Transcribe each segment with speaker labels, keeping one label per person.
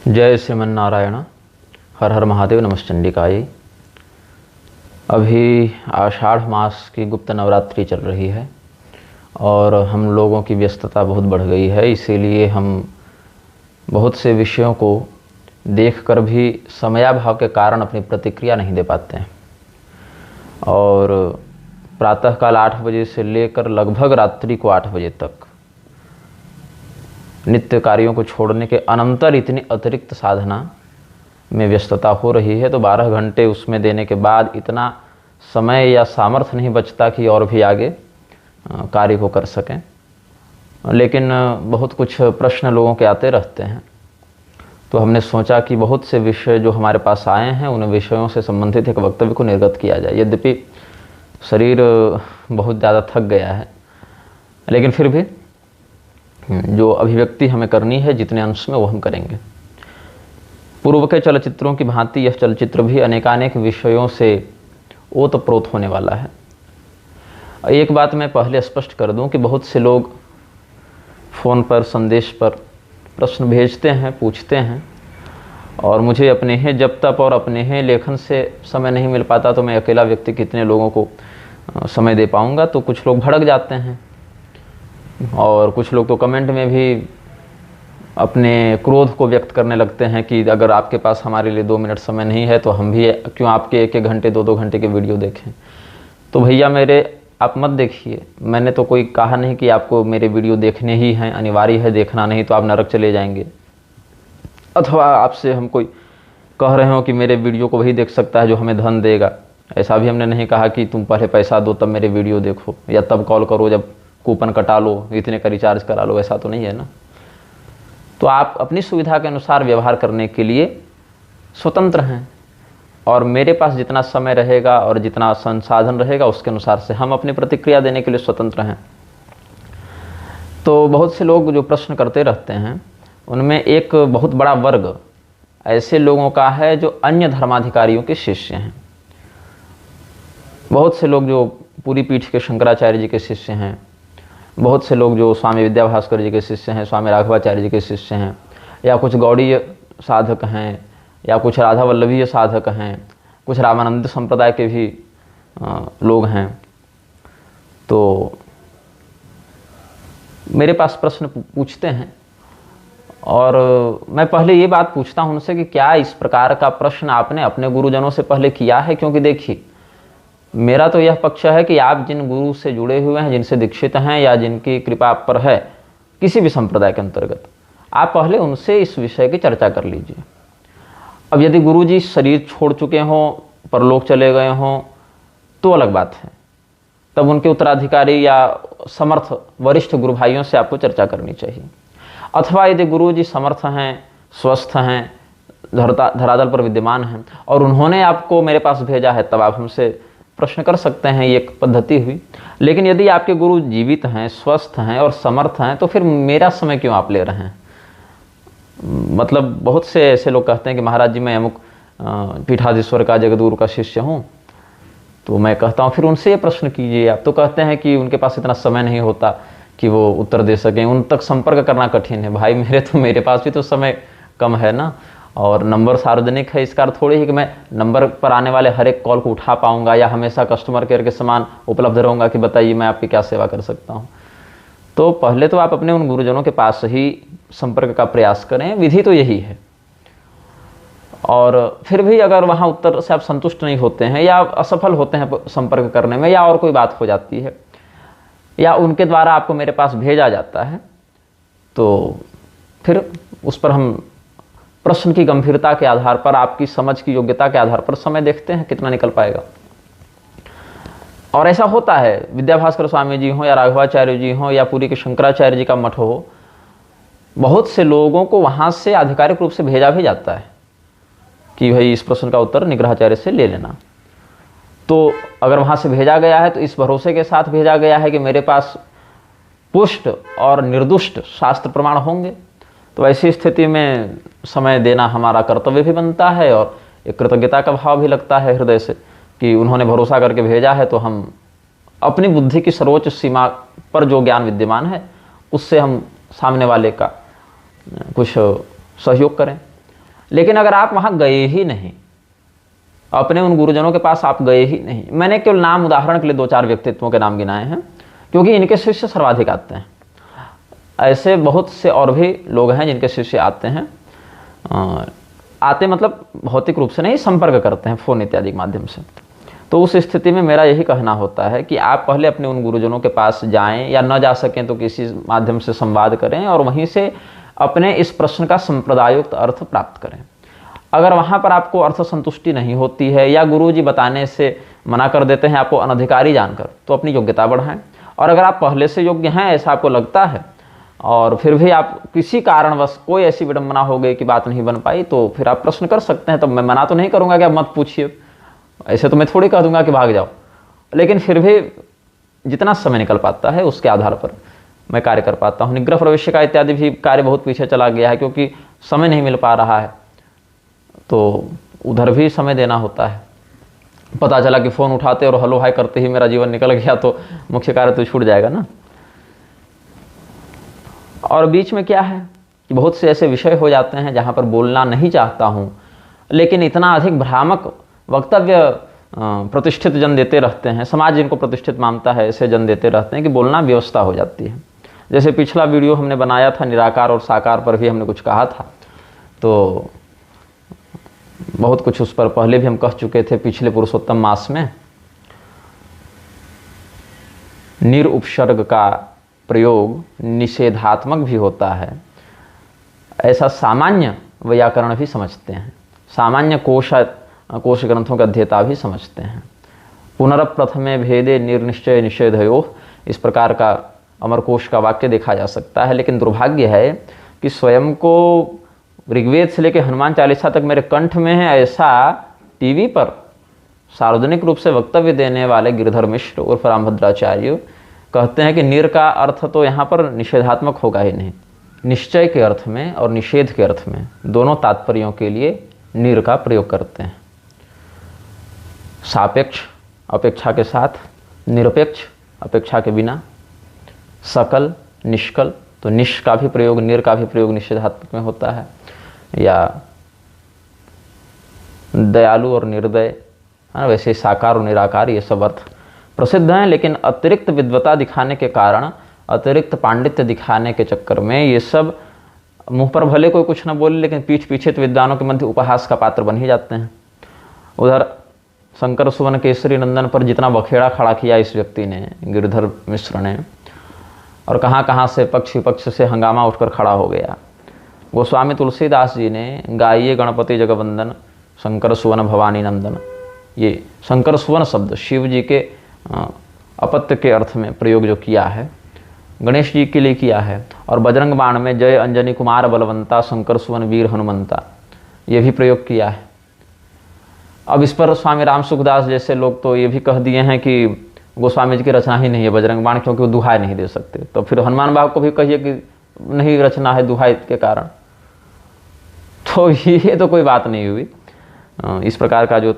Speaker 1: जय श्रीमन नारायण। हर हर महादेव। नमश्चंडिकाय। अभी आषाढ़ मास की गुप्त नवरात्रि चल रही है और हम लोगों की व्यस्तता बहुत बढ़ गई है, इसीलिए हम बहुत से विषयों को देखकर भी समयाभाव के कारण अपनी प्रतिक्रिया नहीं दे पाते हैं। और प्रातःकाल 8 बजे से लेकर लगभग रात्रि को 8 बजे तक नित्य कार्यों को छोड़ने के अनंतर इतनी अतिरिक्त साधना में व्यस्तता हो रही है, तो 12 घंटे उसमें देने के बाद इतना समय या सामर्थ्य नहीं बचता कि और भी आगे कार्य को कर सकें। लेकिन बहुत कुछ प्रश्न लोगों के आते रहते हैं, तो हमने सोचा कि बहुत से विषय जो हमारे पास आए हैं उन विषयों से संबंधित एक वक्तव्य को निर्गत किया जाए। यद्यपि शरीर बहुत ज़्यादा थक गया है, लेकिन फिर भी जो अभिव्यक्ति हमें करनी है जितने अंश में वो हम करेंगे। पूर्व के चलचित्रों की भांति यह चलचित्र भी अनेकानेक विषयों से ओतप्रोत होने वाला है। एक बात मैं पहले स्पष्ट कर दूं कि बहुत से लोग फ़ोन पर संदेश पर प्रश्न भेजते हैं, पूछते हैं, और मुझे अपने हैं जब तक और अपने हैं लेखन से समय नहीं मिल पाता, तो मैं अकेला व्यक्ति कितने लोगों को समय दे पाऊंगा। तो कुछ लोग भड़क जाते हैं और कुछ लोग तो कमेंट में भी अपने क्रोध को व्यक्त करने लगते हैं कि अगर आपके पास हमारे लिए 2 मिनट समय नहीं है तो हम भी क्यों आपके 1-1 घंटे 2-2 घंटे के वीडियो देखें। तो भैया मेरे आप मत देखिए, मैंने तो कोई कहा नहीं कि आपको मेरे वीडियो देखने ही हैं, अनिवार्य है देखना, नहीं तो आप नरक चले जाएंगे। अथवा आपसे हम कोई कह रहे हो कि मेरे वीडियो को वही देख सकता है जो हमें धन देगा, ऐसा भी हमने नहीं कहा कि तुम पहले पैसा दो तब मेरे वीडियो देखो, या तब कॉल करो जब कूपन कटा लो, इतने का रिचार्ज करा लो, ऐसा तो नहीं है ना। तो आप अपनी सुविधा के अनुसार व्यवहार करने के लिए स्वतंत्र हैं, और मेरे पास जितना समय रहेगा और जितना संसाधन रहेगा उसके अनुसार से हम अपनी प्रतिक्रिया देने के लिए स्वतंत्र हैं। तो बहुत से लोग जो प्रश्न करते रहते हैं उनमें एक बहुत बड़ा वर्ग ऐसे लोगों का है जो अन्य धर्माधिकारियों के शिष्य हैं। बहुत से लोग जो पूरी पीठ के शंकराचार्य जी के शिष्य हैं, बहुत से लोग जो स्वामी विद्याभास्कर जी के शिष्य हैं, स्वामी राघवाचार्य जी के शिष्य हैं, या कुछ गौड़ीय साधक हैं, या कुछ राधा वल्लभीय साधक हैं, कुछ रामानंद संप्रदाय के भी लोग हैं। तो मेरे पास प्रश्न पूछते हैं और मैं पहले ये बात पूछता हूं उनसे कि क्या इस प्रकार का प्रश्न आपने अपने गुरुजनों से पहले किया है। क्योंकि देखिए, मेरा तो यह पक्ष है कि आप जिन गुरु से जुड़े हुए हैं, जिनसे दीक्षित हैं, या जिनकी कृपा आप पर है किसी भी संप्रदाय के अंतर्गत, आप पहले उनसे इस विषय की चर्चा कर लीजिए। अब यदि गुरु जी शरीर छोड़ चुके हों, परलोक चले गए हों, तो अलग बात है, तब उनके उत्तराधिकारी या समर्थ वरिष्ठ गुरु भाइयों से आपको चर्चा करनी चाहिए। अथवा यदि गुरु जी समर्थ हैं, स्वस्थ हैं, धरातल पर विद्यमान हैं और उन्होंने आपको मेरे पास भेजा है, तब आप हमसे प्रश्न कर सकते हैं, ये एक पद्धति हुई। लेकिन यदि आपके गुरु जीवित हैं, स्वस्थ हैं और समर्थ हैं, तो फिर मेरा समय क्यों आप ले रहे हैं। मतलब बहुत से ऐसे लोग कहते हैं कि महाराज जी मैं अमुक पीठाधीश्वर का, जगदगुरु का शिष्य हूँ। तो मैं कहता हूँ फिर उनसे ये प्रश्न कीजिए। आप तो कहते हैं कि उनके पास इतना समय नहीं होता कि वो उत्तर दे सकें, उन तक संपर्क करना कठिन है। भाई मेरे पास भी तो समय कम है ना, और नंबर सार्वजनिक है, इसका अर्थ थोड़ी है कि मैं नंबर पर आने वाले हर एक कॉल को उठा पाऊंगा या हमेशा कस्टमर केयर के समान उपलब्ध रहूंगा कि बताइए मैं आपकी क्या सेवा कर सकता हूं। तो पहले तो आप अपने उन गुरुजनों के पास ही संपर्क का प्रयास करें, विधि तो यही है। और फिर भी अगर वहां उत्तर से आप संतुष्ट नहीं होते हैं या असफल होते हैं संपर्क करने में, या और कोई बात हो जाती है, या उनके द्वारा आपको मेरे पास भेजा जाता है, तो फिर उस पर हम प्रश्न की गंभीरता के आधार पर, आपकी समझ की योग्यता के आधार पर समय देखते हैं कितना निकल पाएगा। और ऐसा होता है, विद्याभास्कर स्वामी जी हों या राघवाचार्य जी हों या पूरी के शंकराचार्य जी का मठ हो, बहुत से लोगों को वहां से आधिकारिक रूप से भेजा भी जाता है कि भाई इस प्रश्न का उत्तर निग्रहाचार्य से ले लेना। तो अगर वहां से भेजा गया है तो इस भरोसे के साथ भेजा गया है कि मेरे पास पुष्ट और निर्दुष्ट शास्त्र प्रमाण होंगे। तो ऐसी स्थिति में समय देना हमारा कर्तव्य भी बनता है, और एक कृतज्ञता का भाव भी लगता है हृदय से कि उन्होंने भरोसा करके भेजा है, तो हम अपनी बुद्धि की सर्वोच्च सीमा पर जो ज्ञान विद्यमान है उससे हम सामने वाले का कुछ सहयोग करें। लेकिन अगर आप वहाँ गए ही नहीं, अपने उन गुरुजनों के पास आप गए ही नहीं, मैंने केवल नाम उदाहरण के लिए 2-4 व्यक्तित्वों के नाम गिनाए हैं क्योंकि इनके शिष्य सर्वाधिक आते हैं। ऐसे बहुत से और भी लोग हैं जिनके शिष्य आते हैं, आते मतलब भौतिक रूप से नहीं, संपर्क करते हैं फ़ोन इत्यादि के माध्यम से। तो उस स्थिति में मेरा यही कहना होता है कि आप पहले अपने उन गुरुजनों के पास जाएं, या न जा सकें तो किसी माध्यम से संवाद करें और वहीं से अपने इस प्रश्न का संप्रदायोक्त अर्थ प्राप्त करें। अगर वहाँ पर आपको अर्थ संतुष्टि नहीं होती है या गुरुजी बताने से मना कर देते हैं आपको अनधिकारी जानकर, तो अपनी योग्यता बढ़ाएं। और अगर आप पहले से योग्य हैं ऐसा आपको लगता है और फिर भी आप किसी कारणवश कोई ऐसी विडंबना हो गई कि बात नहीं बन पाई, तो फिर आप प्रश्न कर सकते हैं। तब मैं मना तो नहीं करूँगा कि आप मत पूछिए, ऐसे तो मैं थोड़ी कह दूंगा कि भाग जाओ, लेकिन फिर भी जितना समय निकल पाता है उसके आधार पर मैं कार्य कर पाता हूँ। निग्रह प्रवेश का इत्यादि भी कार्य बहुत पीछे चला गया है क्योंकि समय नहीं मिल पा रहा है, तो उधर भी समय देना होता है। पता चला कि फ़ोन उठाते और हेलो हाय करते ही मेरा जीवन निकल गया तो मुख्य कार्य तो छूट जाएगा ना। और बीच में क्या है कि बहुत से ऐसे विषय हो जाते हैं जहाँ पर बोलना नहीं चाहता हूँ, लेकिन इतना अधिक भ्रामक वक्तव्य प्रतिष्ठित जन देते रहते हैं, समाज जिनको प्रतिष्ठित मानता है ऐसे जन देते रहते हैं कि बोलना व्यवस्था हो जाती है। जैसे पिछला वीडियो हमने बनाया था निराकार और साकार पर भी हमने कुछ कहा था, तो बहुत कुछ उस पर पहले भी हम कह चुके थे पिछले पुरुषोत्तम मास में। निरुपसर्ग का प्रयोग निषेधात्मक भी होता है, ऐसा सामान्य व्याकरण भी समझते हैं, सामान्य कोश ग्रंथों के अध्येता भी समझते हैं। पुनरप्रथमे भेदे निर्निश्चय निषेधयो, इस प्रकार का अमरकोश का वाक्य देखा जा सकता है। लेकिन दुर्भाग्य है कि स्वयं को ऋग्वेद से लेकर हनुमान चालीसा तक मेरे कंठ में है, ऐसा टीवी पर सार्वजनिक रूप से वक्तव्य देने वाले गिरधर मिश्र उर्फ रामभद्राचार्य कहते हैं कि निर का अर्थ तो यहाँ पर निषेधात्मक होगा ही नहीं, निश्चय के अर्थ में और निषेध के अर्थ में दोनों तात्पर्यों के लिए निर का प्रयोग करते हैं। सापेक्ष अपेक्षा के साथ, निरपेक्ष अपेक्षा के बिना, सकल निष्कल, तो निष् का भी प्रयोग निर का भी प्रयोग निषेधात्मक में होता है, या दयालु और निर्दय, वैसे साकार और निराकार ये सब अर्थ प्रसिद्ध हैं। लेकिन अतिरिक्त विद्वता दिखाने के कारण, अतिरिक्त पांडित्य दिखाने के चक्कर में ये सब मुंह पर भले कोई कुछ न बोले लेकिन पीठ पीछे तो विद्वानों के मध्य उपहास का पात्र बन ही जाते हैं। उधर शंकर सुवन केसरी नंदन पर जितना बखेड़ा खड़ा किया इस व्यक्ति ने, गिरधर मिश्र ने, और कहाँ कहाँ से पक्ष विपक्ष से हंगामा उठकर खड़ा हो गया। गोस्वामी तुलसीदास जी ने गाइए गणपति जगवंदन शंकर सुवन भवानी नंदन, ये शंकर सुवन शब्द शिव जी के अपत्य के अर्थ में प्रयोग जो किया है, गणेश जी के लिए किया है। और बजरंग बाण में जय अंजनी कुमार बलवंता शंकर सुवन वीर हनुमंता, ये भी प्रयोग किया है। अब इस पर स्वामी राम सुखदास जैसे लोग तो ये भी कह दिए हैं कि गोस्वामी जी की रचना ही नहीं है बजरंग बाण, क्योंकि वो दुहाई नहीं दे सकते। तो फिर हनुमान बाबू को भी कहिए कि नहीं रचना है दुहाई के कारण, तो ये तो कोई बात नहीं हुई। इस प्रकार का जो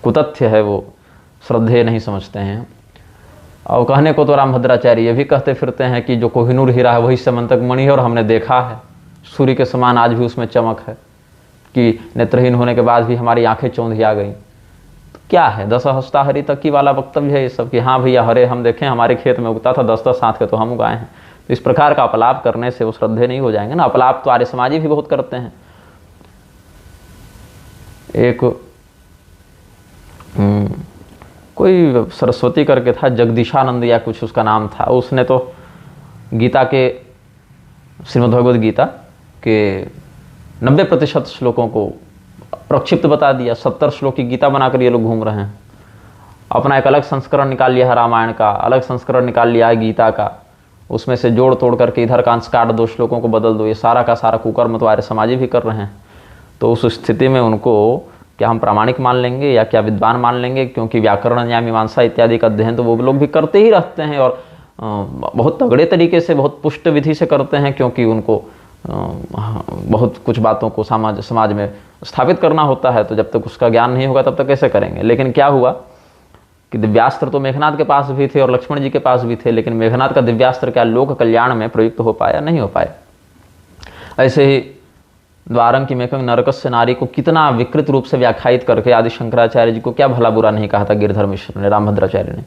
Speaker 1: कुतथ्य है वो श्रद्धेय नहीं समझते हैं। और कहने को तो रामभद्राचार्य ये भी कहते फिरते हैं कि जो कोहिनूर हीरा है वही समंतक मणि है, और हमने देखा है सूर्य के समान आज भी उसमें चमक है कि नेत्रहीन होने के बाद भी हमारी आंखें चौंधिया गई। तो क्या है, 10 हस्ता हरी तक की वाला वक्तव्य है ये सब कि हाँ भैया हरे हम देखें हमारे खेत में उगता था, 10-10 हाथ के तो हम उगाए हैं। तो इस प्रकार का अपलाप करने से वो श्रद्धेय नहीं हो जाएंगे ना। अपलाप तो आर्य समाजी भी बहुत करते हैं। एक कोई सरस्वती करके था, जगदीशानंद या कुछ उसका नाम था, उसने तो गीता के, श्रीमद्भगवद गीता के 90% श्लोकों को प्रक्षिप्त बता दिया। 70 श्लोक की गीता बनाकर ये लोग घूम रहे हैं। अपना एक अलग संस्करण निकाल लिया है रामायण का, अलग संस्करण निकाल लिया है गीता का, उसमें से जोड़ तोड़ करके इधर का अंश काट दो, श्लोकों को बदल दो। ये सारा का सारा कुकर्म तो आर्य समाजी भी कर रहे हैं। तो उस स्थिति में उनको क्या हम प्रामाणिक मान लेंगे या क्या विद्वान मान लेंगे? क्योंकि व्याकरण या मीमांसा इत्यादि का अध्ययन तो वो लोग भी करते ही रहते हैं, और बहुत तगड़े तरीके से, बहुत पुष्ट विधि से करते हैं, क्योंकि उनको बहुत कुछ बातों को समाज में स्थापित करना होता है। तो जब तक उसका ज्ञान नहीं होगा तब तक कैसे करेंगे? लेकिन क्या हुआ कि दिव्यास्त्र तो मेघनाथ के पास भी थे और लक्ष्मण जी के पास भी थे, लेकिन मेघनाथ का दिव्यास्त्र क्या लोक कल्याण में प्रयुक्त हो पाया? नहीं हो पाया। ऐसे ही द्वारंकिमेकं नरकस्य नारी को कितना विकृत रूप से व्याख्यायित करके आदि शंकराचार्य जी को क्या भला बुरा नहीं कहा था गिरधर मिश्र ने, रामभद्राचार्य ने।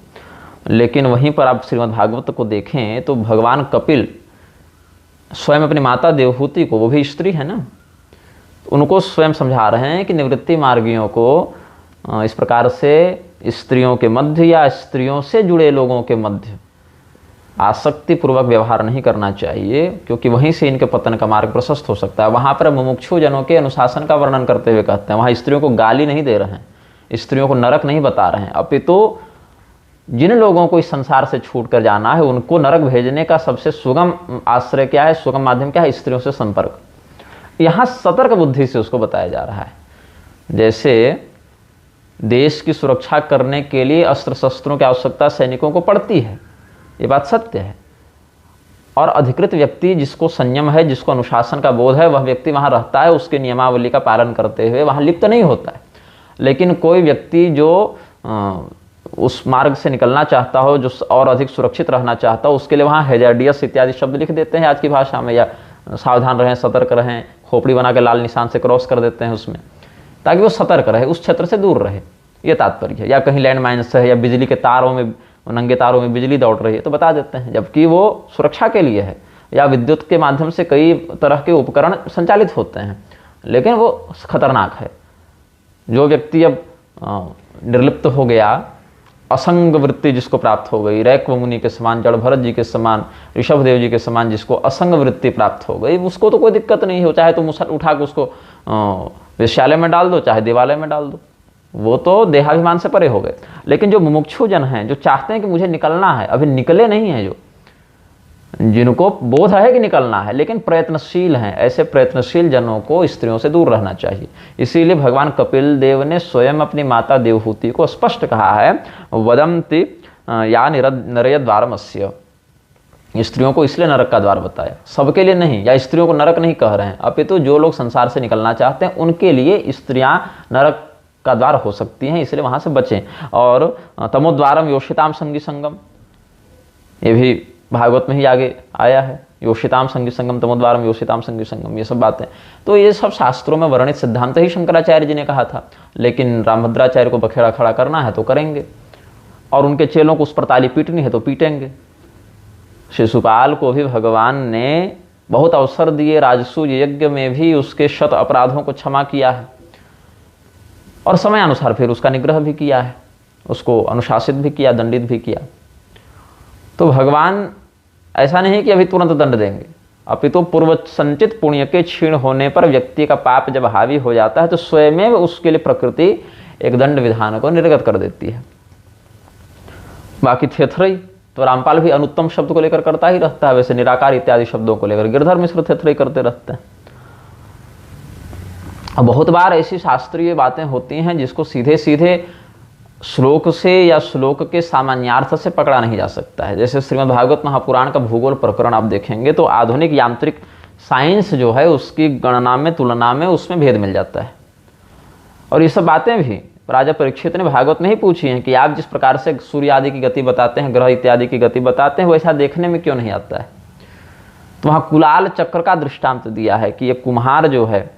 Speaker 1: लेकिन वहीं पर आप श्रीमद् भागवत को देखें तो भगवान कपिल स्वयं अपनी माता देवहूति को, वो भी स्त्री है ना, उनको स्वयं समझा रहे हैं कि निवृत्ति मार्गियों को इस प्रकार से स्त्रियों के मध्य या स्त्रियों से जुड़े लोगों के मध्य आसक्ति पूर्वक व्यवहार नहीं करना चाहिए, क्योंकि वहीं से इनके पतन का मार्ग प्रशस्त हो सकता है। वहाँ पर मुमुक्षु जनों के अनुशासन का वर्णन करते हुए कहते हैं, वहाँ स्त्रियों को गाली नहीं दे रहे हैं, स्त्रियों को नरक नहीं बता रहे हैं, अपितु जिन लोगों को इस संसार से छूट कर जाना है उनको नरक भेजने का सबसे सुगम आश्रय क्या है, सुगम माध्यम क्या है, स्त्रियों से संपर्क। यहाँ सतर्क बुद्धि से उसको बताया जा रहा है। जैसे देश की सुरक्षा करने के लिए अस्त्र शस्त्रों की आवश्यकता सैनिकों को पड़ती है, ये बात सत्य है, और अधिकृत व्यक्ति जिसको संयम है, जिसको अनुशासन का बोध है, वह व्यक्ति वहाँ रहता है, उसके नियमावली का पालन करते हुए वहाँ लिप्त नहीं होता है। लेकिन कोई व्यक्ति जो उस मार्ग से निकलना चाहता हो, जो और अधिक सुरक्षित रहना चाहता हो, उसके लिए वहाँ हैजार्डियस इत्यादि शब्द लिख देते हैं आज की भाषा में, या सावधान रहें, सतर्क रहें, खोपड़ी बना के लाल निशान से क्रॉस कर देते हैं उसमें, ताकि वो सतर्क रहे, उस क्षेत्र से दूर रहे, ये तात्पर्य है। या कहीं लैंड माइन्स है, या बिजली के तारों में, नंगे तारों में बिजली दौड़ रही है तो बता देते हैं, जबकि वो सुरक्षा के लिए है। या विद्युत के माध्यम से कई तरह के उपकरण संचालित होते हैं, लेकिन वो खतरनाक है। जो व्यक्ति अब निर्लिप्त हो गया, असंग वृत्ति जिसको प्राप्त हो गई, रैक्व मुनि के समान, जड़ भरत जी के समान, ऋषभदेव जी के समान जिसको असंग वृत्ति प्राप्त हो गई, उसको तो कोई दिक्कत नहीं हो, चाहे तुम उठा के उसको वेश्यालय में डाल दो, चाहे देवालय में डाल दो, वो तो देहाभिमान से परे हो गए। लेकिन जो मुमुक्षु जन हैं, जो चाहते हैं कि मुझे निकलना है, अभी निकले नहीं हैं, जो जिनको बोध है कि निकलना है लेकिन प्रयत्नशील हैं, ऐसे प्रयत्नशील जनों को स्त्रियों से दूर रहना चाहिए। इसीलिए भगवान कपिल देव ने स्वयं अपनी माता देवहूति को स्पष्ट कहा है, वदंति या नरय द्वारमस्य, स्त्रियों को इसलिए नरक का द्वार बताया, सबके लिए नहीं, या स्त्रियों को नरक नहीं कह रहे हैं, अपितु जो लोग संसार से निकलना चाहते हैं उनके लिए स्त्रियां नरक का द्वार हो सकती हैं, इसलिए वहां से बचें। और तमोद्वारम योषिताम संगी संगम, ये भी भागवत में ही आगे आया है, योषिताम संगी संगम, तमोद्वारम योषिताम संगी संगम, ये सब बातें। तो ये सब शास्त्रों में वर्णित सिद्धांत ही शंकराचार्य जी ने कहा था, लेकिन रामभद्राचार्य को बखेड़ा खड़ा करना है तो करेंगे, और उनके चेलों को उस पर ताली पीटनी है तो पीटेंगे। शिशुपाल को भी भगवान ने बहुत अवसर दिए, राजसूय यज्ञ में भी उसके शत अपराधों को क्षमा किया है, और समयानुसार फिर उसका निग्रह भी किया है, उसको अनुशासित भी किया, दंडित भी किया। तो भगवान ऐसा नहीं कि अभी तुरंत दंड देंगे, अपितु पूर्व संचित पुण्य के क्षीण होने पर व्यक्ति का पाप जब हावी हो जाता है तो स्वयं उसके लिए प्रकृति एक दंड विधान को निर्गत कर देती है। बाकी थेथरई तो रामपाल भी अनुत्तम शब्द को लेकर करता ही रहता है, वैसे निराकार इत्यादि शब्दों को लेकर गिरधर मिश्र थेथरई करते रहते हैं। बहुत बार ऐसी शास्त्रीय बातें होती हैं जिसको सीधे सीधे श्लोक से या श्लोक के सामान्यार्थ से पकड़ा नहीं जा सकता है। जैसे श्रीमद् भागवत महापुराण का भूगोल प्रकरण आप देखेंगे तो आधुनिक यांत्रिक साइंस जो है उसकी गणना में, तुलना में उसमें भेद मिल जाता है। और ये सब बातें भी राजा परीक्षित ने भागवत में ही पूछी हैं कि आप जिस प्रकार से सूर्य आदि की गति बताते हैं, ग्रह इत्यादि की गति बताते हैं, वैसा देखने में क्यों नहीं आता है। तो वहाँ कुलाल चक्र का दृष्टांत दिया है कि ये कुम्हार जो है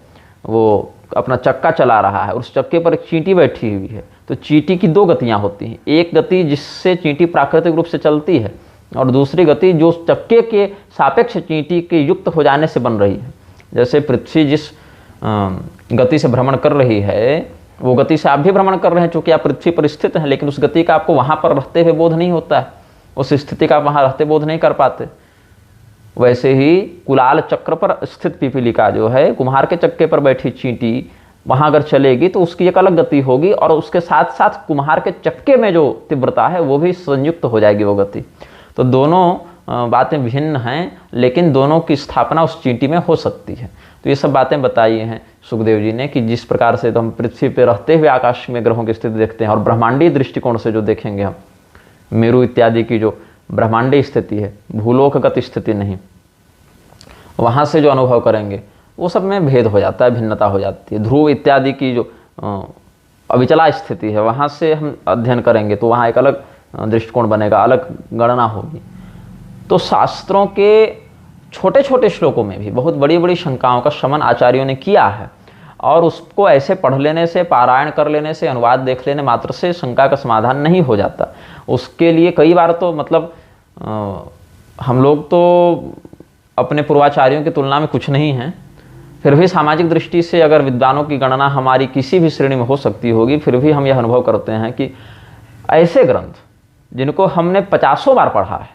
Speaker 1: वो अपना चक्का चला रहा है, उस चक्के पर एक चींटी बैठी हुई है। तो चींटी की दो गतियां होती हैं, एक गति जिससे चींटी प्राकृतिक रूप से चलती है, और दूसरी गति जो चक्के के सापेक्ष चींटी के युक्त हो जाने से बन रही है। जैसे पृथ्वी जिस गति से भ्रमण कर रही है वो गति से आप भी भ्रमण कर रहे हैं, चूँकि आप पृथ्वी पर स्थित हैं, लेकिन उस गति का आपको वहाँ पर रहते हुए बोध नहीं होता है, उस स्थिति का आप वहाँ रहते बोध नहीं कर पाते। वैसे ही कुलाल चक्र पर स्थित पिपीलिका जो है, कुम्हार के चक्के पर बैठी चींटी वहाँ अगर चलेगी तो उसकी एक अलग गति होगी, और उसके साथ साथ कुम्हार के चक्के में जो तीव्रता है वो भी संयुक्त हो जाएगी वो गति। तो दोनों बातें भिन्न हैं, लेकिन दोनों की स्थापना उस चींटी में हो सकती है। तो ये सब बातें बताई हैं सुखदेव जी ने कि जिस प्रकार से तो हम पृथ्वी पर रहते हुए आकाश में ग्रहों की स्थिति देखते हैं, और ब्रह्मांडीय दृष्टिकोण से जो देखेंगे हम, मेरु इत्यादि की जो ब्रह्मांडीय स्थिति है, भूलोकगत स्थिति नहीं, वहाँ से जो अनुभव करेंगे वो सब में भेद हो जाता है, भिन्नता हो जाती है। ध्रुव इत्यादि की जो अविचला स्थिति है वहाँ से हम अध्ययन करेंगे तो वहाँ एक अलग दृष्टिकोण बनेगा, अलग गणना होगी। तो शास्त्रों के छोटे छोटे श्लोकों में भी बहुत बड़ी बड़ी शंकाओं का शमन आचार्यों ने किया है। और उसको ऐसे पढ़ लेने से, पारायण कर लेने से, अनुवाद देख लेने मात्र से शंका का समाधान नहीं हो जाता। उसके लिए कई बार तो मतलब हम लोग तो अपने पूर्वाचार्यों की तुलना में कुछ नहीं हैं, फिर भी सामाजिक दृष्टि से अगर विद्वानों की गणना हमारी किसी भी श्रेणी में हो सकती होगी, फिर भी हम यह अनुभव करते हैं कि ऐसे ग्रंथ जिनको हमने 50 बार पढ़ा है,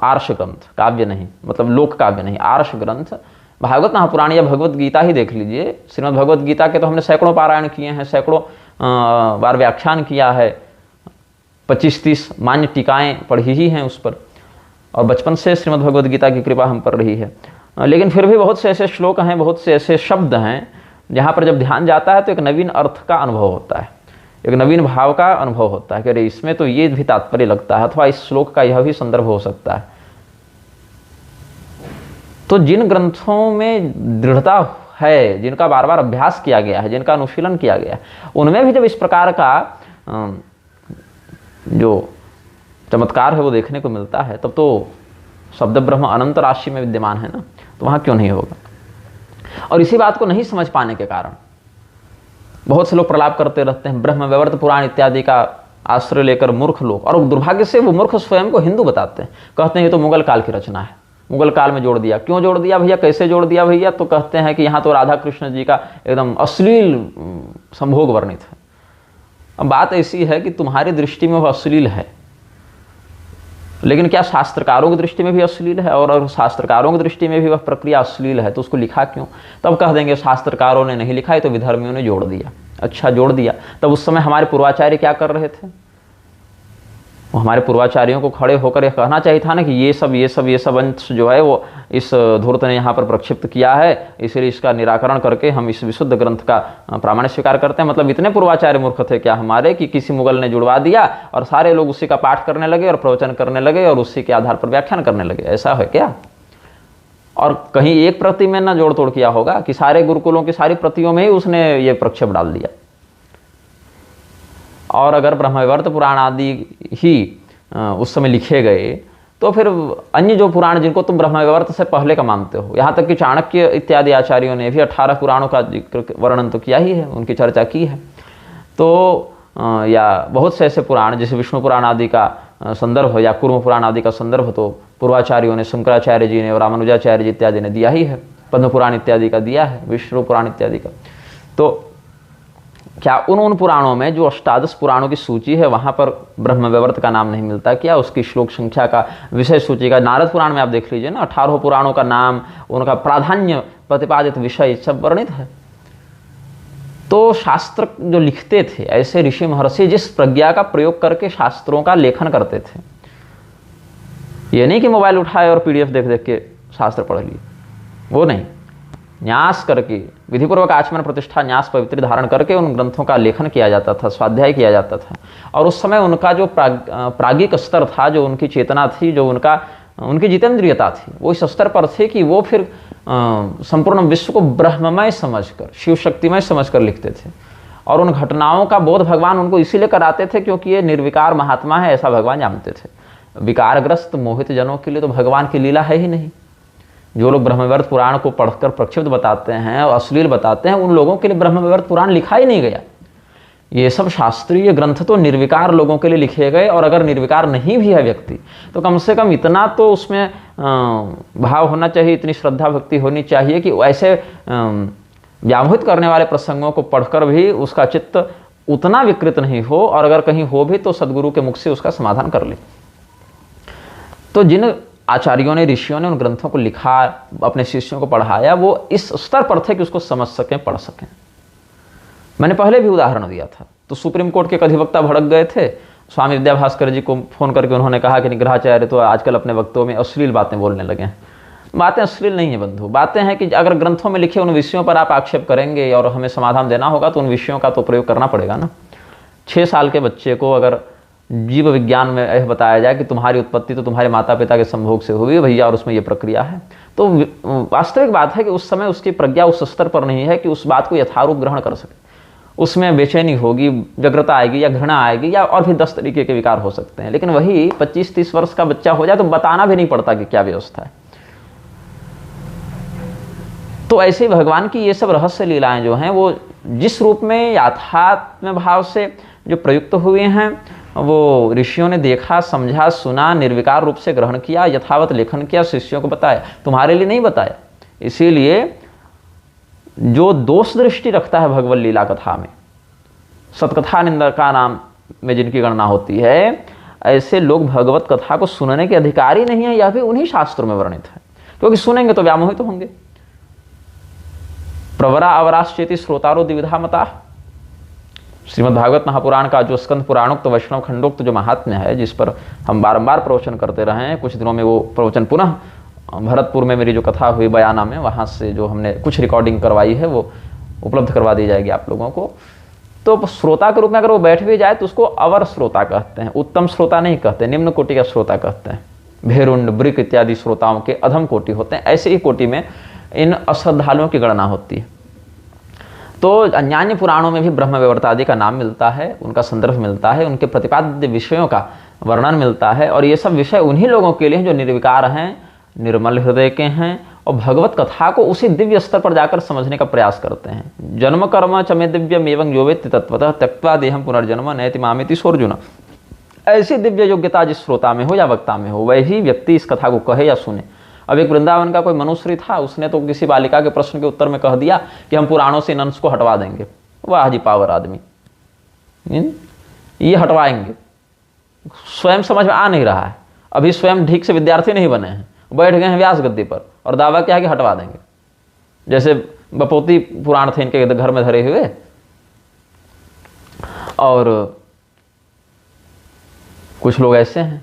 Speaker 1: आर्ष ग्रंथ, काव्य नहीं, मतलब लोक काव्य नहीं, आर्ष ग्रंथ, भागवत महापुराण या भगवत गीता ही देख लीजिए। श्रीमद् भगवत गीता के तो हमने सैकड़ों पारायण किए हैं, सैकड़ों बार व्याख्यान किया है, 25-30 मान्य टीकाएँ पढ़ी ही हैं उस पर, और बचपन से श्रीमद् भगवत गीता की कृपा हम पर रही है। लेकिन फिर भी बहुत से ऐसे श्लोक हैं, बहुत से ऐसे शब्द हैं जहाँ पर जब ध्यान जाता है तो एक नवीन अर्थ का अनुभव होता है, एक नवीन भाव का अनुभव होता है कि अरे इसमें तो ये भी तात्पर्य लगता है, अथवा इस श्लोक का यह भी संदर्भ हो सकता है। तो जिन ग्रंथों में दृढ़ता है, जिनका बार बार अभ्यास किया गया है, जिनका अनुशीलन किया गया है, उनमें भी जब इस प्रकार का जो चमत्कार है वो देखने को मिलता है, तब तो शब्द ब्रह्म अनंत राशि में विद्यमान है ना, तो वहाँ क्यों नहीं होगा। और इसी बात को नहीं समझ पाने के कारण बहुत से लोग प्रलाप करते रहते हैं, ब्रह्म वैवर्त पुराण इत्यादि का आश्रय लेकर मूर्ख लोग, और दुर्भाग्य से वो मूर्ख स्वयं को हिंदू बताते हैं, कहते हैं ये तो मुगल काल की रचना है, मुगल काल में जोड़ दिया। क्यों जोड़ दिया भैया, कैसे जोड़ दिया भैया? तो कहते हैं कि यहाँ तो राधा कृष्ण जी का एकदम अश्लील संभोग वर्णित है। अब बात ऐसी है कि तुम्हारी दृष्टि में वह अश्लील है, लेकिन क्या शास्त्रकारों की दृष्टि में भी अश्लील है? और अगर शास्त्रकारों की दृष्टि में भी वह प्रक्रिया अश्लील है तो उसको लिखा क्यों? तब कह देंगे शास्त्रकारों ने नहीं लिखा है, तो विधर्मियों ने जोड़ दिया। अच्छा, जोड़ दिया, तब उस समय हमारे पूर्वाचार्य क्या कर रहे थे? वो हमारे पूर्वाचार्यों को खड़े होकर यह कहना चाहिए था ना कि ये सब अंश जो है वो इस धूर्त ने यहाँ पर प्रक्षिप्त किया है, इसलिए इसका निराकरण करके हम इस विशुद्ध ग्रंथ का प्रामाण्य स्वीकार करते हैं। मतलब इतने पूर्वाचार्य मूर्ख थे क्या हमारे कि किसी मुगल ने जुड़वा दिया और सारे लोग उसी का पाठ करने लगे और प्रवचन करने लगे और उसी के आधार पर व्याख्यान करने लगे? ऐसा है क्या? और कहीं एक प्रति में ना जोड़ तोड़ किया होगा कि सारे गुरुकुलों की सारी प्रतियों में ही उसने ये प्रक्षेप डाल दिया। और अगर ब्रह्मवैवर्त पुराण आदि ही उस समय लिखे गए तो फिर अन्य जो पुराण जिनको तुम ब्रह्मवैवर्त से पहले का मानते हो, यहाँ तक कि चाणक्य इत्यादि आचार्यों ने भी 18 पुराणों का वर्णन तो किया ही है, उनकी चर्चा की है। तो या बहुत से ऐसे पुराण जैसे विष्णु पुराण आदि का संदर्भ या कूर्म पुराण आदि का संदर्भ तो पूर्वाचार्यों ने, शंकराचार्य जी ने और रामानुजाचार्य जी इत्यादि ने दिया ही है, पद्म पुराण इत्यादि का दिया है, विष्णु पुराण इत्यादि का। तो क्या उन पुराणों में जो अष्टादश पुराणों की सूची है वहाँ पर ब्रह्मवैवर्त का नाम नहीं मिलता क्या? उसकी श्लोक संख्या का, विषय सूची का, नारद पुराण में आप देख लीजिए ना, 18 पुराणों का नाम, उनका प्राधान्य प्रतिपादित विषय सब वर्णित है। तो शास्त्र जो लिखते थे ऐसे ऋषि महर्षि जिस प्रज्ञा का प्रयोग करके शास्त्रों का लेखन करते थे, ये नहीं कि मोबाइल उठाए और PDF देख देख के शास्त्र पढ़ लिए, वो नहीं, न्यास करके विधिपूर्वक आचमन प्रतिष्ठा न्यास पवित्र धारण करके उन ग्रंथों का लेखन किया जाता था, स्वाध्याय किया जाता था। और उस समय उनका जो प्राज्ञिक स्तर था, जो उनकी चेतना थी, जो उनकी जितेंद्रियता थी, वो इस स्तर पर थे कि वो फिर संपूर्ण विश्व को ब्रह्ममय समझकर, शिव शक्तिमय समझकर लिखते थे। और उन घटनाओं का बोध भगवान उनको इसीलिए कराते थे क्योंकि ये निर्विकार महात्मा है, ऐसा भगवान जानते थे। विकारग्रस्त मोहित जनों के लिए तो भगवान की लीला है ही नहीं। जो लोग ब्रह्मवैवर्त पुराण को पढ़कर प्रक्षिप्त बताते हैं और अश्लील बताते हैं, उन लोगों के लिए ब्रह्मवैवर्त पुराण लिखा ही नहीं गया। ये सब शास्त्रीय ग्रंथ तो निर्विकार लोगों के लिए लिखे गए, और अगर निर्विकार नहीं भी है व्यक्ति तो कम से कम इतना तो उसमें भाव होना चाहिए, इतनी श्रद्धा भक्ति होनी चाहिए कि ऐसे व्यामोहित करने वाले प्रसंगों को पढ़कर भी उसका चित्त उतना विकृत नहीं हो, और अगर कहीं हो भी तो सदगुरु के मुख से उसका समाधान कर ले। तो जिन आचार्यों ने, ऋषियों ने उन ग्रंथों को लिखा, अपने शिष्यों को पढ़ाया, वो इस स्तर पर थे कि उसको समझ सकें, पढ़ सकें। मैंने पहले भी उदाहरण दिया था। तो सुप्रीम कोर्ट के एक अधिवक्ता भड़क गए थे, स्वामी विद्याभास्कर जी को फोन करके उन्होंने कहा कि निग्रहाचार्य तो आजकल अपने वक्तों में अश्लील बातें बोलने लगे हैं। बातें अश्लील नहीं है बंधु, बातें हैं कि अगर ग्रंथों में लिखे उन विषयों पर आप आक्षेप करेंगे और हमें समाधान देना होगा तो उन विषयों का तो प्रयोग करना पड़ेगा ना। 6 साल के बच्चे को अगर जीव विज्ञान में यह बताया जाए कि तुम्हारी उत्पत्ति तो तुम्हारे माता पिता के संभोग से हुई भैया, और उसमें यह प्रक्रिया है, तो वास्तविक बात है कि उस समय उसकी प्रज्ञा उस स्तर पर नहीं है कि उस बात को यथारूप ग्रहण कर सके। उसमें बेचैनी होगी, व्यग्रता आएगी या घृणा आएगी या और भी 10 तरीके के विकार हो सकते हैं। लेकिन वही 25-30 वर्ष का बच्चा हो जाए तो बताना भी नहीं पड़ता कि क्या व्यवस्था है। तो ऐसे ही भगवान की ये सब रहस्य लीलाएं जो हैं वो जिस रूप में यथात्म भाव से जो प्रयुक्त हुए हैं, वो ऋषियों ने देखा, समझा, सुना, निर्विकार रूप से ग्रहण किया, यथावत लेखन किया, शिष्यों को बताया, तुम्हारे लिए नहीं बताया। इसीलिए जो दोष दृष्टि रखता है भगवत लीला कथा में, सतकथा निंदका नाम में जिनकी गणना होती है, ऐसे लोग भगवत कथा को सुनने के अधिकारी नहीं है। यह भी उन्हीं शास्त्रों में वर्णित है, क्योंकि सुनेंगे तो व्यामोहित तो होंगे। प्रवरा अवराश्चेति श्रोतारो द्विविधा मता। श्रीमद् भागवत महापुराण का जो स्कंद पुराणोक्त वैष्णव खंडोक्त जो महात्म्य है, जिस पर हम बारंबार प्रवचन करते रहे हैं, कुछ दिनों में वो प्रवचन पुनः भरतपुर में मेरी जो कथा हुई बयाना में, वहाँ से जो हमने कुछ रिकॉर्डिंग करवाई है वो उपलब्ध करवा दी जाएगी आप लोगों को। तो श्रोता के रूप में अगर वो बैठ भी जाए तो उसको अवर श्रोता कहते हैं, उत्तम श्रोता नहीं कहते, निम्न कोटि का श्रोता कहते हैं। भेरुंड, ब्रिक इत्यादि श्रोताओं के अधम कोटि होते हैं। ऐसे ही कोटि में इन अश्रद्धालुओं की गणना होती है। तो अन्यान्य पुराणों में भी ब्रह्म वैवर्त आदि का नाम मिलता है, उनका संदर्भ मिलता है, उनके प्रतिपाद्य विषयों का वर्णन मिलता है। और ये सब विषय उन्हीं लोगों के लिए हैं जो निर्विकार हैं, निर्मल हृदय के हैं और भगवत कथा को उसी दिव्य स्तर पर जाकर समझने का प्रयास करते हैं। जन्म कर्म चमे दिव्यम एवं यो वेत्ति तत्वतः त्यक्त्वा देहम पुनर्जन्म नयति मामेति सोऽर्जुन। ऐसी दिव्य योग्यता जिस श्रोता में हो या वक्ता में हो, वही व्यक्ति इस कथा को कहे या सुने। अब एक वृंदावन का कोई मनुष्य था, उसने तो किसी बालिका के प्रश्न के उत्तर में कह दिया कि हम पुराणों से इन अंश को हटवा देंगे। वाह जी पावर आदमी, ये हटवाएंगे। स्वयं समझ में आ नहीं रहा है, अभी स्वयं ठीक से विद्यार्थी नहीं बने हैं, बैठ गए हैं व्यास गद्दी पर और दावा क्या है कि हटवा देंगे। जैसे बपोती पुराण थे इनके घर में धरे हुए, और कुछ लोग ऐसे हैं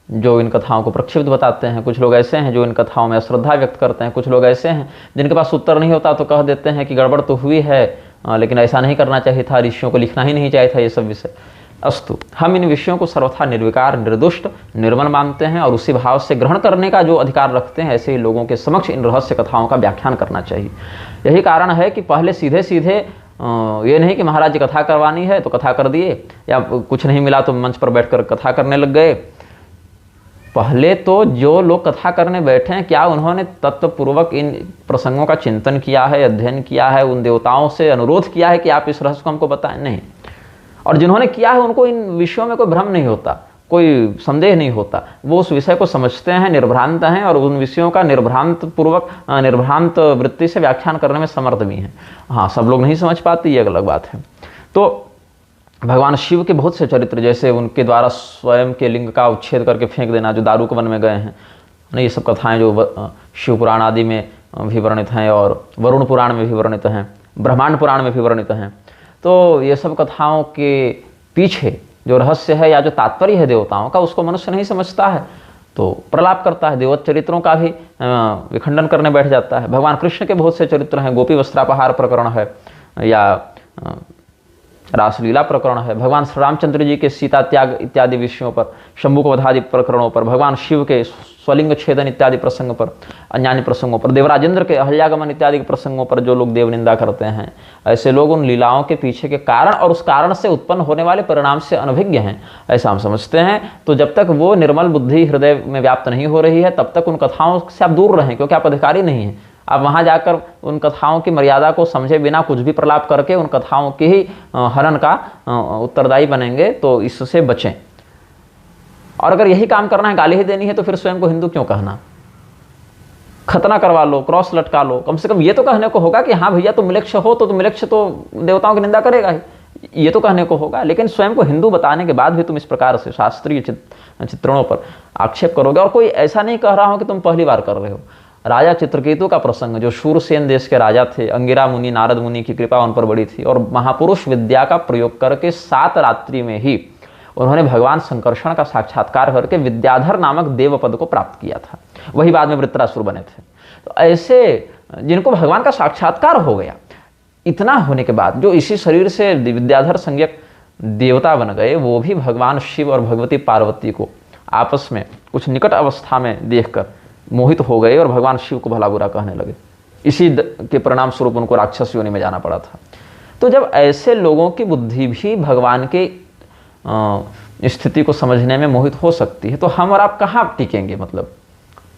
Speaker 1: जो इन कथाओं को प्रक्षिप्त बताते हैं, कुछ लोग ऐसे हैं जो इन कथाओं में अश्रद्धा व्यक्त करते हैं, कुछ लोग ऐसे हैं जिनके पास उत्तर नहीं होता तो कह देते हैं कि गड़बड़ तो हुई है, लेकिन ऐसा नहीं करना चाहिए था, ऋषियों को लिखना ही नहीं चाहिए था ये सब विषय। अस्तु, हम इन विषयों को सर्वथा निर्विकार, निर्दुष्ट, निर्मल मानते हैं और उसी भाव से ग्रहण करने का जो अधिकार रखते हैं, ऐसे ही लोगों के समक्ष इन रहस्य कथाओं का व्याख्यान करना चाहिए। यही कारण है कि पहले सीधे सीधे ये नहीं कि महाराज जी कथा करवानी है तो कथा कर दिए, या कुछ नहीं मिला तो मंच पर बैठकर कथा करने लग गए। पहले तो जो लोग कथा करने बैठे हैं, क्या उन्होंने तत्वपूर्वक इन प्रसंगों का चिंतन किया है, अध्ययन किया है, उन देवताओं से अनुरोध किया है कि आप इस रहस्य को हमको बताएं? नहीं। और जिन्होंने किया है उनको इन विषयों में कोई भ्रम नहीं होता, कोई संदेह नहीं होता, वो उस विषय को समझते हैं, निर्भ्रांत हैं और उन विषयों का निर्भ्रांत वृत्ति से व्याख्यान करने में समर्थ भी हैं। हाँ, सब लोग नहीं समझ पाते, ये अलग बात है। तो भगवान शिव के बहुत से चरित्र, जैसे उनके द्वारा स्वयं के लिंग का उच्छेद करके फेंक देना, जो दारुक वन में गए हैं, ये सब कथाएं जो शिव पुराण आदि में भी वर्णित हैं और वरुण पुराण में भी वर्णित हैं, ब्रह्मांड पुराण में भी वर्णित हैं। तो ये सब कथाओं के पीछे जो रहस्य है या जो तात्पर्य है देवताओं का, उसको मनुष्य नहीं समझता है तो प्रलाप करता है, देवत चरित्रों का भी विखंडन करने बैठ जाता है। भगवान कृष्ण के बहुत से चरित्र हैं, गोपी वस्त्रापहार प्रकरण है या रासलीला प्रकरण है, भगवान श्री रामचंद्र जी के सीता त्याग इत्यादि विषयों पर, शंभु वधादि प्रकरणों पर, भगवान शिव के स्वलिंग छेदन इत्यादि प्रसंग पर, अन्यान्य प्रसंगों पर, देवराजेंद्र के अहल्यागमन इत्यादि के प्रसंगों पर जो लोग देवनिंदा करते हैं, ऐसे लोग उन लीलाओं के पीछे के कारण और उस कारण से उत्पन्न होने वाले परिणाम से अनभिज्ञ हैं, ऐसा हम समझते हैं। तो जब तक वो निर्मल बुद्धि हृदय में व्याप्त नहीं हो रही है, तब तक उन कथाओं से आप दूर रहें, क्योंकि आप अधिकारी नहीं हैं। आप वहाँ जाकर उन कथाओं की मर्यादा को समझे बिना कुछ भी प्रलाप करके उन कथाओं की ही हनन का उत्तरदायी बनेंगे, तो इससे बचें। और अगर यही काम करना है, गाली ही देनी है, तो फिर स्वयं को हिंदू क्यों कहना? खतना करवा लो, क्रॉस लटका लो, कम से कम ये तो कहने को होगा कि हाँ भैया तुम मिलक्ष हो, तो मिलक्ष तो देवताओं की निंदा करेगा ही, ये तो कहने को होगा। लेकिन स्वयं को हिंदू बताने के बाद भी तुम इस प्रकार से शास्त्रीय चित्रणों पर आक्षेप करोगे। और कोई ऐसा नहीं कह रहा हो कि तुम पहली बार कर रहे हो। राजा चित्रकेतु का प्रसंग, जो शूरसेन देश के राजा थे, अंगिरा मुनि, नारद मुनि की कृपा उन पर बड़ी थी और महापुरुष विद्या का प्रयोग करके 7 रात्रि में ही उन्होंने भगवान संकर्षण का साक्षात्कार करके विद्याधर नामक देव पद को प्राप्त किया था। वही बाद में वृत्रासुर बने थे। तो ऐसे जिनको भगवान का साक्षात्कार हो गया, इतना होने के बाद जो इसी शरीर से विद्याधर संज्ञक देवता बन गए, वो भी भगवान शिव और भगवती पार्वती को आपस में कुछ निकट अवस्था में देखकर मोहित हो गए और भगवान शिव को भला बुरा कहने लगे। इसी के परिणाम स्वरूप उनको राक्षस योनि में जाना पड़ा था। तो जब ऐसे लोगों की बुद्धि भी भगवान के स्थिति को समझने में मोहित हो सकती है, तो हम और आप कहाँ टिकेंगे? मतलब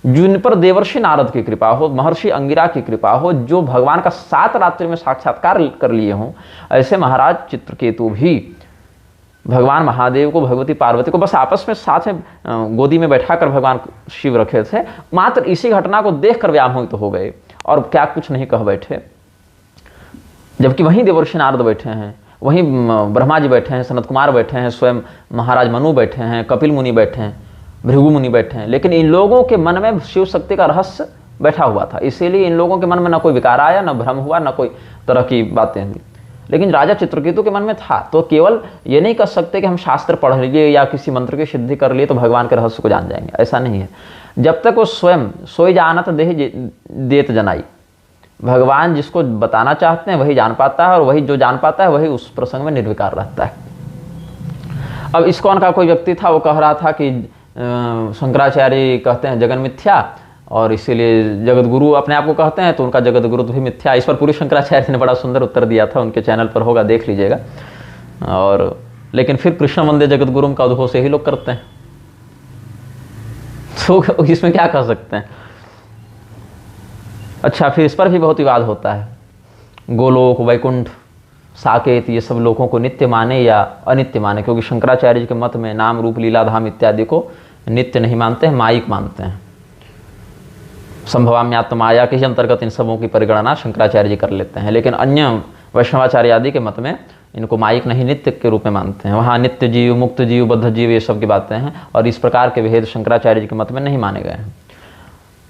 Speaker 1: जिन पर देवर्षि नारद की कृपा हो, महर्षि अंगिरा की कृपा हो, जो भगवान का 7 रात्रि में साक्षात्कार कर लिए हों, ऐसे महाराज चित्रकेतु भी भगवान महादेव को, भगवती पार्वती को बस आपस में साथ में गोदी में बैठाकर भगवान शिव रखे थे। मात्र इसी घटना को देखकर व्यामोहित तो हो गए और क्या कुछ नहीं कह बैठे। जबकि वहीं देवर्षि नारद बैठे हैं, वहीं ब्रह्मा जी बैठे हैं, सनत कुमार बैठे हैं, स्वयं महाराज मनु बैठे हैं, कपिल मुनि बैठे हैं, भृगु मुनि बैठे हैं, लेकिन इन लोगों के मन में शिव शक्ति का रहस्य बैठा हुआ था। इसीलिए इन लोगों के मन में न कोई विकार आया, न भ्रम हुआ, न कोई तरह की बातें हुई। लेकिन राजा चित्रकेतु के मन में था। तो केवल ये नहीं कह सकते कि हम शास्त्र पढ़ लिए या किसी मंत्र की सिद्धि कर लिए तो भगवान के रहस्य को जान जाएंगे, ऐसा नहीं है। जब तक वो स्वयं सोई जानत देह देत जनाई, भगवान जिसको बताना चाहते हैं वही जान पाता है, और वही जो जान पाता है वही उस प्रसंग में निर्विकार रहता है। अब इस्कॉन का कोई व्यक्ति था, वो कह रहा था कि शंकराचार्य कहते हैं जगन मिथ्या, और इसीलिए जगत गुरु अपने आप को कहते हैं, तो उनका जगत गुरु भी मिथ्या। इस पर पूरी शंकराचार्य ने बड़ा सुंदर उत्तर दिया था, उनके चैनल पर होगा, देख लीजिएगा। और लेकिन फिर कृष्ण वंदे जगत गुरु का उद्घोष यही लोग करते हैं, तो इसमें क्या कह सकते हैं। अच्छा, फिर इस पर भी बहुत विवाद होता है। गोलोक, वैकुंठ, साकेत, ये सब लोगों को नित्य माने या अनित्य माने, क्योंकि शंकराचार्य जी के मत में नाम रूप लीला धाम इत्यादि को नित्य नहीं मानते हैं, मायिक मानते हैं। संभवाम्यात्म माया के ही अंतर्गत इन सबों की परिगणना शंकराचार्य जी कर लेते हैं, लेकिन अन्य वैष्णवाचार्य आदि के मत में इनको मायिक नहीं नित्य के रूप में मानते हैं। वहाँ नित्य जीव, मुक्त जीव, बद्ध जीव, ये सब की बातें हैं, और इस प्रकार के भेद शंकराचार्य जी के मत में नहीं माने गए हैं।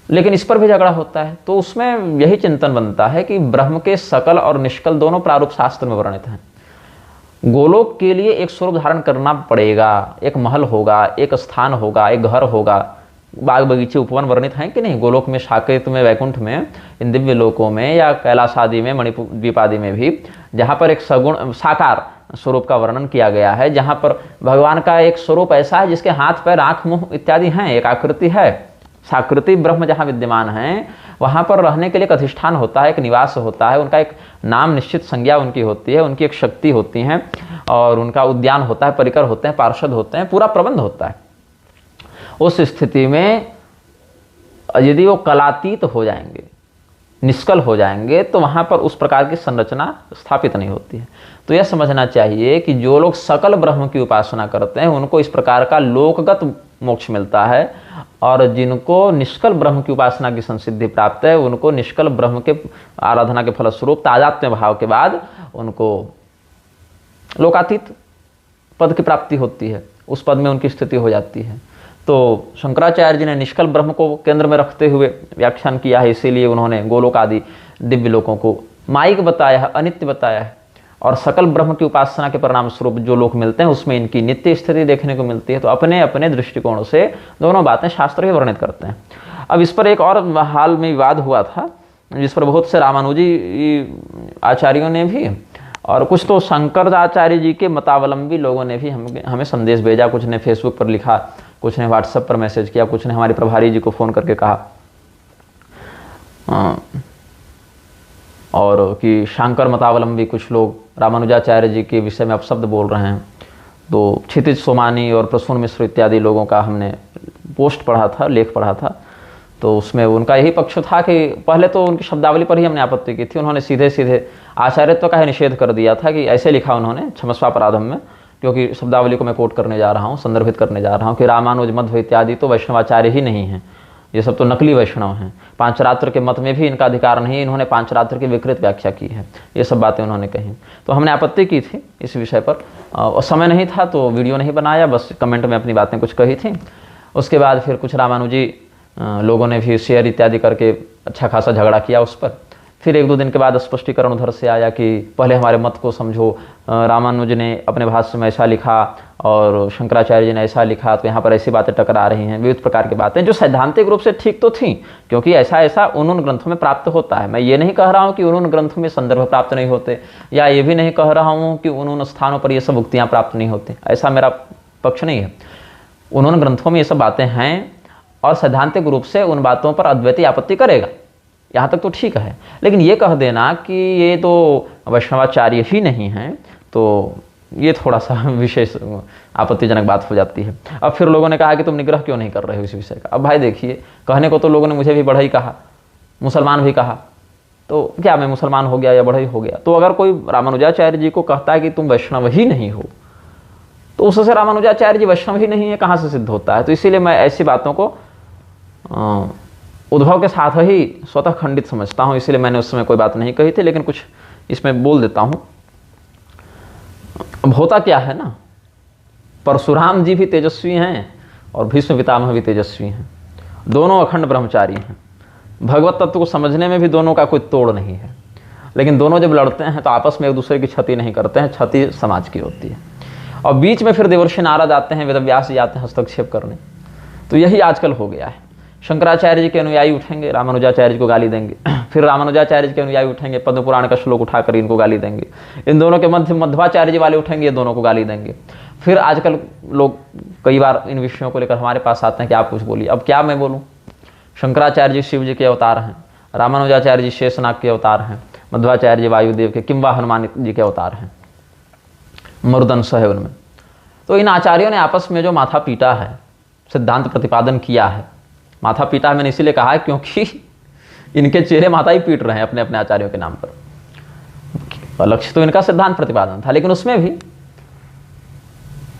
Speaker 1: लेकिन इस पर भी झगड़ा होता है। तो उसमें यही चिंतन बनता है कि ब्रह्म के सकल और निष्कल दोनों प्रारूप शास्त्र में वर्णित हैं। गोलोक के लिए एक स्वरूप धारण करना पड़ेगा, एक महल होगा, एक स्थान होगा, एक घर होगा, बाग बगीचे उपवन वर्णित हैं कि नहीं। गोलोक में, साकेत में, वैकुंठ में, इन दिव्य लोकों में या कैलाश आदि में, मणिपुर द्वीप आदि में भी, जहाँ पर एक सगुण साकार स्वरूप का वर्णन किया गया है, जहाँ पर भगवान का एक स्वरूप ऐसा है जिसके हाथ पैर आँख मुँह इत्यादि हैं, एक आकृति है, साकृति ब्रह्म जहाँ विद्यमान है, वहाँ पर रहने के लिए एक अधिष्ठान होता है, एक निवास होता है, उनका एक नाम निश्चित संज्ञा उनकी होती है, उनकी एक शक्ति होती है, और उनका उद्यान होता है, परिकर होते हैं, पार्षद होते हैं, पूरा प्रबंध होता है। उस स्थिति में यदि वो कलातीत हो जाएंगे, निष्कल हो जाएंगे, तो वहाँ पर उस प्रकार की संरचना स्थापित नहीं होती है। तो यह समझना चाहिए कि जो लोग सकल ब्रह्म की उपासना करते हैं उनको इस प्रकार का लोकगत मोक्ष मिलता है, और जिनको निष्कल ब्रह्म की उपासना की संसिद्धि प्राप्त है उनको निष्कल ब्रह्म के आराधना के फलस्वरूप तादात्म्य भाव के बाद उनको लोकातीत पद की प्राप्ति होती है, उस पद में उनकी स्थिति हो जाती है। तो शंकराचार्य जी ने निष्कल ब्रह्म को केंद्र में रखते हुए व्याख्यान किया है, इसीलिए उन्होंने गोलोक आदि दिव्य लोकों को मायिक बताया है, अनित्य बताया है, और सकल ब्रह्म की उपासना के परिणाम स्वरूप जो लोक मिलते हैं उसमें इनकी नित्य स्थिति देखने को मिलती है। तो अपने अपने दृष्टिकोण से दोनों बातें शास्त्र ही वर्णित करते हैं। अब इस पर एक और हाल में विवाद हुआ था, जिस पर बहुत से रामानुजी आचार्यों ने भी और कुछ तो शंकराचार्य जी के मतावलंबी लोगों ने भी हमें संदेश भेजा। कुछ ने फेसबुक पर लिखा, कुछ ने व्हाट्सएप पर मैसेज किया, कुछ ने हमारे प्रभारी जी को फ़ोन करके कहा और कि शंकर मतावलंबी कुछ लोग रामानुजाचार्य जी के विषय में अपशब्द बोल रहे हैं। तो क्षितिज सोमानी और प्रसून मिश्र इत्यादि लोगों का हमने पोस्ट पढ़ा था, लेख पढ़ा था, तो उसमें उनका यही पक्ष था कि पहले तो उनकी शब्दावली पर ही हमने आपत्ति की थी। उन्होंने सीधे सीधे आचार्यत्व का ही निषेध कर दिया था कि ऐसे लिखा उन्होंने क्षमस्वापराधम में, क्योंकि शब्दावली को मैं कोट करने जा रहा हूँ, संदर्भित करने जा रहा हूँ कि रामानुज मध्व इत्यादि तो वैष्णवाचार्य ही नहीं हैं, ये सब तो नकली वैष्णव हैं। पांचरात्र के मत में भी इनका अधिकार नहीं, इन्होंने पांचरात्र की विकृत व्याख्या की है, ये सब बातें उन्होंने कही। तो हमने आपत्ति की थी इस विषय पर, और समय नहीं था तो वीडियो नहीं बनाया, बस कमेंट में अपनी बातें कुछ कही थी। उसके बाद फिर कुछ रामानुजी लोगों ने भी शेयर इत्यादि करके अच्छा खासा झगड़ा किया उस पर। फिर एक दो दिन के बाद स्पष्टीकरण उधर से आया कि पहले हमारे मत को समझो, रामानुज ने अपने भाष्य में ऐसा लिखा और शंकराचार्य जी ने ऐसा लिखा, तो यहाँ पर ऐसी बातें टकरा रही हैं, विविध प्रकार की बातें जो सैद्धांतिक रूप से ठीक तो थी, क्योंकि ऐसा ऐसा उन ग्रंथों में प्राप्त होता है। मैं ये नहीं कह रहा हूँ कि उन ग्रंथों में संदर्भ प्राप्त नहीं होते, या ये भी नहीं कह रहा हूँ कि उन स्थानों पर ये सब उक्तियाँ प्राप्त नहीं होती, ऐसा मेरा पक्ष नहीं है। उन ग्रंथों में ये सब बातें हैं और सैद्धांतिक रूप से उन बातों पर अद्वैती आपत्ति करेगा, यहाँ तक तो ठीक है। लेकिन ये कह देना कि ये तो वैष्णवाचार्य ही नहीं हैं, तो ये थोड़ा सा विशेष आपत्तिजनक बात हो जाती है। अब फिर लोगों ने कहा कि तुम निग्रह क्यों नहीं कर रहे हो इस विषय का। अब भाई देखिए, कहने को तो लोगों ने मुझे भी बढ़ई कहा, मुसलमान भी कहा, तो क्या मैं मुसलमान हो गया या बढ़ई हो गया? तो अगर कोई रामानुजाचार्य जी को कहता है कि तुम वैष्णव ही नहीं हो, तो उससे रामानुजाचार्य जी वैष्णव ही नहीं है कहाँ से सिद्ध होता है? तो इसीलिए मैं ऐसी बातों को उद्भव के साथ ही स्वतः खंडित समझता हूँ, इसीलिए मैंने उस समय कोई बात नहीं कही थी, लेकिन कुछ इसमें बोल देता हूँ। अब होता क्या है ना, परशुराम जी भी तेजस्वी हैं और भीष्म पितामह भी तेजस्वी हैं, दोनों अखंड ब्रह्मचारी हैं। भगवत तत्व को समझने में भी दोनों का कोई तोड़ नहीं है, लेकिन दोनों जब लड़ते हैं तो आपस में एक दूसरे की क्षति नहीं करते हैं, क्षति समाज की होती है। और बीच में फिर देवर्षि नारद आते हैं, वेदव्यास जी आते हैं हस्तक्षेप करने। तो यही आजकल हो गया है। शंकराचार्य जी के अनुयायी उठेंगे, रामानुजाचार्य जी को गाली देंगे, फिर रामानुजाचार्य जी के अनुयायी उठेंगे, पद्म पुराण का श्लोक उठाकर इनको गाली देंगे, इन दोनों के मध्य मध्वाचार्य जी वाले उठेंगे, ये दोनों को गाली देंगे। फिर आजकल लोग कई बार इन विषयों को लेकर हमारे पास आते हैं कि आप कुछ बोलिए। अब क्या मैं बोलूँ? शंकराचार्य जी शिव जी के अवतार हैं, रामानुजाचार्य जी शेषनाग के अवतार हैं, मध्वाचार्य जी वायुदेव के, किंवा हनुमान जी के अवतार हैं, मरुदंश है उनमें। तो इन आचार्यों ने आपस में जो माथा पीटा है, सिद्धांत प्रतिपादन किया है, माथा पीटा है मैंने इसीलिए कहा है क्योंकि इनके चेहरे माथा ही पीट रहे हैं अपने अपने आचार्यों के नाम पर। लक्ष्य तो इनका सिद्धांत प्रतिपादन था, लेकिन उसमें भी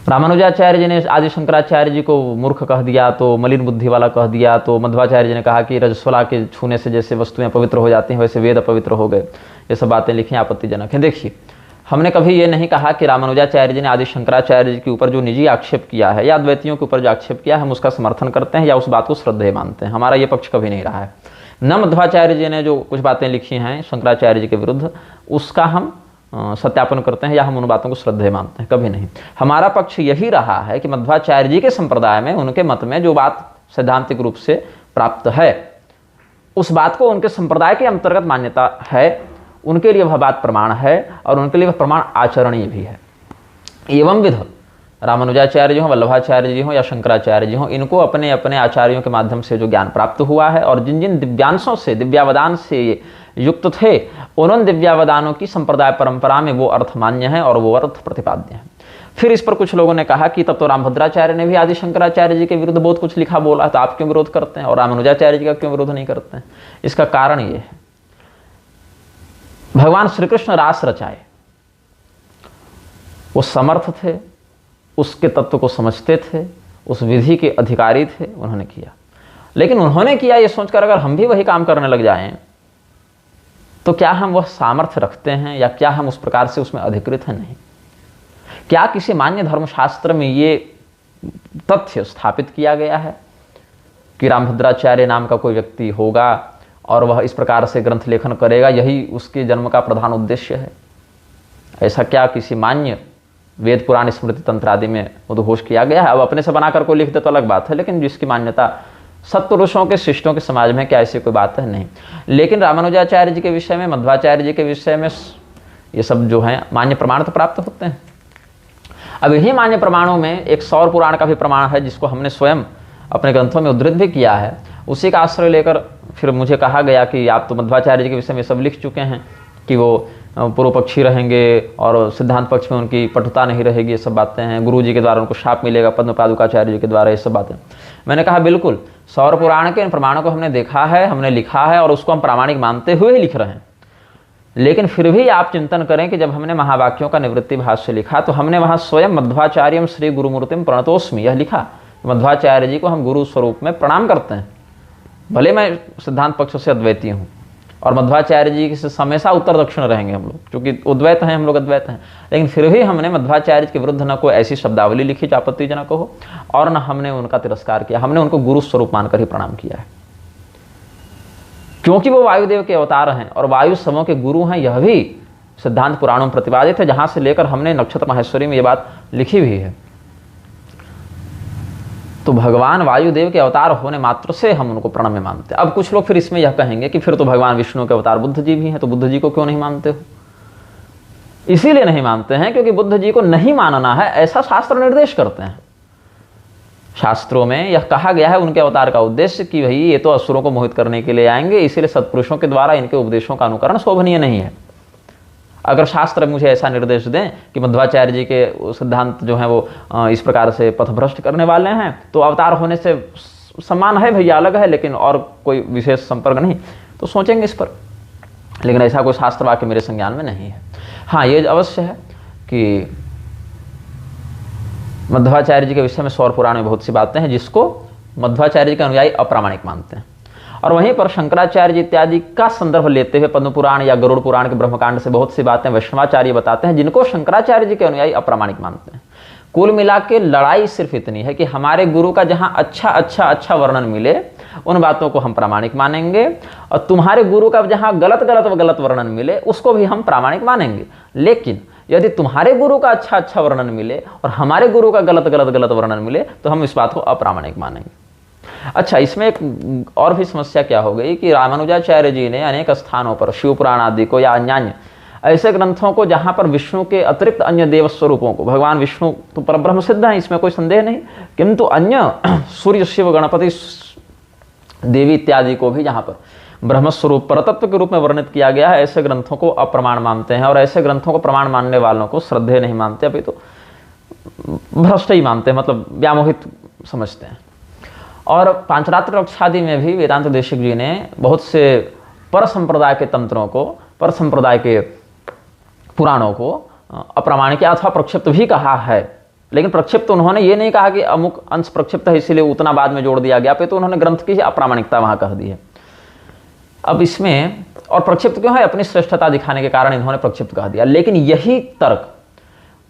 Speaker 1: रामानुजाचार्य जी ने आदि शंकराचार्य जी को मूर्ख कह दिया, तो मलिन बुद्धि वाला कह दिया, तो मध्वाचार्य जी ने कहा कि रजस्वला के छूने से जैसे वस्तुएं पवित्र हो जाती हैं वैसे वेद अपवित्र हो गए। ये सब बातें लिखी आपत्तिजनक हैं। देखिए, हमने कभी ये नहीं कहा कि रामानुजाचार्य जी ने आदि शंकराचार्य जी के ऊपर जो निजी आक्षेप किया है या अद्वैतियों के ऊपर जो आक्षेप किया है हम उसका समर्थन करते हैं या उस बात को श्रद्धेय मानते हैं। हमारा ये पक्ष कभी नहीं रहा है। न मध्वाचार्य जी ने जो कुछ बातें लिखी हैं शंकराचार्य जी के विरुद्ध, उसका हम सत्यापन करते हैं या हम उन बातों को श्रद्धेय मानते हैं, कभी नहीं। हमारा पक्ष यही रहा है कि मध्वाचार्य जी के संप्रदाय में, उनके मत में जो बात सैद्धांतिक रूप से प्राप्त है, उस बात को उनके संप्रदाय के अंतर्गत मान्यता है, उनके लिए वह बात प्रमाण है और उनके लिए वह प्रमाण आचरणीय भी है। एवं विध रामानुजाचार्य जी हों, वल्लभाचार्य जी हों या शंकराचार्य जी हों, इनको अपने अपने आचार्यों के माध्यम से जो ज्ञान प्राप्त हुआ है और जिन जिन दिव्यांशों से, दिव्यावदान से युक्त थे, उन दिव्यावदानों की संप्रदाय परंपरा में वो अर्थ मान्य है और वो अर्थ प्रतिपाद्य है। फिर इस पर कुछ लोगों ने कहा कि तब तो रामभद्राचार्य ने भी आदि शंकराचार्य जी के विरुद्ध बहुत कुछ लिखा बोला, तो आप क्यों विरोध करते हैं और रामानुजाचार्य जी का क्यों विरोध नहीं करते हैं? इसका कारण ये है, भगवान श्री कृष्ण रास रचाए, वो समर्थ थे, उसके तत्व को समझते थे, उस विधि के अधिकारी थे, उन्होंने किया। लेकिन उन्होंने किया ये सोचकर अगर हम भी वही काम करने लग जाएं तो क्या हम वह सामर्थ्य रखते हैं या क्या हम उस प्रकार से उसमें अधिकृत हैं? नहीं। क्या किसी मान्य धर्मशास्त्र में ये तथ्य स्थापित किया गया है कि रामभद्राचार्य नाम का कोई व्यक्ति होगा और वह इस प्रकार से ग्रंथ लेखन करेगा, यही उसके जन्म का प्रधान उद्देश्य है? ऐसा क्या किसी मान्य वेद पुराण स्मृति तंत्र आदि में उद्घोष किया गया है? अब अपने से बनाकर कोई लिख दे तो अलग बात है, लेकिन जिसकी मान्यता सत्पुरुषों के शिष्टों के समाज में, क्या ऐसी कोई बात है? नहीं। लेकिन रामानुजाचार्य जी के विषय में, मध्वाचार्य जी के विषय में ये सब जो है मान्य प्रमाण तो प्राप्त होते हैं। अब इन्हीं मान्य प्रमाणों में एक सौर पुराण का भी प्रमाण है, जिसको हमने स्वयं अपने ग्रंथों में उद्धृत भी किया है। उसी का आश्रय लेकर फिर मुझे कहा गया कि आप तो मध्वाचार्य जी के विषय में सब लिख चुके हैं कि वो पूर्व पक्षी रहेंगे और सिद्धांत पक्ष में उनकी पटुता नहीं रहेगी, ये सब बातें हैं, गुरु जी के द्वारा उनको शाप मिलेगा, पद्म पादुकाचार्य जी के द्वारा, ये सब बातें। मैंने कहा बिल्कुल, सौर पुराण के इन प्रमाणों को हमने देखा है, हमने लिखा है और उसको हम प्रामाणिक मानते हुए ही लिख रहे हैं। लेकिन फिर भी आप चिंतन करें कि जब हमने महावाक्यों का निवृत्ति भाष्य लिखा तो हमने वहाँ स्वयं मध्वाचार्यम श्री गुरुमूर्तिम प्रणतोस्मि यह लिखा, मध्वाचार्य जी को हम गुरु स्वरूप में प्रणाम करते हैं। भले मैं सिद्धांत पक्ष से अद्वैती हूँ और मध्वाचार्य जी से हमेशा उत्तर दक्षिण रहेंगे हम लोग, क्योंकि उद्वैत हैं, हम लोग अद्वैत हैं, लेकिन फिर भी हमने मध्वाचार्य के विरुद्ध न कोई ऐसी शब्दावली लिखी जो आपत्तिजनक हो और न हमने उनका तिरस्कार किया, हमने उनको गुरु स्वरूप मानकर ही प्रणाम किया है। क्योंकि वो वायुदेव के अवतार हैं और वायु समूह के गुरु हैं, यह भी सिद्धांत पुराणों में प्रतिपादित है, जहां से लेकर हमने नक्षत्र माहेश्वरी में ये बात लिखी भी है। तो भगवान वायुदेव के अवतार होने मात्र से हम उनको प्रणम्य मानते हैं। अब कुछ लोग फिर इसमें यह कहेंगे कि फिर तो भगवान विष्णु के अवतार बुद्ध जी भी हैं, तो बुद्ध जी को क्यों नहीं मानते हो? इसीलिए नहीं मानते हैं क्योंकि बुद्ध जी को नहीं मानना है ऐसा शास्त्र निर्देश करते हैं। शास्त्रों में यह कहा गया है उनके अवतार का उद्देश्य कि भाई ये तो असुरों को मोहित करने के लिए आएंगे, इसीलिए सत्पुरुषों के द्वारा इनके उपदेशों का अनुकरण शोभनीय नहीं है। अगर शास्त्र मुझे ऐसा निर्देश दें कि मध्वाचार्य जी के सिद्धांत जो हैं वो इस प्रकार से पथभ्रष्ट करने वाले हैं, तो अवतार होने से सम्मान है भैया, अलग है, लेकिन और कोई विशेष संपर्क नहीं, तो सोचेंगे इस पर। लेकिन ऐसा कोई शास्त्र वाक्य मेरे संज्ञान में नहीं है। हाँ, ये अवश्य है कि मध्वाचार्य जी के विषय में सौर पुराण में बहुत सी बातें हैं जिसको मध्वाचार्य जी के अनुयायी अप्रामाणिक मानते हैं। और वहीं पर शंकराचार्य जी इत्यादि का संदर्भ लेते हुए पद्म पुराण या गरुड़ पुराण के ब्रह्मकांड से बहुत सी बातें वैष्णवाचार्य बताते हैं जिनको शंकराचार्य जी के अनुयायी अप्रामाणिक मानते हैं। कुल मिला के लड़ाई सिर्फ इतनी है कि हमारे गुरु का जहां अच्छा वर्णन मिले उन बातों को हम प्रामाणिक मानेंगे, और तुम्हारे गुरु का जहां गलत वर्णन मिले उसको भी हम प्रामाणिक मानेंगे। लेकिन यदि तुम्हारे गुरु का अच्छा वर्णन मिले और हमारे गुरु का गलत वर्णन मिले तो हम इस बात को अप्रामाणिक मानेंगे। अच्छा, इसमें एक और भी समस्या क्या हो गई कि रामानुजाचार्य जी ने अनेक स्थानों पर शिव पुराण आदि को या अन्य ऐसे ग्रंथों को जहां पर विष्णु के अतिरिक्त अन्य देव स्वरूपों को, भगवान विष्णु तो परब्रह्म सिद्ध हैं, इसमें कोई संदेह नहीं, किंतु अन्य सूर्य, शिव, गणपति, देवी इत्यादि को भी जहां पर ब्रह्मस्वरूप परतत्व के रूप में वर्णित किया गया है, ऐसे ग्रंथों को अप्रमाण मानते हैं। और ऐसे ग्रंथों को प्रमाण मानने वालों को श्रद्धेय नहीं मानते, अभी तो भ्रष्ट ही मानते हैं, मतलब व्यामोहित समझते हैं। और पांचरात्र रक्षादि में भी वेदांत देशिक जी ने बहुत से पर संप्रदाय के तंत्रों को, पर संप्रदाय के पुराणों को अप्रामाणिक अथवा प्रक्षिप्त भी कहा है। लेकिन प्रक्षिप्त उन्होंने ये नहीं कहा कि अमुक अंश प्रक्षिप्त है इसीलिए उतना बाद में जोड़ दिया गया, पे तो उन्होंने ग्रंथ की अप्रामाणिकता वहां कह दी है। अब इसमें और प्रक्षिप्त क्यों है, अपनी श्रेष्ठता दिखाने के कारण इन्होंने प्रक्षिप्त कह दिया। लेकिन यही तर्क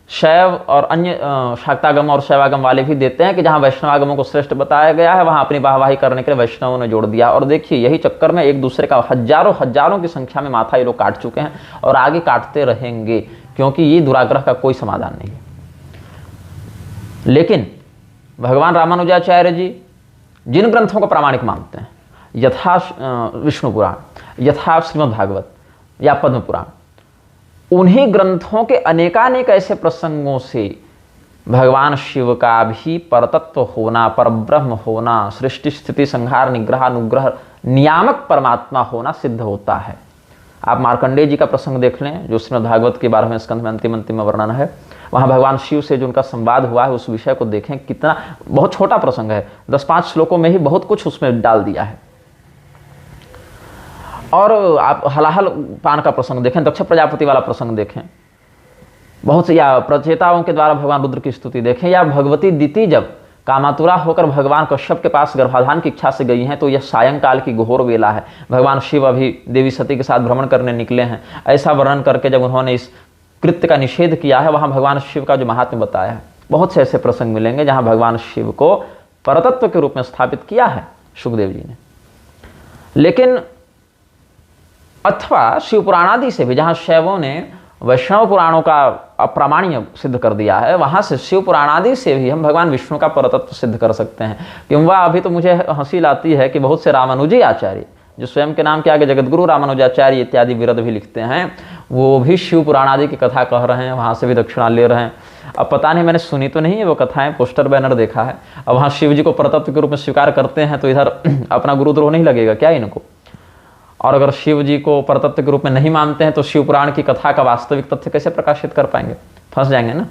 Speaker 1: शैव और अन्य शाक्तागम और शैवागम वाले भी देते हैं कि जहां वैष्णवागमों को श्रेष्ठ बताया गया है वहां अपनी वाहवाही करने के लिए वैष्णवों ने जोड़ दिया। और देखिए, यही चक्कर में एक दूसरे का हजारों की संख्या में माथा ये लोग काट चुके हैं और आगे काटते रहेंगे, क्योंकि ये दुराग्रह का कोई समाधान नहीं है। लेकिन भगवान रामानुजाचार्य जी जिन ग्रंथों को प्रामाणिक मानते हैं, यथा विष्णु पुराण, यथा श्रीमद् भागवत या पद्म पुराण, उन्हीं ग्रंथों के अनेकानेक ऐसे प्रसंगों से भगवान शिव का भी परतत्व होना, परब्रह्म होना, सृष्टि स्थिति संहार निग्रह अनुग्रह नियामक परमात्मा होना सिद्ध होता है। आप मार्कंडेय जी का प्रसंग देख लें जो श्रीमद् भागवत के 12वें स्कंध में अंतिम वर्णन है, वहां भगवान शिव से जो उनका संवाद हुआ है उस विषय को देखें, कितना बहुत छोटा प्रसंग है, 10-5 श्लोकों में ही बहुत कुछ उसमें डाल दिया है। और आप हलाहल पान का प्रसंग देखें, दक्ष प्रजापति वाला प्रसंग देखें, बहुत से, या प्रचेताओं के द्वारा भगवान रुद्र की स्तुति देखें, या भगवती दिति जब कामातुरा होकर भगवान कश्यप के पास गर्भाधान की इच्छा से गई हैं तो यह सायंकाल की घोर वेला है, भगवान शिव अभी देवी सती के साथ भ्रमण करने निकले हैं, ऐसा वर्णन करके जब उन्होंने इस कृत्य का निषेध किया है, वहां भगवान शिव का जो महात्म्य बताया है। बहुत से ऐसे प्रसंग मिलेंगे जहां भगवान शिव को परतत्व के रूप में स्थापित किया है सुखदेव जी ने। लेकिन अथवा शिव पुराणादि से भी, जहां शैवों ने वैष्णव पुराणों का अप्रामाण्य सिद्ध कर दिया है, वहां से शिव पुराणादि से भी हम भगवान विष्णु का परतत्व सिद्ध कर सकते हैं। क्योंकि अभी तो मुझे हंसी लाती है कि बहुत से रामानुजी आचार्य जो स्वयं के नाम के आगे जगतगुरु रामानुजाचार्य इत्यादि विरद भी लिखते हैं, वो भी शिव पुराणादि की कथा कह रहे हैं, वहां से भी दक्षिणा ले रहे हैं। अब पता नहीं, मैंने सुनी तो नहीं है वो कथाएं, पोस्टर बैनर देखा है। अब वहां शिव जी को परतत्व के रूप में स्वीकार करते हैं तो इधर अपना गुरुद्रोह नहीं लगेगा क्या इनको? और अगर शिव जी को परतत्व के रूप में नहीं मानते हैं तो शिव पुराण की कथा का वास्तविक तथ्य कैसे प्रकाशित कर पाएंगे? फंस जाएंगे ना।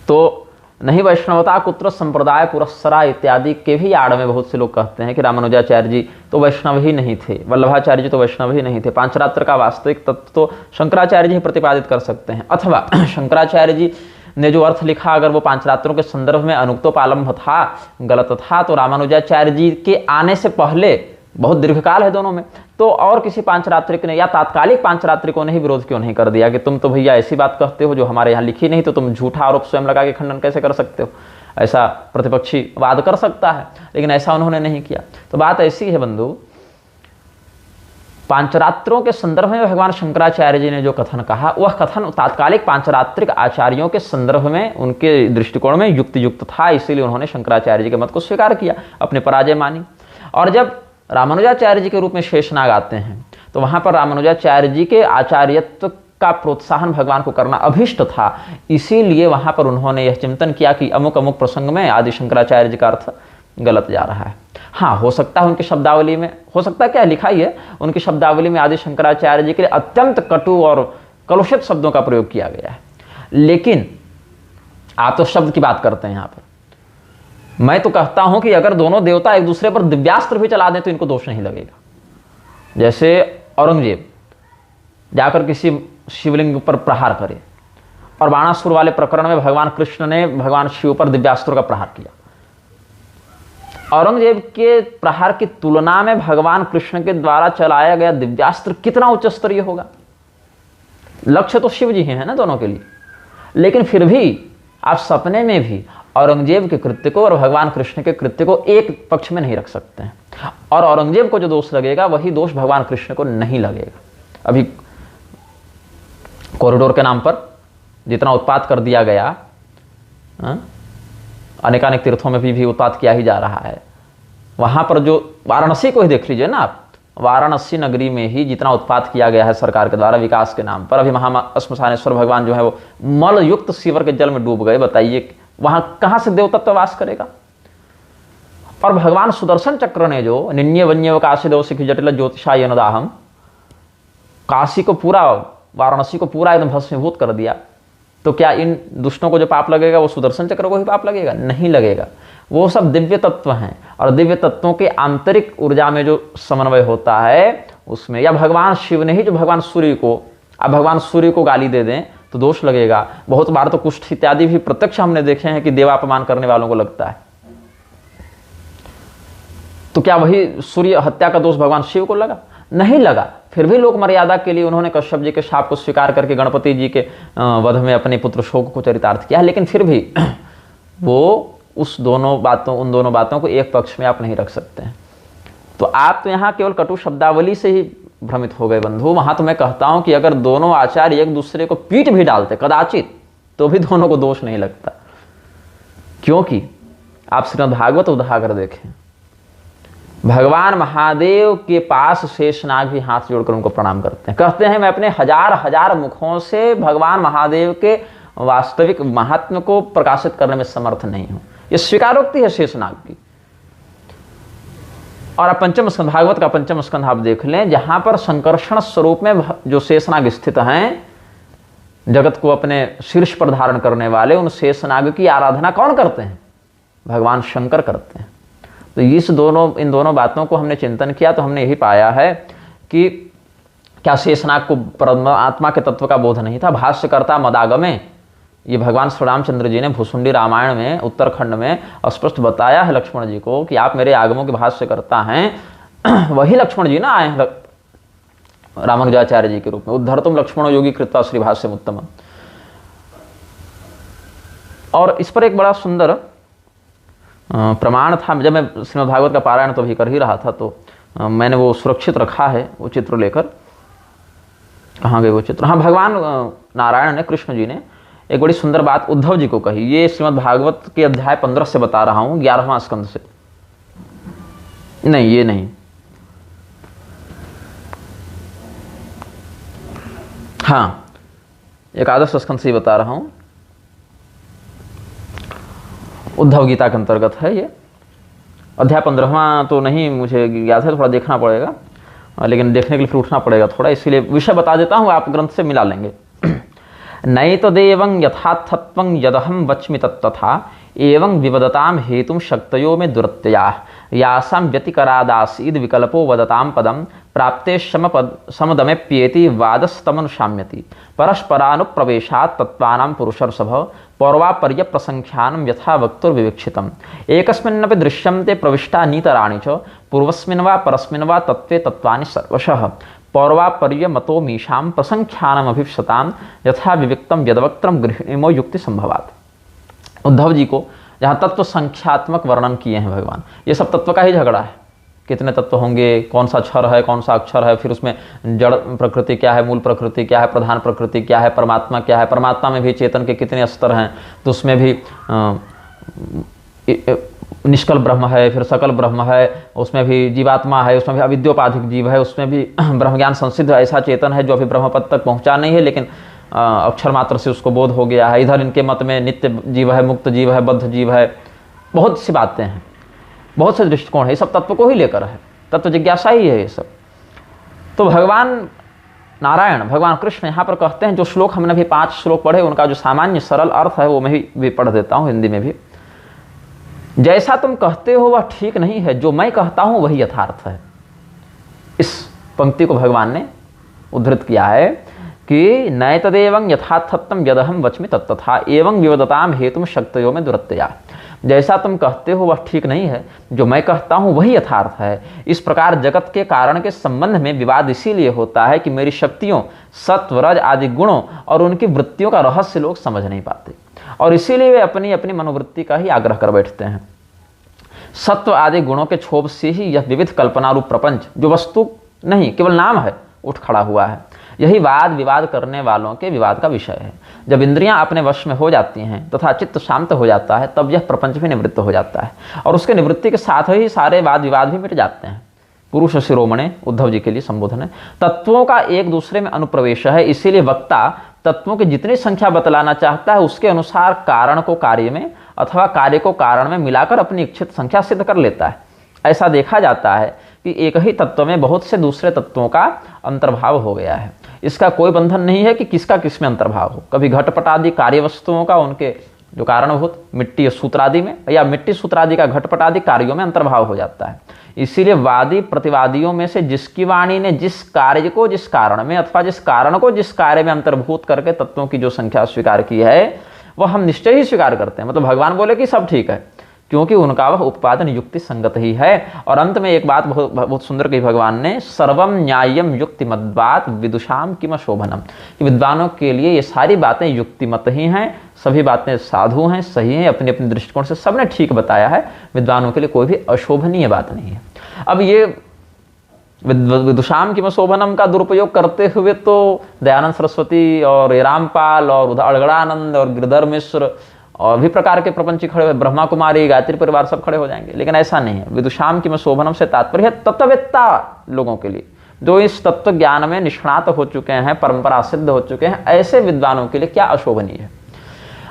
Speaker 1: तो नहीं वैष्णवता कुत्र संप्रदाय पुरस्सरा इत्यादि के भी आड़ में बहुत से लोग कहते हैं कि रामानुजाचार्य जी तो वैष्णव ही नहीं थे, वल्लभाचार्य जी तो वैष्णव ही नहीं थे। पांचरात्र का वास्तविक तत्व तो शंकराचार्य जी प्रतिपादित कर सकते हैं, अथवा शंकराचार्य जी ने जो अर्थ लिखा अगर वो पांचरात्रों के संदर्भ में अनुक्तोपालंब था, गलत था, तो रामानुजाचार्य जी के आने से पहले बहुत दीर्घकाल है दोनों में, तो और किसी पांचरात्रिक ने या तात्कालिक पांचरात्रिकों ने ही विरोध क्यों नहीं कर दिया कि तुम तो भैया ऐसी बात कहते हो जो हमारे यहाँ लिखी नहीं, तो तुम झूठा आरोप स्वयं लगा के खंडन कैसे कर सकते हो? ऐसा प्रतिपक्षी वाद कर सकता है, लेकिन ऐसा उन्होंने नहीं किया। तो बात ऐसी है बंधु, पांचरात्रों के संदर्भ में भगवान शंकराचार्य जी ने जो कथन कहा, वह कथन तात्कालिक पांचरात्रिक आचार्यों के संदर्भ में उनके दृष्टिकोण में युक्त था, इसीलिए उन्होंने शंकराचार्य जी के मत को स्वीकार किया, अपनी पराजय मानी। और जब रामानुजाचार्य जी के रूप में शेषनाग आते हैं तो वहां पर रामानुजाचार्य जी के आचार्यत्व का प्रोत्साहन भगवान को करना अभिष्ट था, इसीलिए वहां पर उन्होंने यह चिंतन किया कि अमुक अमुक प्रसंग में आदि शंकराचार्य जी का अर्थ गलत जा रहा है। हाँ, हो सकता है उनकी शब्दावली में, हो सकता है क्या लिखा ही है, उनकी शब्दावली में आदि शंकराचार्य जी के लिए अत्यंत कटु और कलुषित शब्दों का प्रयोग किया गया है। लेकिन आप तो शब्द की बात करते हैं यहां पर, मैं तो कहता हूं कि अगर दोनों देवता एक दूसरे पर दिव्यास्त्र भी चला दें तो इनको दोष नहीं लगेगा। जैसे औरंगजेब जाकर किसी शिवलिंग पर प्रहार करे, और बाणासुर वाले प्रकरण में भगवान कृष्ण ने भगवान शिव पर दिव्यास्त्रों का प्रहार किया। औरंगजेब के प्रहार की तुलना में भगवान कृष्ण के द्वारा चलाया गया दिव्यास्त्र कितना उच्च स्तरीय होगा। लक्ष्य तो शिव जी हैं ना दोनों के लिए, लेकिन फिर भी आप सपने में भी औरंगजेब के कृत्य को और भगवान कृष्ण के कृत्य को एक पक्ष में नहीं रख सकते हैं, और औरंगजेब को जो दोष लगेगा वही दोष भगवान कृष्ण को नहीं लगेगा। अभी कॉरिडोर के नाम पर जितना उत्पात कर दिया गया, अनेकानेक तीर्थों में भी उत्पात किया ही जा रहा है। वहां पर जो वाराणसी को ही देख लीजिए ना आप, वाराणसी नगरी में ही जितना उत्पात किया गया है सरकार के द्वारा विकास के नाम पर। अभी महाश्मशानेश्वर भगवान जो है वो मल युक्त सीवर के जल में डूब गए। बताइए वहां कहां से देवतत्व वास करेगा। और भगवान सुदर्शन चक्र ने जो निन्य वन्य काशी देव सिख जटिल ज्योतिषाय नदाहम, काशी को पूरा, वाराणसी को पूरा एकदम भस्मीभूत कर दिया, तो क्या इन दुष्टों को जो पाप लगेगा वो सुदर्शन चक्र को ही पाप लगेगा? नहीं लगेगा। वो सब दिव्य तत्व हैं, और दिव्य तत्वों के आंतरिक ऊर्जा में जो समन्वय होता है उसमें, या भगवान शिव ने ही जो भगवान सूर्य को, अब भगवान सूर्य को गाली दे दें तो दोष लगेगा। बहुत बार तो कुष्ठ इत्यादि भी प्रत्यक्ष हमने देखे हैं कि देवापमान करने वालों को लगता है। तो क्या वही सूर्य हत्या का दोष भगवान शिव को लगा? नहीं लगा। फिर भी लोक मर्यादा के लिए उन्होंने कश्यप जी के शाप को स्वीकार करके गणपति जी के वध में अपने पुत्र शोक को चरितार्थ किया, लेकिन फिर भी वो उन दोनों बातों को एक पक्ष में आप नहीं रख सकते हैं। तो आप तो यहाँ केवल कटु शब्दावली से ही भ्रमित हो गए बंधु। वहां तो मैं कहता हूं कि अगर दोनों आचार्य एक दूसरे को पीट भी डालते कदाचित, तो भी दोनों को दोष नहीं लगता, क्योंकि आप श्रीमद् भागवत उठाकर देखें, भगवान महादेव के पास शेषनाग भी हाथ जोड़कर उनको प्रणाम करते हैं, कहते हैं मैं अपने हजार मुखों से भगवान महादेव के वास्तविक महात्म्य को प्रकाशित करने में समर्थ नहीं हूं। यह स्वीकारोक्ति है शेषनाग की। और आप पंचम स्कंध, भागवत का पंचम स्कंध आप देख लें, जहां पर संकर्षण स्वरूप में जो शेषनाग स्थित हैं, जगत को अपने शीर्ष पर धारण करने वाले, उन शेषनाग की आराधना कौन करते हैं? भगवान शंकर करते हैं। तो इन दोनों बातों को हमने चिंतन किया तो हमने यही पाया है कि क्या शेषनाग को परमात्मा के तत्व का बोध नहीं था? भाष्यकर्ता मदागमे, ये भगवान श्री रामचंद्र जी ने भूसुंडी रामायण में उत्तरखंड में स्पष्ट बताया है लक्ष्मण जी को कि आप मेरे आगमों के भाष्य करता हैं। वही लक्ष्मण जी ना आए हैं रामानुजाचार्य जी के रूप में, उद्धरतुम लक्ष्मणो योगी कृत्वा श्री भाष्यम उत्तम। और इस पर एक बड़ा सुंदर प्रमाण था। जब मैं श्रीमद् भागवत का पारायण तो भी कर ही रहा था, तो मैंने वो सुरक्षित रखा है, वो चित्र लेकर। कहाँ गए वो चित्र? हाँ, भगवान नारायण ने, कृष्ण जी ने एक बड़ी सुंदर बात उद्धव जी को कही। ये श्रीमद् भागवत के अध्याय 15 से बता रहा हूं, 11वां स्कंद से। नहीं, ये नहीं, हाँ, एकादश स्कंद से बता रहा हूं। उद्धव गीता के अंतर्गत है ये अध्याय 15वां। तो नहीं मुझे याद है, थोड़ा देखना पड़ेगा, लेकिन देखने के लिए फिर उठना पड़ेगा थोड़ा, इसलिए विषय बता देता हूं, आप ग्रंथ से मिला लेंगे। नैतदेवं यथार्थत्वं यदहं वच्मि तत्तथा एवं विवदताम हेतुं शक्तयो में दुरत्ययाः यासां व्यतिकरादासीद विकल्पो वदतां पदं प्राप्ते समदमेप्येति वादस्तमनुशाम्यति परस्परानुप्रवेशात् तत्त्वानां पुरुषर्षभ पौर्वापर्य प्रसंख्यानं यथा वक्तुर्विवक्षितम् एकस्मिन्नपि दृश्यन्ते प्रविष्टा नीतराणि च पूर्वस्मिन् वा परस्मिन् वा तत्त्वे तत्त्वानि सर्वशः पौर्वापर्य मतो मीशां प्रसंख्यानमभिप्सतां यथा विविक्तम यदवक्त्रम गृहिणीमो युक्ति संभवात्। उद्धव जी को जहाँ तत्व संख्यात्मक वर्णन किए हैं भगवान, ये सब तत्व का ही झगड़ा है। कितने तत्व होंगे, कौन सा क्षर है, कौन सा अक्षर है, फिर उसमें जड़ प्रकृति क्या है, मूल प्रकृति क्या है, प्रधान प्रकृति क्या है, परमात्मा क्या है, परमात्मा में भी चेतन के कितने स्तर हैं, तो उसमें भी निष्कल ब्रह्म है, फिर सकल ब्रह्म है, उसमें भी जीवात्मा है, उसमें भी अविद्योपाधिक जीव है, उसमें भी ब्रह्म ज्ञान संसिद्ध ऐसा चेतन है जो अभी ब्रह्मपद तक पहुंचा नहीं है, लेकिन अक्षर मात्र से उसको बोध हो गया है। इधर इनके मत में नित्य जीव है, मुक्त जीव है, बद्ध जीव है, बहुत सी बातें हैं, बहुत से दृष्टिकोण है, ये सब तत्व को ही लेकर है, तत्व जिज्ञासा ही है ये सब। तो भगवान नारायण भगवान कृष्ण यहाँ पर कहते हैं, जो श्लोक हमने अभी 5 श्लोक पढ़े उनका जो सामान्य सरल अर्थ है वो मैं भी पढ़ देता हूँ हिंदी में भी। जैसा तुम कहते हो वह ठीक नहीं है, जो मैं कहता हूँ वही यथार्थ है। इस पंक्ति को भगवान ने उद्धृत किया है कि नैतदेवं यथार्थत्वं यदहं वच्मि तत्तथा एवं विवदताम हेतुम शक्तयो में दुरत्यया। जैसा तुम कहते हो वह ठीक नहीं है, जो मैं कहता हूँ वही यथार्थ है। इस प्रकार जगत के कारण के संबंध में विवाद इसीलिए होता है कि मेरी शक्तियों, सत्व, रज आदि गुणों और उनकी वृत्तियों का रहस्य लोग समझ नहीं पाते, और इसीलिए वे अपनी अपनी मनोवृत्ति का ही आग्रह कर बैठते हैं। सत्व आदि गुणों के क्षोभ से ही यह विविध कल्पना रूप प्रपंच, जो वस्तु नहीं केवल नाम है, उठ खड़ा हुआ है। यही वाद विवाद करने वालों के विवाद का विषय है। जब इंद्रियां अपने वश में हो जाती हैं तथा चित्त शांत हो जाता है, तब यह प्रपंच भी निवृत्त हो जाता है, और उसके निवृत्ति के साथ ही सारे वाद विवाद भी मिट जाते हैं। पुरुष शिरोमणि उद्धव जी के लिए संबोधन है। तत्वों का एक दूसरे में अनुप्रवेश है, इसीलिए वक्ता तत्वों की जितनी संख्या बतलाना चाहता है उसके अनुसार कारण को कार्य में अथवा कार्य को कारण में मिलाकर अपनी इच्छित संख्या सिद्ध कर लेता है। ऐसा देखा जाता है कि एक ही तत्व में बहुत से दूसरे तत्वों का अंतर्भाव हो गया है। इसका कोई बंधन नहीं है कि किसका किस में अंतर्भाव हो। कभी घटपट आदि कार्य वस्तुओं का उनके जो कारणभूत मिट्टी सूत्र आदि में, या मिट्टी सूत्र आदि का घटपट आदि कार्यों में अंतर्भाव हो जाता है। इसीलिए वादी प्रतिवादियों में से जिसकी वाणी ने जिस कार्य को जिस कारण में अथवा जिस कारण को जिस कार्य में अंतर्भूत करके तत्वों की जो संख्या स्वीकार की है वह हम निश्चय ही स्वीकार करते हैं। मतलब भगवान बोले कि सब ठीक है, क्योंकि उनका वह उत्पादन युक्ति संगत ही है। और अंत में एक बात बहुत सुंदर कही भगवान ने, सर्वम न्यायम युक्तिमद्वात विदुषाम किम शोभनम। विद्वानों के लिए ये सारी बातें युक्तिमत ही हैं, सभी बातें साधु हैं, सही हैं, अपने अपने दृष्टिकोण से सबने ठीक बताया है। विद्वानों के लिए कोई भी अशोभनीय बात नहीं है। अब ये विदुषाम किम शोभनम का दुरुपयोग करते हुए तो दयानंद सरस्वती और रामपाल और अड़गड़ानंद और गिरधर मिश्र और भी प्रकार के प्रपंची खड़े हुए, ब्रह्मा कुमारी, गायत्री परिवार सब खड़े हो जाएंगे, लेकिन ऐसा नहीं है। विदुषाम की में शोभनम से तात्पर्य है तत्ववेत्ता लोगों के लिए, जो इस तत्व ज्ञान में निष्णात हो चुके हैं, परंपरा सिद्ध हो चुके हैं, ऐसे विद्वानों के लिए क्या अशोभनीय है।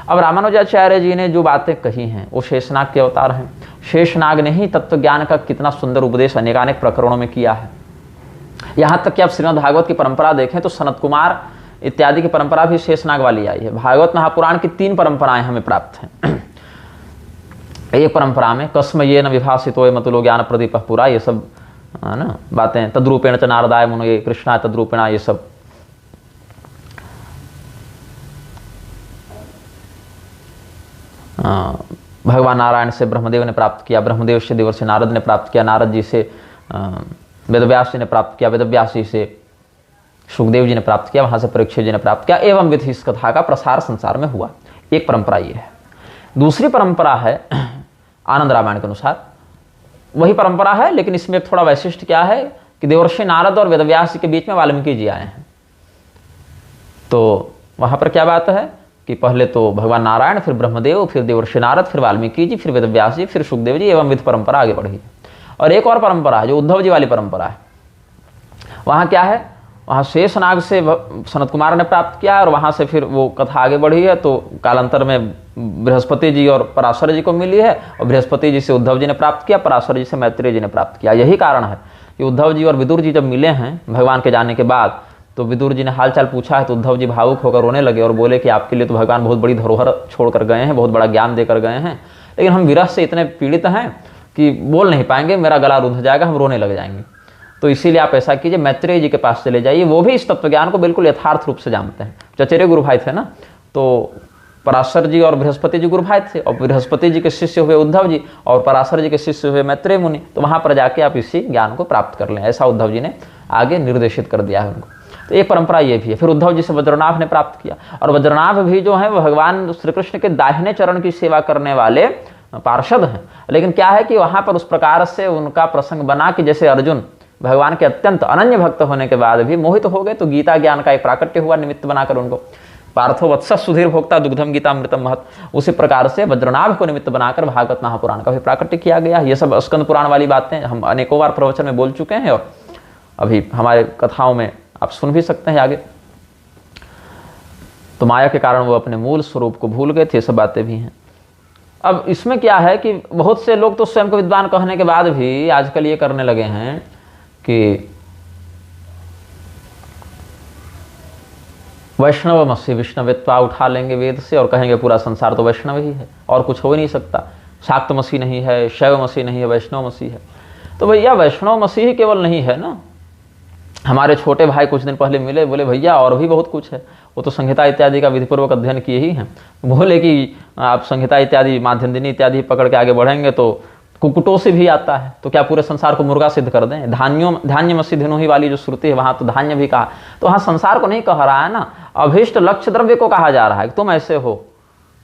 Speaker 1: अब रामानुजाचार्य जी ने जो बातें कही हैं वो शेषनाग के अवतार हैं। शेषनाग ने ही तत्व ज्ञान का कितना सुंदर उपदेश अनेकानेक प्रकरणों में किया है। यहाँ तक कि आप श्रीमद् भागवत की परंपरा देखें तो सनत कुमार इत्यादि की परंपरा भी शेषनाग वाली आई है। भागवत महापुराण की 3 परंपराएं हमें प्राप्त हैं। एक परंपरा में कस्म ये न विभाषितो मतुलो ज्ञान प्रदीप पुरा, ये सब ना बातें, तद्रूपेण च नारदाय मुनये कृष्णा तद्रूपेणा, ये सब भगवान नारायण से ब्रह्मदेव ने प्राप्त किया, ब्रह्मदेव से देवर्षि नारद ने प्राप्त किया, नारद जी से वेदव्यास जी ने प्राप्त किया, वेदव्यास जी से सुखदेव जी ने प्राप्त किया, वहां से परीक्षित जी ने प्राप्त किया, एवं विधि इस कथा का प्रसार संसार में हुआ। एक परंपरा ये है। दूसरी परंपरा है आनंद रामायण के अनुसार, वही परंपरा है लेकिन इसमें थोड़ा वैशिष्ट क्या है कि देवर्षि नारद और वेदव्यास जी के बीच में वाल्मीकि जी आए हैं। तो वहां पर क्या बात है कि पहले तो भगवान नारायण, फिर ब्रह्मदेव, फिर देवर्षि नारद, फिर वाल्मीकि जी, फिर वेदव्यास जी, फिर सुखदेव जी, एवं विधि परंपरा आगे बढ़ी। और एक और परंपरा है जो उद्धव जी वाली परंपरा है। वहां क्या है, वहाँ शेषनाग से सनत कुमार ने प्राप्त किया और वहाँ से फिर वो कथा आगे बढ़ी है। तो कालांतर में बृहस्पति जी और पराशर जी को मिली है, और बृहस्पति जी से उद्धव जी ने प्राप्त किया, पराशर जी से मैत्रेय जी ने प्राप्त किया। यही कारण है कि उद्धव जी और विदुर जी जब मिले हैं भगवान के जाने के बाद, तो विदुर जी ने हालचाल पूछा है तो उद्धव जी भावुक होकर रोने लगे और बोले कि आपके लिए तो भगवान बहुत बड़ी धरोहर छोड़ कर गए हैं, बहुत बड़ा ज्ञान देकर गए हैं, लेकिन हम विरह से इतने पीड़ित हैं कि बोल नहीं पाएंगे, मेरा गला रुंध जाएगा, हम रोने लग जाएंगे। तो इसीलिए आप ऐसा कीजिए, मैत्रेय जी के पास चले जाइए, वो भी इस तत्वज्ञान को बिल्कुल यथार्थ रूप से जानते हैं। चचेरे गुरु भाई थे ना, तो पराशर जी और बृहस्पति जी गुरु भाई थे, और बृहस्पति जी के शिष्य हुए उद्धव जी और पराशर जी के शिष्य हुए मैत्रेय मुनि। तो वहां पर जाके आप इसी ज्ञान को प्राप्त कर लें, ऐसा उद्धव जी ने आगे निर्देशित कर दिया है उनको। तो एक परंपरा ये भी है। फिर उद्धव जी से वज्रनाभ ने प्राप्त किया, और वज्रनाभ भी जो है भगवान श्री कृष्ण के दाहिने चरण की सेवा करने वाले पार्षद हैं। लेकिन क्या है कि वहां पर उस प्रकार से उनका प्रसंग बना कि जैसे अर्जुन भगवान के अत्यंत अनन्य भक्त होने के बाद भी मोहित हो गए, तो गीता ज्ञान का एक प्राकट्य हुआ निमित्त बनाकर उनको। पार्थो वत्स सुधीर भोक्ता दुग्धम गीता अमृतम महत, उसी प्रकार से वज्रनाभ को निमित्त बनाकर भागवत महापुराण का भी प्राकट्य किया गया। ये सब स्कंद पुराण वाली बातें हम अनेकों बार प्रवचन में बोल चुके हैं, और अभी हमारे कथाओं में आप सुन भी सकते हैं आगे। तो माया के कारण वो अपने मूल स्वरूप को भूल गए थे, सब बातें भी हैं। अब इसमें क्या है कि बहुत से लोग तो स्वयं को विद्वान कहने के बाद भी आजकल ये करने लगे हैं कि वैष्णवमसि, विष्णवित्वा उठा लेंगे वेद से और कहेंगे पूरा संसार तो वैष्णव ही है और कुछ हो ही नहीं सकता। शाक्तमसी नहीं है, शैवमसी नहीं है, वैष्णवमसी है। तो भैया वैष्णवमसी ही केवल नहीं है ना। हमारे छोटे भाई कुछ दिन पहले मिले, बोले भैया और भी बहुत कुछ है। वो तो संहिता इत्यादि का विधिपूर्वक अध्ययन किए ही हैं। बोले कि आप संहिता इत्यादि, माध्यन्दिनी इत्यादि पकड़ के आगे बढ़ेंगे तो कुक्कुटों से भी आता है, तो क्या पूरे संसार को मुर्गा सिद्ध कर दें? धान्यमसि धिनोहि वाली जो श्रुति है वहाँ तो धान्य भी कहा, तो वहाँ संसार को नहीं कह रहा है ना, अभीष्ट लक्ष्य द्रव्य को कहा जा रहा है कि तुम ऐसे हो,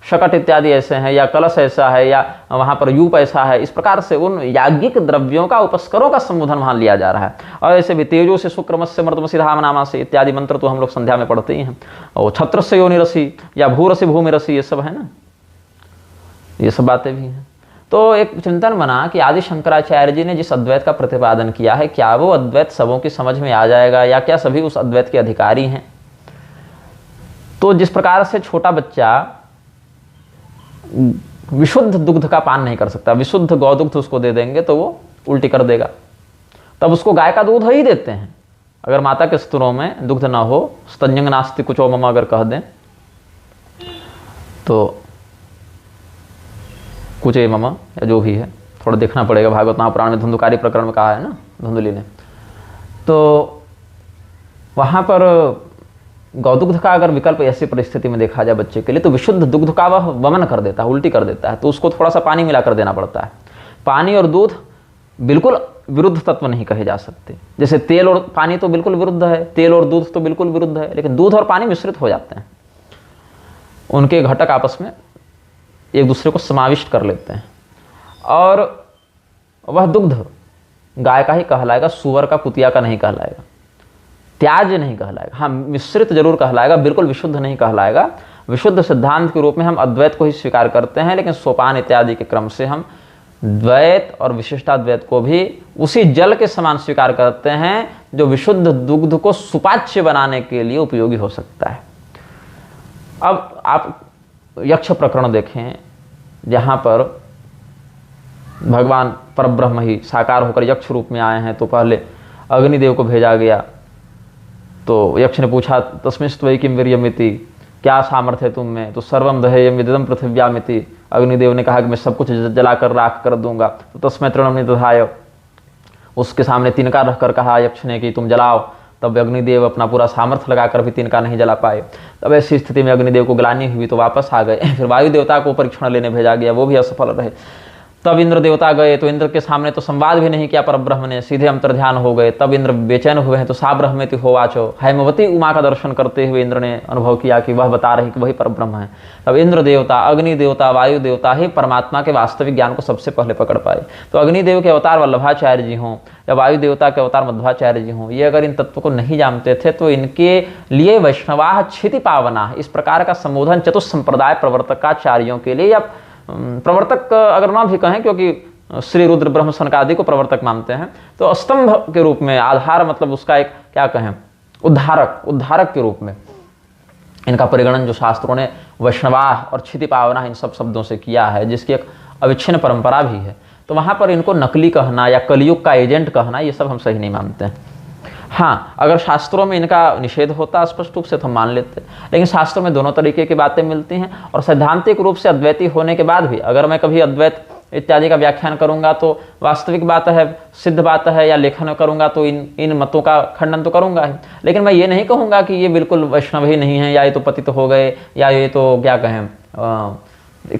Speaker 1: शकट इत्यादि ऐसे हैं, या कलश ऐसा है, या वहाँ पर यूप ऐसा है। इस प्रकार से उन याज्ञिक द्रव्यों का, उपस्करों का संबोधन वहाँ लिया जा रहा है। और ऐसे भी तेजो से शुक्रमस्य मर्दमसी धामनामा से इत्यादि मंत्र तो हम लोग संध्या में पढ़ते ही हैं। और छत्र से योनिरसी या भूरसी भूमिरसी, ये सब है ना, ये सब बातें भी हैं। तो एक चिंतन बना कि आदि शंकराचार्य जी ने जिस अद्वैत का प्रतिपादन किया है, क्या वो अद्वैत सबों की समझ में आ जाएगा, या क्या सभी उस अद्वैत के अधिकारी हैं? तो जिस प्रकार से छोटा बच्चा विशुद्ध दुग्ध का पान नहीं कर सकता, विशुद्ध गौदुग्ध उसको दे देंगे तो वो उल्टी कर देगा, तब उसको गाय का दूध ही देते हैं। अगर माता के स्तरों में दुग्ध ना हो, स्तन्यंग नास्ति कुचो मम अगर कह दें तो कुचे मम या जो भी है, थोड़ा देखना पड़ेगा, भागवत महापुराण में धुंधुकारी प्रकरण में कहा है ना धुंधुली ने। तो वहाँ पर गौदुग्ध का अगर विकल्प ऐसी परिस्थिति में देखा जाए बच्चे के लिए, तो विशुद्ध दुग्ध का वह वमन कर देता है, उल्टी कर देता है, तो उसको थोड़ा सा पानी मिलाकर देना पड़ता है। पानी और दूध बिल्कुल विरुद्ध तत्व नहीं कहे जा सकते। जैसे तेल और पानी तो बिल्कुल विरुद्ध है, तेल और दूध तो बिल्कुल विरुद्ध है, लेकिन दूध और पानी मिश्रित हो जाते हैं, उनके घटक आपस में एक दूसरे को समाविष्ट कर लेते हैं, और वह दुग्ध गाय का ही कहलाएगा, सुअर का, कुतिया का नहीं कहलाएगा, त्याज्य नहीं कहलाएगा। हाँ, मिश्रित जरूर कहलाएगा, बिल्कुल विशुद्ध नहीं कहलाएगा। विशुद्ध सिद्धांत के रूप में हम अद्वैत को ही स्वीकार करते हैं, लेकिन सोपान इत्यादि के क्रम से हम द्वैत और विशिष्टाद्वैत को भी उसी जल के समान स्वीकार करते हैं जो विशुद्ध दुग्ध को सुपाच्य बनाने के लिए उपयोगी हो सकता है। अब आप यक्ष प्रकरण देखें, जहाँ पर भगवान परब्रह्म ही साकार होकर यक्ष रूप में आए हैं। तो पहले अग्निदेव को भेजा गया, तो यक्ष ने पूछा तस्मिस्त्वयि किम वीर्यमिति, क्या सामर्थ्य है तुम में? तो सर्वम दहेयम विदिदम पृथिव्यामिति, अग्निदेव ने कहा कि मैं सब कुछ जलाकर राख कर दूंगा। तो तस्मै तृणम निदधाय, उसके सामने तिनका रखकर कहा यक्ष ने कि तुम जलाओ। तब अग्निदेव अपना पूरा सामर्थ्य लगाकर भी तिनका नहीं जला पाए। तब ऐसी स्थिति में अग्निदेव को ग्लानि हुई तो वापस आ गए। फिर वायु देवता को परीक्षण लेने भेजा गया, वो भी असफल रहे। तब इंद्र देवता गए, तो इंद्र के सामने तो संवाद भी नहीं किया परब्रह्म ने, सीधे अंतर्ध्यान हो गए। तब इंद्र बेचैन हुए हैं, तो सा ब्रह्मेति होवाचो, हैमवती उमा का दर्शन करते हुए इंद्र ने अनुभव किया कि वह बता रही कि वही परब्रह्म है। तब इंद्र देवता, अग्नि देवता, वायु देवता ही परमात्मा के वास्तविक ज्ञान को सबसे पहले पकड़ पाए। तो अग्निदेव के अवतार वल्लभाचार्य जी हों या वायु देवता के अवतार मध्वाचार्य जी हों, ये अगर इन तत्वों को नहीं जानते थे तो इनके लिए वैष्णवाः क्षिति पावना, इस प्रकार का संबोधन चतुस्संप्रदाय प्रवर्तकाचार्यों के लिए, या प्रवर्तक अगर ना भी कहें, क्योंकि श्री रुद्र ब्रह्म सनकादि को प्रवर्तक मानते हैं, तो स्तंभ के रूप में, आधार मतलब उसका एक क्या कहें, उद्धारक के रूप में इनका परिगणन जो शास्त्रों ने वैष्णवाः और क्षिति पावना इन सब शब्दों से किया है, जिसकी एक अविच्छिन्न परंपरा भी है। तो वहाँ पर इनको नकली कहना या कलयुग का एजेंट कहना, ये सब हम सही नहीं मानते हैं। हाँ, अगर शास्त्रों में इनका निषेध होता स्पष्ट रूप से तो हम मान लेते, लेकिन शास्त्रों में दोनों तरीके की बातें मिलती हैं। और सैद्धांतिक रूप से अद्वैती होने के बाद भी अगर मैं कभी अद्वैत इत्यादि का व्याख्यान करूंगा तो वास्तविक बात है, सिद्ध बात है, या लेखन करूंगा तो इन मतों का खंडन तो करूंगा ही। लेकिन मैं ये नहीं कहूँगा कि ये बिल्कुल वैष्णव ही नहीं है, या ये तो पतित हो गए, या ये तो क्या कहें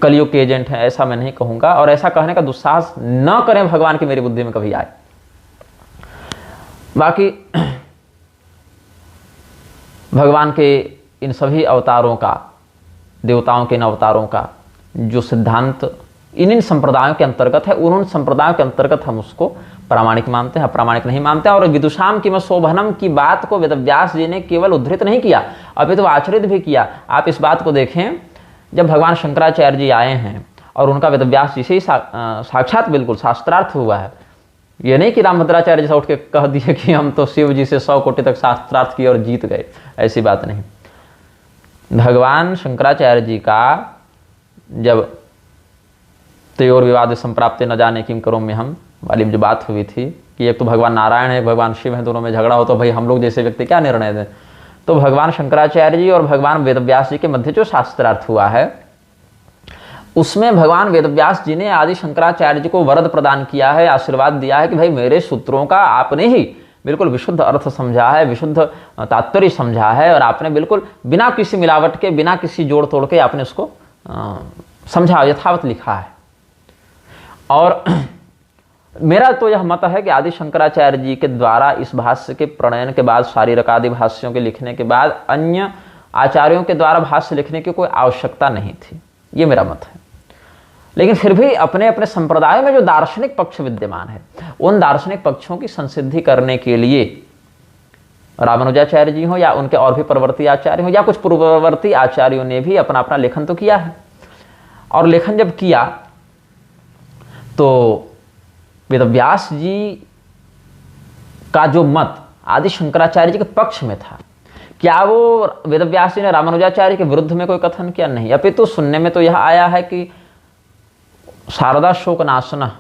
Speaker 1: कलयुग के एजेंट हैं, ऐसा मैं नहीं कहूँगा। और ऐसा कहने का दुस्साहस न करें भगवान की मेरी बुद्धि में कभी आए। बाकी भगवान के इन सभी अवतारों का, देवताओं के इन अवतारों का जो सिद्धांत इन संप्रदायों के अंतर्गत है, उन संप्रदायों के अंतर्गत हम उसको प्रामाणिक मानते हैं, अप्रामाणिक नहीं मानते हैं। और विदुषाम किम शोभनम की बात को वेदव्यास जी ने केवल उद्धृत नहीं किया, अभी तो आचरित भी किया। आप इस बात को देखें, जब भगवान शंकराचार्य जी आए हैं और उनका वेदव्यास जी से ही साक्षात बिल्कुल शास्त्रार्थ हुआ है। ये नहीं कि रामभद्राचार्य जैसा उठ के कह दिए कि हम तो शिव जी से 100 कोटि तक शास्त्रार्थ किए और जीत गए, ऐसी बात नहीं। भगवान शंकराचार्य जी का जब तयोर विवाद संप्राप्ते न जाने किम करो में हम वाली जो बात हुई थी कि एक तो भगवान नारायण है, भगवान शिव है, दोनों में झगड़ा हो तो भाई हम लोग जैसे व्यक्ति क्या निर्णय दें। तो भगवान शंकराचार्य जी और भगवान वेदव्यास जी के मध्य जो शास्त्रार्थ हुआ है, उसमें भगवान वेदव्यास जी ने आदि शंकराचार्य जी को वरद प्रदान किया है, आशीर्वाद दिया है कि भाई मेरे सूत्रों का आपने ही बिल्कुल विशुद्ध अर्थ समझा है, विशुद्ध तात्पर्य समझा है, और आपने बिल्कुल बिना किसी मिलावट के, बिना किसी जोड़ तोड़ के आपने उसको समझा, यथावत लिखा है। और मेरा तो यह मत है कि आदि शंकराचार्य जी के द्वारा इस भाष्य के प्रणयन के बाद, शारीरक आदि भाष्यों के लिखने के बाद अन्य आचार्यों के द्वारा भाष्य लिखने की कोई आवश्यकता नहीं थी, ये मेरा मत है। लेकिन फिर भी अपने अपने संप्रदाय में जो दार्शनिक पक्ष विद्यमान है, उन दार्शनिक पक्षों की संसिद्धि करने के लिए रामानुजाचार्य जी हो या उनके और भी परवर्ती आचार्य हो या कुछ पूर्ववर्ती आचार्यों ने भी अपना अपना लेखन तो किया है। और लेखन जब किया तो वेदव्यास जी का जो मत आदि शंकराचार्य जी के पक्ष में था, क्या वो वेदव्यास जी ने रामानुजाचार्य के विरुद्ध में कोई कथन किया? नहीं। अपितु सुनने में तो यह आया है कि शारदा शोक नाशना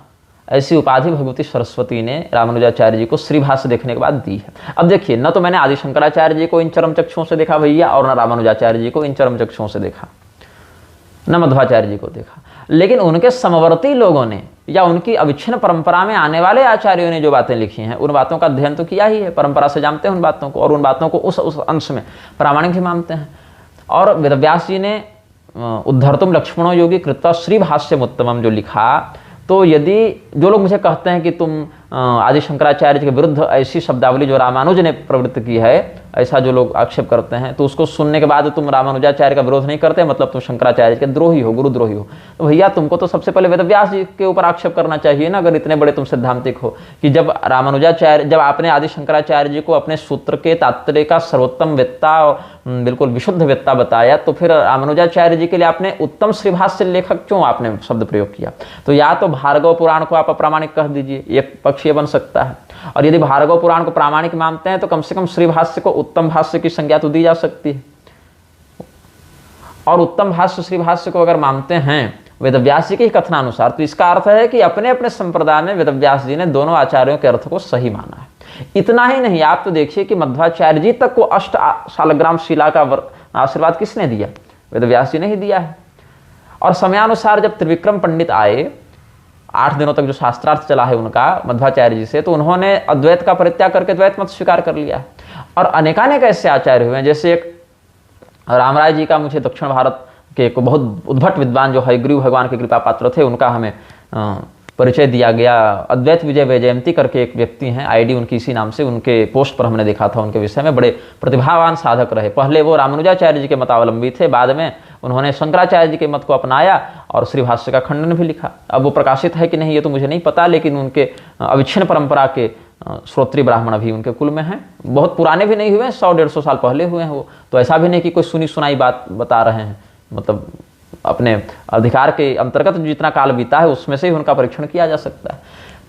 Speaker 1: ऐसी उपाधि भगवती सरस्वती ने रामानुजाचार्य जी को श्रीभाष्य देखने के बाद दी है। अब देखिए, न तो मैंने आदि शंकराचार्य जी को इन चरम चक्षुओं से देखा भैया, और न रामानुजाचार्य जी को इन चरम चक्षुओं से देखा, न मध्वाचार्य जी को देखा, लेकिन उनके समवर्ती लोगों ने या उनकी अविच्छिन्न परंपरा में आने वाले आचार्यों ने जो बातें लिखी हैं, उन बातों का अध्ययन तो किया ही है, परंपरा से जानते हैं उन बातों को, और उन बातों को उस अंश में प्रामाणिक भी मानते हैं। और वेदव्यास जी ने उद्धर्तुम लक्ष्मणो योगी कृत्वा श्रीभाष्यम उत्तमम जो लिखा, तो यदि जो लोग मुझे कहते हैं कि तुम आदि शंकराचार्य के विरुद्ध ऐसी शब्दावली जो रामानुज ने प्रवृत्त की है, ऐसा जो लोग आक्षेप करते हैं, तो उसको सुनने के बाद तुम रामानुजाचार्य का विरोध नहीं करते, मतलब तुम शंकराचार्य के द्रोही हो, गुरुद्रोही हो। तो भैया तुमको तो सबसे पहले वेदव्यास जी के ऊपर आक्षेप करना चाहिए ना, अगर इतने बड़े तुम सिद्धांतिक हो, कि जब आपने आदि शंकराचार्य जी को अपने सूत्र के तात्पर्य का सर्वोत्तम वेत्ता, बिल्कुल विशुद्ध वेत्ता बताया, तो फिर रामानुजाचार्य जी के लिए आपने उत्तम श्रीभाष्य लेखक क्यों आपने शब्द प्रयोग किया? तो या तो भार्गव पुराण को आप अप्रामाणिक कह दीजिए, एक पक्ष ये बन सकता है, और यदि भार्गव पुराण को प्रामाणिक मानते हैं तो कम से कम श्रीभाष्य को उत्तम भाष्य की संज्ञा तो दी जा सकती है। और उत्तम भाष्य श्रीभाष्य को अगर मानते हैं वेदव्यास जी के कथनानुसार, तो इसका अर्थ है कि अपने अपने संप्रदाय में वेदव्यास जी ने दोनों आचार्यों के अर्थ को सही माना है। इतना ही नहीं, आप तो देखिए कि मध्वाचार्य जी तक को 8 शालग्राम शिला का आशीर्वाद किसने दिया? वेदव्यास जी ने ही दिया है। और समयानुसार जब त्रिविक्रम पंडित आए, 8 दिनों तक जो शास्त्रार्थ चला है उनका मध्वाचार्य जी से, तो उन्होंने अद्वैत का परित्याग करके द्वैत मत स्वीकार कर लिया है। और अनेकानेक ऐसे आचार्य हुए हैं, जैसे एक रामराय जी का, मुझे दक्षिण भारत के एक बहुत उद्भट विद्वान जो हयग्रीव भगवान के कृपा पात्र थे, उनका हमें परिचय दिया गया। अद्वैत विजय वैजयंती करके एक व्यक्ति हैं, आईडी उनकी इसी नाम से, उनके पोस्ट पर हमने देखा था उनके विषय में, बड़े प्रतिभावान साधक रहे। पहले वो रामानुजाचार्य जी के मतावलंबी थे, बाद में उन्होंने शंकराचार्य जी के मत को अपनाया और श्रीभाष्य का खंडन भी लिखा। अब वो प्रकाशित है कि नहीं ये तो मुझे नहीं पता, लेकिन उनके अविच्छिन्न परंपरा के श्रोत्री ब्राह्मण भी उनके कुल में हैं। बहुत पुराने भी नहीं हुए, 100-150 साल पहले हुए हैं वो, तो ऐसा भी नहीं कि कोई सुनी सुनाई बात बता रहे हैं, मतलब अपने अधिकार के अंतर्गत जितना काल बीता है उसमें से ही उनका परीक्षण किया जा सकता है।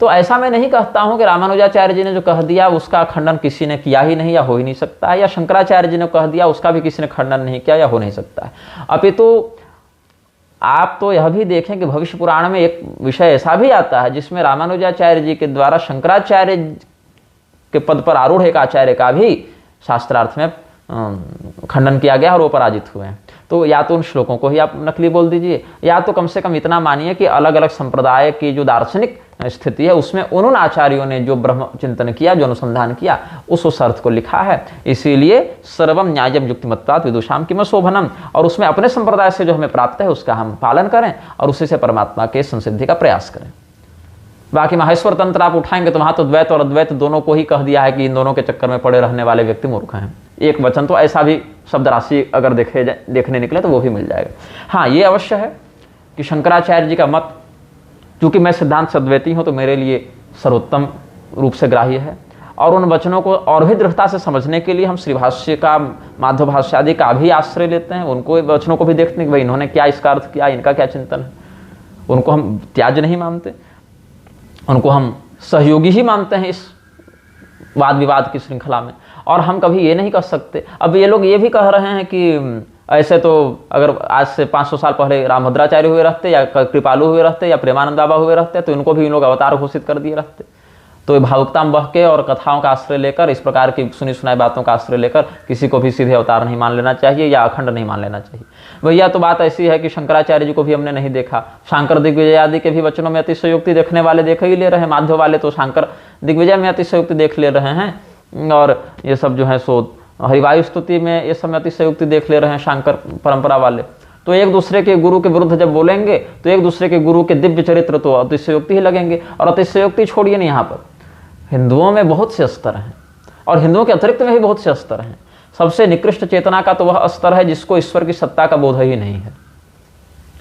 Speaker 1: तो ऐसा मैं नहीं कहता हूं कि रामानुजाचार्य जी ने जो कह दिया उसका खंडन किसी ने किया ही नहीं या हो ही नहीं सकता है, या शंकराचार्य जी ने कह दिया उसका भी किसी ने खंडन नहीं किया या हो नहीं सकता है। अपितु आप तो यह भी देखें कि भविष्य पुराण में एक विषय ऐसा भी आता है जिसमें रामानुजाचार्य जी के द्वारा शंकराचार्य के पद पर आरूढ़ एक आचार्य का भी शास्त्रार्थ में खंडन किया गया और वो पराजित हुए हैं। तो या तो उन श्लोकों को ही आप नकली बोल दीजिए, या तो कम से कम इतना मानिए कि अलग अलग संप्रदाय की जो दार्शनिक स्थिति है उसमें उन आचार्यों ने जो ब्रह्म चिंतन किया, जो अनुसंधान किया, उस अर्थ को लिखा है। इसीलिए सर्वम न्यायम युक्तिमत्वात् विदुषाम किम शोभनम, और उसमें अपने संप्रदाय से जो हमें प्राप्त है उसका हम पालन करें और उसी से परमात्मा के संसिद्धि का प्रयास करें। बाकी माहेश्वर तंत्र आप उठाएंगे तो वहां तो द्वैत और अद्वैत दोनों को ही कह दिया है कि इन दोनों के चक्कर में पड़े रहने वाले व्यक्ति मूर्ख हैं। एक वचन तो ऐसा भी शब्द राशि अगर देखने निकले तो वो भी मिल जाएगा। हाँ, ये अवश्य है कि शंकराचार्य जी का मत, चूंकि मैं सिद्धांत सद्वैती हूं, तो मेरे लिए सर्वोत्तम रूप से ग्राह्य है। और उन वचनों को और भी दृढ़ता से समझने के लिए हम श्रीभाष्य का, माधव भाष्य आदि का भी आश्रय लेते हैं। उनको वचनों को भी देखते हैं कि भाई इन्होंने क्या इसका अर्थ किया, इनका क्या चिंतन है। उनको हम त्याज्य नहीं मानते, उनको हम सहयोगी ही मानते हैं इस वाद विवाद की श्रृंखला में। और हम कभी ये नहीं कह सकते, अब ये लोग ये भी कह रहे हैं कि ऐसे तो अगर आज से 500 साल पहले रामभद्राचार्य हुए रहते, या कृपालु हुए रहते, या प्रेमानंद बाबा हुए रहते, तो इनको भी इन लोग अवतार घोषित कर दिए रहते। तो भावुकता में बह के और कथाओं का आश्रय लेकर, इस प्रकार की सुनी सुनाई बातों का आश्रय लेकर किसी को भी सीधे अवतार नहीं मान लेना चाहिए या अखंड नहीं मान लेना चाहिए। भैया तो बात ऐसी है कि शंकराचार्य जी को भी हमने नहीं देखा, शंकर दिग्विजय आदि के भी वचनों में अतिशयोक्ति देखने वाले देख ही ले रहे हैं, माध्व वाले तो शंकर दिग्विजय में अतिशयोक्ति देख ले रहे हैं, और ये सब जो है सो हरिवायु स्तुति में ये सब में अतिशयोक्ति देख ले रहे हैं शंकर परंपरा वाले। तो एक दूसरे के गुरु के विरुद्ध जब बोलेंगे तो एक दूसरे के गुरु के दिव्य चरित्र तो अतिशयोक्ति ही लगेंगे। और अतिशयोक्ति छोड़िए नहीं, यहाँ पर हिंदुओं में बहुत से स्तर हैं और हिंदुओं के अतिरिक्त में भी बहुत से स्तर हैं। सबसे निकृष्ट चेतना का तो वह स्तर है जिसको ईश्वर की सत्ता का बोध ही नहीं है,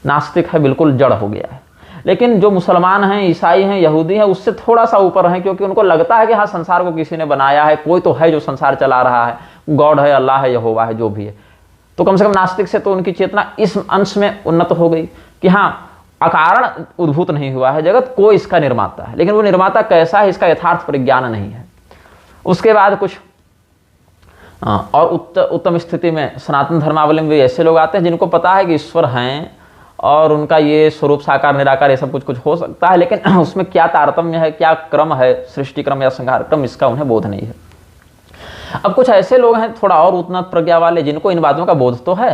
Speaker 1: नास्तिक है, बिल्कुल जड़ हो गया है। लेकिन जो मुसलमान हैं, ईसाई हैं, यहूदी हैं, उससे थोड़ा सा ऊपर हैं, क्योंकि उनको लगता है कि हाँ संसार को किसी ने बनाया है, कोई तो है जो संसार चला रहा है, गॉड है, अल्लाह है, यहोवा है, जो भी है। तो कम से कम नास्तिक से तो उनकी चेतना इस अंश में उन्नत हो गई कि हाँ अकारण उद्भूत नहीं हुआ है जगत, कोई इसका निर्माता है, लेकिन वो निर्माता कैसा है इसका यथार्थ परिज्ञान नहीं है। उसके बाद कुछ और उत्तम स्थिति में सनातन धर्मावलंबी ऐसे लोग आते हैं जिनको पता है कि ईश्वर हैं और उनका ये स्वरूप साकार निराकार ये सब कुछ कुछ हो सकता है, लेकिन उसमें क्या तारतम्य है, क्या क्रम है, सृष्टि क्रम या संहार क्रम, इसका उन्हें बोध नहीं है। अब कुछ ऐसे लोग हैं थोड़ा और उन्नत प्रज्ञा वाले जिनको इन बातों का बोध तो है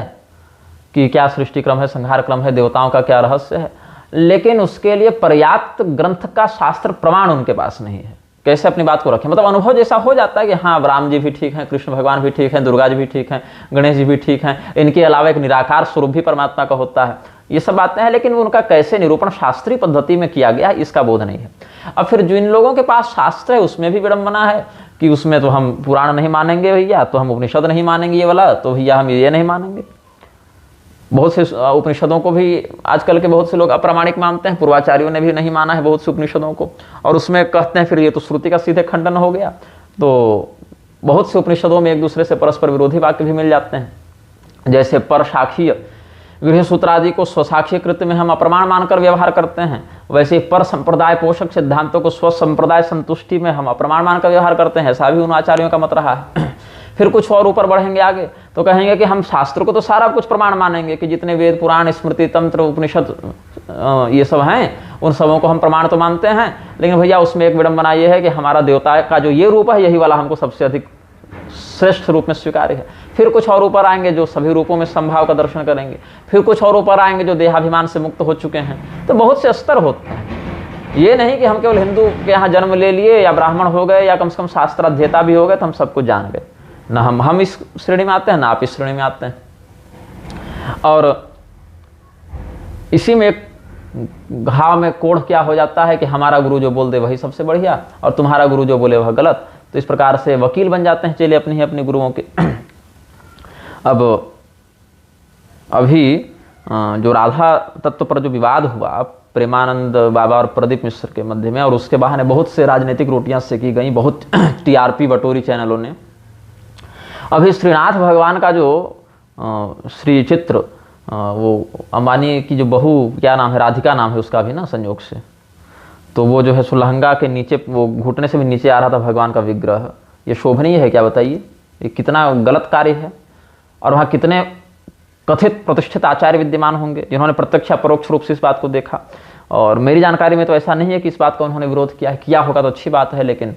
Speaker 1: कि क्या सृष्टि क्रम है, संहार क्रम है, देवताओं का क्या रहस्य है, लेकिन उसके लिए पर्याप्त ग्रंथ का शास्त्र प्रमाण उनके पास नहीं है। कैसे अपनी बात को रखें, मतलब अनुभव जैसा हो जाता है कि हाँ राम जी भी ठीक हैं, कृष्ण भगवान भी ठीक हैं, दुर्गा जी भी ठीक हैं, गणेश जी भी ठीक हैं, इनके अलावा एक निराकार स्वरूप भी परमात्मा का होता है, ये सब बातें हैं, लेकिन उनका कैसे निरूपण शास्त्रीय पद्धति में किया गया इसका बोध नहीं है। अब फिर जिन लोगों के पास शास्त्र है उसमें भी विडंबना है कि उसमें तो हम पुराण नहीं मानेंगे भैया, तो हम उपनिषद नहीं मानेंगे ये वाला, तो भैया हम ये नहीं मानेंगे। बहुत से उपनिषदों को भी आजकल के बहुत से लोग अप्रामाणिक मानते हैं, पूर्वाचार्यों ने भी नहीं माना है बहुत से उपनिषदों को, और उसमें कहते हैं फिर ये तो श्रुति का सीधे खंडन हो गया। तो बहुत से उपनिषदों में एक दूसरे से परस्पर विरोधी वाक्य भी मिल जाते हैं, जैसे पर साखीय गृह सूत्र आदि को स्वसाखीय कृत्य में हम अप्रमाण मानकर व्यवहार करते हैं, वैसे पर संप्रदाय पोषक सिद्धांतों को स्व संप्रदाय संतुष्टि में हम अप्रमाण मानकर व्यवहार करते हैं, ऐसा भी उन आचार्यों का मत रहा है। फिर कुछ और ऊपर बढ़ेंगे आगे तो कहेंगे कि हम शास्त्र को तो सारा कुछ प्रमाण मानेंगे कि जितने वेद पुराण स्मृति तंत्र उपनिषद ये सब हैं उन सबों को हम प्रमाण तो मानते हैं, लेकिन भैया उसमें एक विडंबना ये है कि हमारा देवता का जो ये रूप है यही वाला हमको सबसे अधिक श्रेष्ठ रूप में स्वीकार्य है। फिर कुछ और ऊपर आएंगे जो सभी रूपों में संभाव का दर्शन करेंगे, फिर कुछ और ऊपर आएंगे जो देहाभिमान से मुक्त हो चुके हैं। तो बहुत से स्तर होते हैं, ये नहीं कि हम केवल हिंदू के यहाँ जन्म ले लिए या ब्राह्मण हो गए या कम से कम शास्त्र अध्येता भी हो गए तो हम सब कुछ जान गए। ना हम इस श्रेणी में आते हैं, ना आप इस श्रेणी में आते हैं। और इसी में एक घाव में कोढ़ क्या हो जाता है कि हमारा गुरु जो बोल दे वही सबसे बढ़िया और तुम्हारा गुरु जो बोले वह गलत। तो इस प्रकार से वकील बन जाते हैं चेले अपने ही अपने गुरुओं के। अब अभी जो राधा तत्व पर जो विवाद हुआ प्रेमानंद बाबा और प्रदीप मिश्र के मध्य में, और उसके बहाने बहुत से राजनीतिक रोटियां सेकी गई, बहुत टीआरपी बटोरी चैनलों ने। अभी श्रीनाथ भगवान का जो श्री चित्र वो अंबानी की जो बहू, क्या नाम है, राधिका नाम है उसका भी ना संयोग से, तो वो जो है सुलहंगा के नीचे, वो घुटने से भी नीचे आ रहा था भगवान का विग्रह। ये शोभनीय है क्या बताइए? ये कितना गलत कार्य है। और वहाँ कितने कथित प्रतिष्ठित आचार्य विद्यमान होंगे जिन्होंने प्रत्यक्ष परोक्ष रूप से इस बात को देखा। और मेरी जानकारी में तो ऐसा नहीं है कि इस बात का उन्होंने विरोध किया है, किया होगा तो अच्छी बात है, लेकिन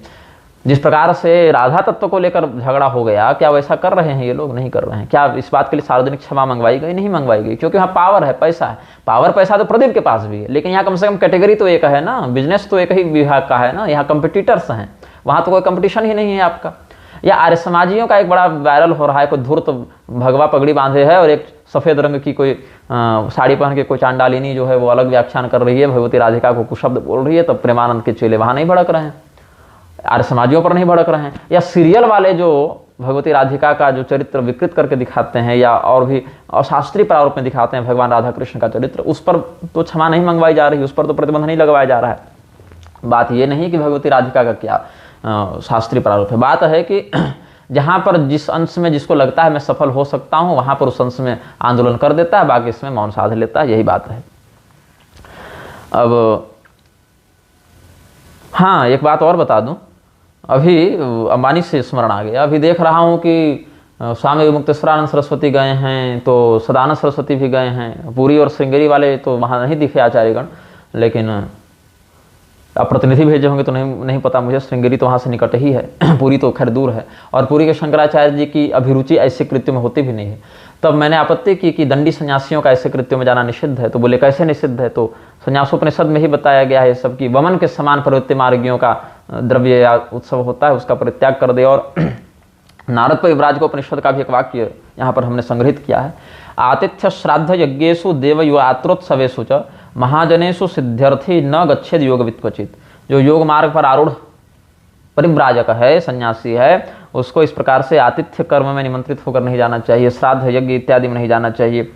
Speaker 1: जिस प्रकार से राधा तत्व को लेकर झगड़ा हो गया, क्या वैसा कर रहे हैं ये लोग? नहीं कर रहे हैं। क्या इस बात के लिए सार्वजनिक क्षमा मंगवाई गई? नहीं मंगवाई गई, क्योंकि वहाँ पावर है, पैसा है। पावर पैसा तो प्रदीप के पास भी है, लेकिन यहाँ कम से कम कैटेगरी तो एक है ना, बिजनेस तो एक ही विभाग का है ना, यहाँ कंपिटिटर्स हैं, वहाँ तो कोई कंपटीशन ही नहीं है आपका। या आर्य समाजियों का एक बड़ा वायरल हो रहा है, कोई धूर्त भगवा पगड़ी बांधे है और एक सफ़ेद रंग की कोई साड़ी पहन के कोई चांडालिनी जो है वो अलग व्याख्यान कर रही है, भगवती राधिका को कुशब्द बोल रही है, तब प्रेमानंद के चेले वहाँ नहीं भड़क रहे हैं, आर्य समाजियों पर नहीं भड़क रहे हैं। या सीरियल वाले जो भगवती राधिका का जो चरित्र विकृत करके दिखाते हैं या और भी अशास्त्रीय प्रारूप में दिखाते हैं भगवान राधा कृष्ण का चरित्र, उस पर तो क्षमा नहीं मंगवाई जा रही, उस पर तो प्रतिबंध नहीं लगवाया जा रहा है। बात ये नहीं कि भगवती राधिका का क्या शास्त्रीय प्रारूप है, बात है कि जहाँ पर जिस अंश में जिसको लगता है मैं सफल हो सकता हूँ वहाँ पर उस अंश में आंदोलन कर देता है, बाकी इसमें मौन साध लेता है, यही बात है। अब हाँ, एक बात और बता दूं, अभी अंबानी से स्मरण आ गया, अभी देख रहा हूँ कि स्वामी मुक्तेश्वरानंद सरस्वती गए हैं, तो सदानंद सरस्वती भी गए हैं, पुरी और श्रृंगेरी वाले तो वहाँ नहीं दिखे आचार्यगण, लेकिन अब प्रतिनिधि भेजे होंगे तो नहीं पता मुझे, श्रृंगेरी तो वहाँ से निकट ही है पुरी तो खैर दूर है, और पुरी के शंकराचार्य जी की अभिरुचि ऐसे कृत्यों में होती भी नहीं है। तब मैंने आपत्ति की कि दंडी सन्यासियों का ऐसे कृत्यों में जाना निषिद्ध है। तो बोले कैसे निषिद्ध है? तो संन्यासोपनिषद में ही बताया गया है सब कि वमन के समान प्रवृत्ति मार्गियों का द्रव्य या उत्सव होता है, उसका परित्याग कर दे। और नारद परिव्राज को उपनिषद का भी एक वाक्य यहाँ पर हमने संग्रहित किया है, आतिथ्य श्राद्ध यज्ञेषु देव युवात्रोत्सवेषु च महाजनेषु सिद्ध्यर्थी न गच्छेद योग वित्वचित। जो योग मार्ग पर आरूढ़ परिव्राजक है, सन्यासी है, उसको इस प्रकार से आतिथ्य कर्म में निमंत्रित होकर नहीं जाना चाहिए, श्राद्ध यज्ञ इत्यादि में नहीं जाना चाहिए,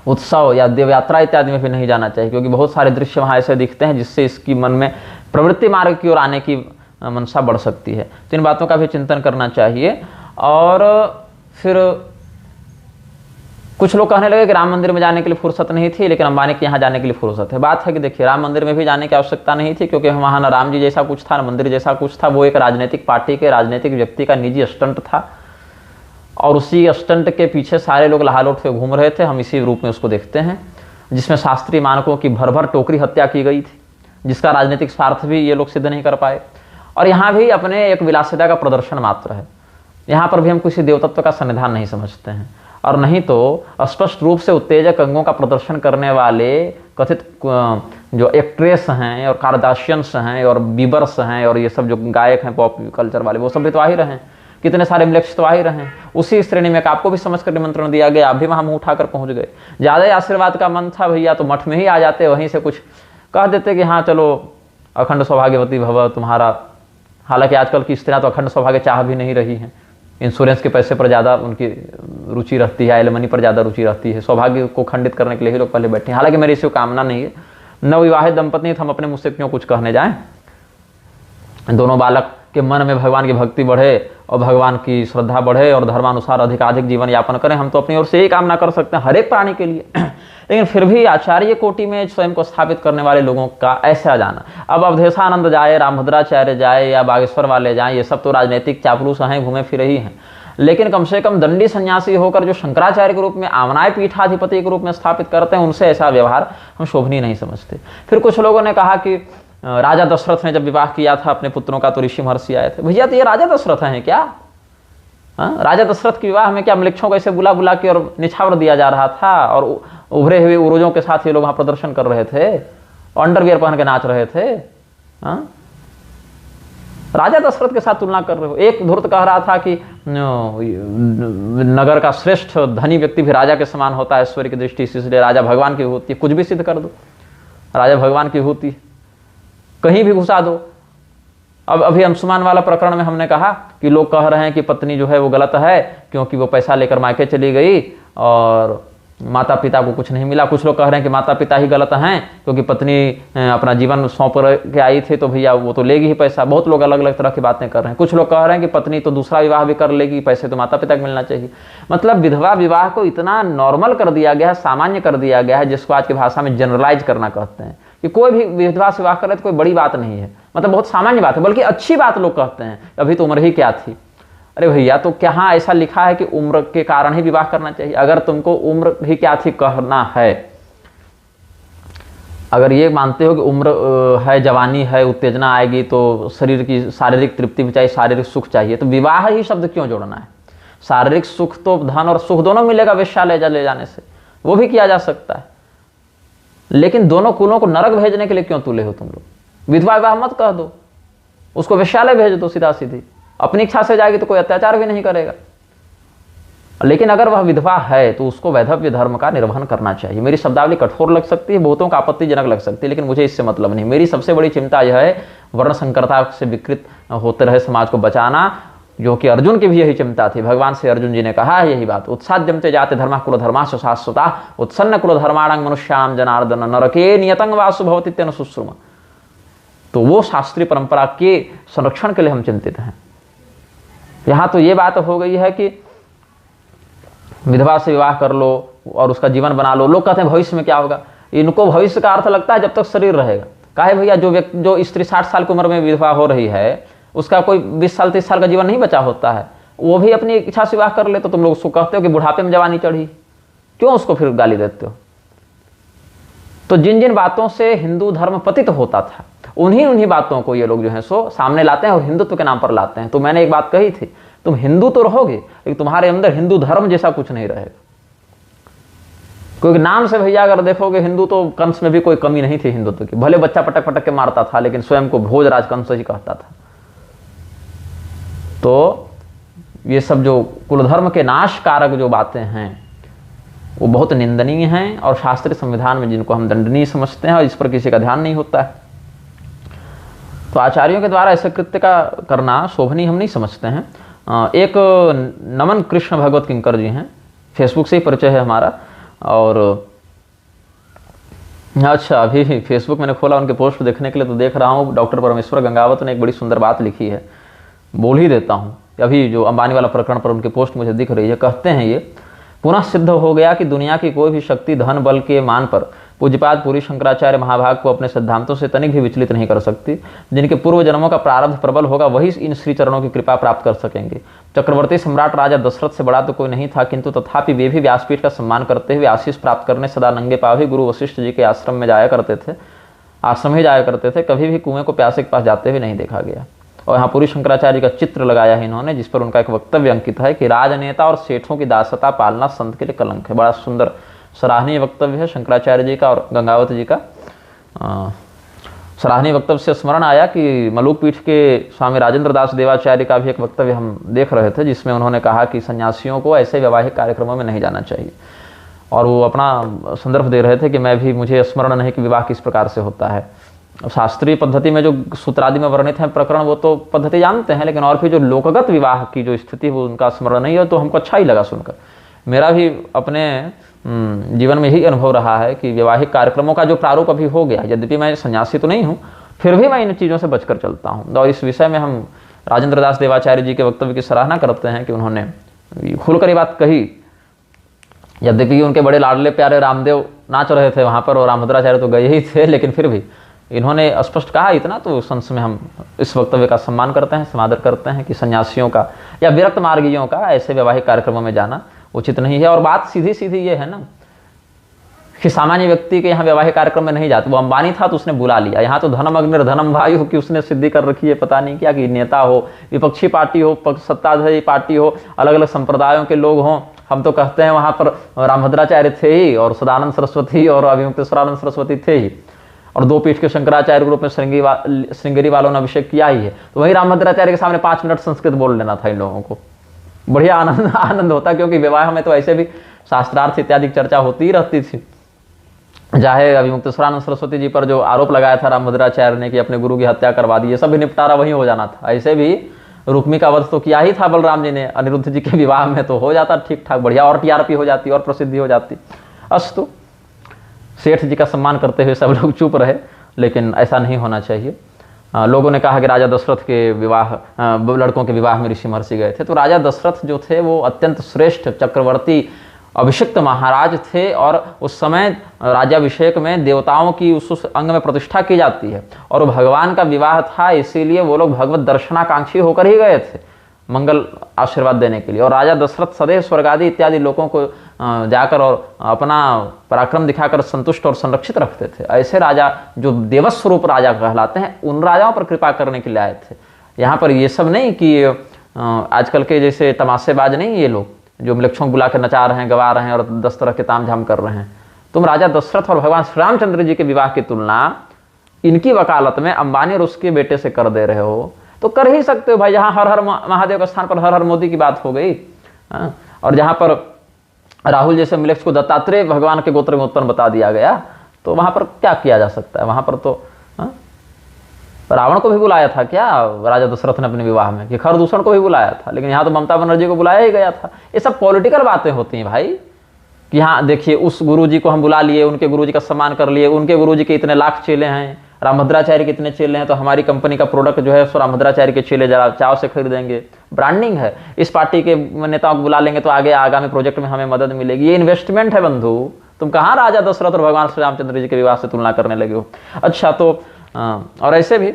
Speaker 1: उत्सव या देवयात्रा इत्यादि में भी नहीं जाना चाहिए, क्योंकि बहुत सारे दृश्य वहाँ ऐसे दिखते हैं जिससे इसकी मन में प्रवृत्ति मार्ग की ओर आने की मनसा बढ़ सकती है। तो इन बातों का भी चिंतन करना चाहिए। और फिर कुछ लोग कहने लगे कि राम मंदिर में जाने के लिए फुर्सत नहीं थी, लेकिन अंबानी के यहाँ जाने के लिए फुर्सत है। बात है कि देखिए, राम मंदिर में भी जाने की आवश्यकता नहीं थी, क्योंकि वहाँ न राम जी जैसा कुछ था, न मंदिर जैसा कुछ था। वो एक राजनीतिक पार्टी के राजनीतिक व्यक्ति का निजी स्टंट था, और उसी स्टंट के पीछे सारे लोग लहालोट पे घूम रहे थे। हम इसी रूप में उसको देखते हैं, जिसमें शास्त्रीय मानकों की भर भर टोकरी हत्या की गई थी, जिसका राजनीतिक स्वार्थ भी ये लोग सिद्ध नहीं कर पाए। और यहाँ भी अपने एक विलासिता का प्रदर्शन मात्र है। यहाँ पर भी हम किसी देवतत्व का सन्निधान नहीं समझते हैं, और नहीं तो स्पष्ट रूप से उत्तेजक अंगों का प्रदर्शन करने वाले कथित जो एक्ट्रेस हैं और कार्दाशियंस हैं और बीबर्स हैं और ये सब जो गायक हैं पॉप कल्चर वाले, वो सब भी तो आ ही रहे हैं। कितने सारे मिलेक्स तो आ ही रहे हैं। उसी श्रेणी में आपको भी समझ कर निमंत्रण दिया गया, आप भी वहाँ मुँह उठाकर पहुँच गए। ज़्यादा आशीर्वाद का मन था भैया तो मठ में ही आ जाते, वहीं से कुछ कह देते कि हाँ चलो अखंड सौभाग्यवती भव तुम्हारा। हालांकि आजकल की स्त्रियाँ तो अखंड सौभाग्य चाह भी नहीं रही हैं। इंश्योरेंस के पैसे पर ज़्यादा उनकी रुचि रहती है, एलिमनी पर ज़्यादा रुचि रहती है। सौभाग्य को खंडित करने के लिए ही लोग पहले बैठे हैं। हालांकि मेरी इसी कामना नहीं है, नवविवाहित दंपति तो हम अपने मुझसे क्यों कुछ कहने जाएं। दोनों बालक के मन में भगवान की भक्ति बढ़े और भगवान की श्रद्धा बढ़े और धर्मानुसार अधिकाधिक जीवन यापन करें, हम तो अपनी ओर से यही कामना कर सकते हैं हर एक प्राणी के लिए। लेकिन फिर भी आचार्य कोटि में स्वयं को स्थापित करने वाले लोगों का ऐसा जाना, अब अवधेशानंद जाए, रामभद्राचार्य जाए या बागेश्वर वाले जाए, ये सब तो राजनीतिक चापलूस हैं, घूमे फिरे ही हैं। लेकिन कम से कम दंडी सन्यासी होकर जो शंकराचार्य के रूप में, आमनाय पीठाधिपति के रूप में स्थापित करते हैं, उनसे ऐसा व्यवहार हम शोभनीय नहीं समझते। फिर कुछ लोगों ने कहा कि राजा दशरथ ने जब विवाह किया था अपने पुत्रों का तो ऋषि महर्षि आए थे। भैया तो ये राजा दशरथ हैं क्या? राजा दशरथ के विवाह में क्या मृक्षों को ऐसे बुला बुला के और निछावर दिया जा रहा था और उभरे हुए उरोजों के साथ ये लोग वहां प्रदर्शन कर रहे थे, अंडरवियर पहन के नाच रहे थे? राजा दशरथ के साथ तुलना कर रहे हो। एक धूर्त कह रहा था कि नगर का श्रेष्ठ धनी व्यक्ति भी राजा के समान होता है ऐश्वर्य की दृष्टि से, इसलिए राजा भगवान की होती है। कुछ भी सिद्ध कर दो, राजा भगवान की होती है, कहीं भी घुसा दो। अब अभी अंशुमान वाला प्रकरण में हमने कहा कि लोग कह रहे हैं कि पत्नी जो है वो गलत है क्योंकि वो पैसा लेकर मायके चली गई और माता पिता को कुछ नहीं मिला। कुछ लोग कह रहे हैं कि माता पिता ही गलत हैं क्योंकि पत्नी अपना जीवन सौंप के आई थी तो भैया वो तो लेगी ही पैसा। बहुत लोग अलग अलग तरह की बातें कर रहे हैं। कुछ लोग कह रहे हैं कि पत्नी तो दूसरा विवाह भी कर लेगी, पैसे तो माता पिता को मिलना चाहिए। मतलब विधवा विवाह को इतना नॉर्मल कर दिया गया है, सामान्य कर दिया गया है, जिसको आज की भाषा में जनरलाइज करना कहते हैं कि कोई भी विधवा से विवाह करे तो कोई बड़ी बात नहीं है, मतलब बहुत सामान्य बात है, बल्कि अच्छी बात लोग कहते हैं। अभी तो उम्र ही क्या थी। अरे भैया तो क्या ऐसा लिखा है कि उम्र के कारण ही विवाह करना चाहिए? अगर तुमको उम्र ही क्या थी कहना है, अगर ये मानते हो कि उम्र है, जवानी है, उत्तेजना आएगी तो शरीर की शारीरिक तृप्ति भी चाहिए, शारीरिक सुख चाहिए, तो विवाह ही शब्द क्यों जोड़ना है? शारीरिक सुख तो धन और सुख दोनों मिलेगा वेश्यालय ले जाने से, वो भी किया जा सकता है। लेकिन दोनों कुलों को नरक भेजने के लिए क्यों तुले हो तुम लोग? विधवा विवाह मत कह दो, उसको वेश्यालय भेज दो सीधा सीधी। अपनी इच्छा से जाएगी तो कोई अत्याचार भी नहीं करेगा। लेकिन अगर वह विधवा है तो उसको वैधव्य धर्म का निर्वहन करना चाहिए। मेरी शब्दावली कठोर लग सकती है, बहुतों का आपत्तिजनक लग सकती है, लेकिन मुझे इससे मतलब नहीं। मेरी सबसे बड़ी चिंता यह है वर्ण संकरता से विकृत होते रहे समाज को बचाना, जो कि अर्जुन की भी यही चिंता थी। भगवान से अर्जुन जी ने कहा है यही बात, उत्साद्यमते जाते धर्मा कुल धर्माश्च शाश्वता उत्सन्न कुल धर्माणां मनुष्याणां जनार्दन नरके नियतं वासु भवति तेन शुश्रुम। तो वो शास्त्रीय परंपरा के संरक्षण के लिए हम चिंतित हैं। यहाँ तो ये बात हो गई है कि विधवा से विवाह कर लो और उसका जीवन बना लो। लोग कहते हैं भविष्य में क्या होगा? इनको भविष्य का अर्थ लगता है जब तक शरीर रहेगा। काहे भैया, जो स्त्री 60 साल की उम्र में विधवा हो रही है उसका कोई 20 साल 30 साल का जीवन नहीं बचा होता है, वो भी अपनी इच्छा से विवाह कर ले। तो तुम लोग उसको कहते हो कि बुढ़ापे में जवानी चढ़ी, क्यों उसको फिर गाली देते हो? तो जिन जिन बातों से हिंदू धर्म पतित होता था उन्हीं उन्हीं बातों को ये लोग जो है सो सामने लाते हैं और हिंदुत्व के नाम पर लाते हैं। तो मैंने एक बात कही थी, तुम हिंदू तो रहोगे लेकिन तुम्हारे अंदर हिंदू धर्म जैसा कुछ नहीं रहेगा। क्योंकि नाम से भैया अगर देखोगे हिंदू, तो कंस में भी कोई कमी नहीं थी हिंदुत्व की। भले बच्चा पटक पटक के मारता था लेकिन स्वयं को भोजराज कंस ही कहता था। तो ये सब जो कुलधर्म के नाश कारक जो बातें हैं वो बहुत निंदनीय हैं और शास्त्रीय संविधान में जिनको हम दंडनीय समझते हैं और इस पर किसी का ध्यान नहीं होता है। तो आचार्यों के द्वारा ऐसे कृत्य का करना शोभनीय हम नहीं समझते हैं। एक नमन कृष्ण भगवत किंकर जी हैं, फेसबुक से ही परिचय है हमारा। और अच्छा, अभी फेसबुक मैंने खोला उनके पोस्ट देखने के लिए, तो देख रहा हूँ डॉक्टर परमेश्वर गंगावत ने एक बड़ी सुंदर बात लिखी है, बोल ही देता हूँ। अभी जो अंबानी वाला प्रकरण पर उनकी पोस्ट मुझे दिख रही है, कहते हैं ये, पुनः सिद्ध हो गया कि दुनिया की कोई भी शक्ति धन बल के मान पर पूज्यपाद पूरी शंकराचार्य महाभाग को अपने सिद्धांतों से तनिक भी विचलित नहीं कर सकती। जिनके पूर्व जन्मों का प्रारब्ध प्रबल होगा वही इन श्री चरणों की कृपा प्राप्त कर सकेंगे। चक्रवर्ती सम्राट राजा दशरथ से बड़ा तो कोई नहीं था, किंतु तथापि वे भी व्यासपीठ का सम्मान करते हुए आशीष प्राप्त करने सदा नंगे पाव ही गुरु वशिष्ठ जी के आश्रम में जाया करते थे, आश्रम ही जाया करते थे। कभी भी कुएं को प्यासे के पास जाते हुए नहीं देखा गया। और यहाँ पूरी शंकराचार्य का चित्र लगाया है इन्होंने, जिस पर उनका एक वक्तव्य अंकित है कि राजनेता और सेठों की दासता पालना संत के लिए कलंक है। बड़ा सुंदर सराहनीय वक्तव्य है शंकराचार्य जी का और गंगावत जी का। सराहनीय वक्तव्य से स्मरण आया कि मलुक पीठ के स्वामी राजेंद्र दास देवाचार्य का भी एक वक्तव्य हम देख रहे थे, जिसमें उन्होंने कहा कि सन्यासियों को ऐसे वैवाहिक कार्यक्रमों में नहीं जाना चाहिए। और वो अपना संदर्भ दे रहे थे कि मुझे स्मरण नहीं कि विवाह किस प्रकार से होता है। शास्त्रीय पद्धति में जो सूत्रादि में वर्णित है प्रकरण वो तो पद्धति जानते हैं, लेकिन और भी जो लोकगत विवाह की जो स्थिति वो उनका स्मरण नहीं है। तो हमको अच्छा ही लगा सुनकर। मेरा भी अपने जीवन में यही अनुभव रहा है कि वैवाहिक कार्यक्रमों का जो प्रारूप अभी हो गया, यद्यपि मैं सन्यासी तो नहीं हूँ, फिर भी मैं इन चीज़ों से बचकर चलता हूँ। और इस विषय में हम राजेंद्र दास देवाचार्य जी के वक्तव्य की सराहना करते हैं कि उन्होंने खुलकर ये बात कही। यद्यपि उनके बड़े लाडले प्यारे रामदेव नाच रहे थे वहाँ पर और रामभद्राचार्य तो गए ही थे, लेकिन फिर भी इन्होंने स्पष्ट कहा इतना, तो उस अंश में हम इस वक्तव्य का सम्मान करते हैं, समादर करते हैं कि सन्यासियों का या विरक्त मार्गियों का ऐसे वैवाहिक कार्यक्रमों में जाना उचित नहीं है। और बात सीधी सीधी ये है ना कि सामान्य व्यक्ति के यहाँ वैवाहिक कार्यक्रम में नहीं जाते। वो अंबानी था तो उसने बुला लिया। यहाँ तो धनम अग्नि धनम वायु की उसने सिद्धि कर रखी है, पता नहीं क्या, कि नेता हो, विपक्षी पार्टी हो, सत्ताधारी पार्टी हो, अलग अलग संप्रदायों के लोग हों। हम तो कहते हैं वहाँ पर रामभद्राचार्य थे ही और सदानंद सरस्वती और अभिमुक्तेश्वरानंद सरस्वती थे ही, और दो पीठ के शंकराचार्य ग्रुप में श्रृंगेरी वालों ने अभिषेक किया ही है। तो वही रामभद्राचार्य के सामने 5 मिनट संस्कृत बोल लेना था इन लोगों को, बढ़िया आनंद होता। क्योंकि विवाह में तो ऐसे भी शास्त्रार्थ इत्यादि चर्चा होती ही रहती थी। चाहे अभिमुक्तेश्वरानंद सरस्वती जी पर जो आरोप लगाया था रामभद्राचार्य ने कि अपने गुरु की हत्या करवा दी, ये सब भी निपटारा वहीं हो जाना था। ऐसे भी रुक्मी का वध तो किया ही था बलराम जी ने अनिरुद्ध जी के विवाह में, तो हो जाता ठीक ठाक बढ़िया, और टीआरपी हो जाती और प्रसिद्धि हो जाती। अस्तु, सेठ जी का सम्मान करते हुए सब लोग चुप रहे, लेकिन ऐसा नहीं होना चाहिए। लोगों ने कहा कि राजा दशरथ के विवाह, लड़कों के विवाह में ऋषि महर्षि गए थे। तो राजा दशरथ जो थे वो अत्यंत श्रेष्ठ चक्रवर्ती अभिषिक्त महाराज थे, और उस समय राज्याभिषेक में देवताओं की उस अंग में प्रतिष्ठा की जाती है, और वो भगवान का विवाह था, इसीलिए वो लोग भगवत दर्शनाकांक्षी होकर ही गए थे मंगल आशीर्वाद देने के लिए। और राजा दशरथ सदैव स्वर्ग आदि इत्यादि लोगों को जाकर और अपना पराक्रम दिखाकर संतुष्ट और संरक्षित रखते थे। ऐसे राजा जो देवस्वरूप राजा कहलाते हैं, उन राजाओं पर कृपा करने के लिए आए थे। यहाँ पर ये सब नहीं कि आजकल के जैसे तमाशेबाज नहीं, ये लोग जो मृक्षों को बुला कर नचा रहे हैं, गवा रहे हैं और 10 तरह के तामझाम कर रहे हैं। तुम राजा दशरथ और भगवान श्री रामचंद्र जी के विवाह की तुलना इनकी वकालत में अंबानी और उसके बेटे से कर दे रहे हो, तो कर ही सकते हो भाई। जहाँ हर हर महादेव के स्थान पर हर हर मोदी की बात हो गई, और जहाँ पर राहुल जैसे मिलेक्स को दत्तात्रेय भगवान के गोत्र में उत्पन्न बता दिया गया, तो वहाँ पर क्या किया जा सकता है। वहाँ पर तो रावण को भी बुलाया था क्या राजा दशरथ ने अपने विवाह में, कि खरदूषण को भी बुलाया था, लेकिन यहाँ तो ममता बनर्जी को बुलाया ही गया था। ये सब पॉलिटिकल बातें होती हैं भाई, कि हाँ देखिए उस गुरुजी को हम बुला लिए, उनके गुरुजी का सम्मान कर लिए, उनके गुरुजी के इतने लाख चेले हैं, रामभद्राचार्य के इतने चेले हैं, तो हमारी कंपनी का प्रोडक्ट जो है सो रामभद्राचार्य के चेले जरा चाव से खरीदेंगे। ब्रांडिंग है, इस पार्टी के नेताओं को बुला लेंगे तो आगे आगामी प्रोजेक्ट में हमें मदद मिलेगी। ये इन्वेस्टमेंट है बंधु। तुम कहाँ राजा दशरथ और भगवान श्री रामचंद्र जी के विवाह से तुलना करने लगे हो। अच्छा, तो और ऐसे भी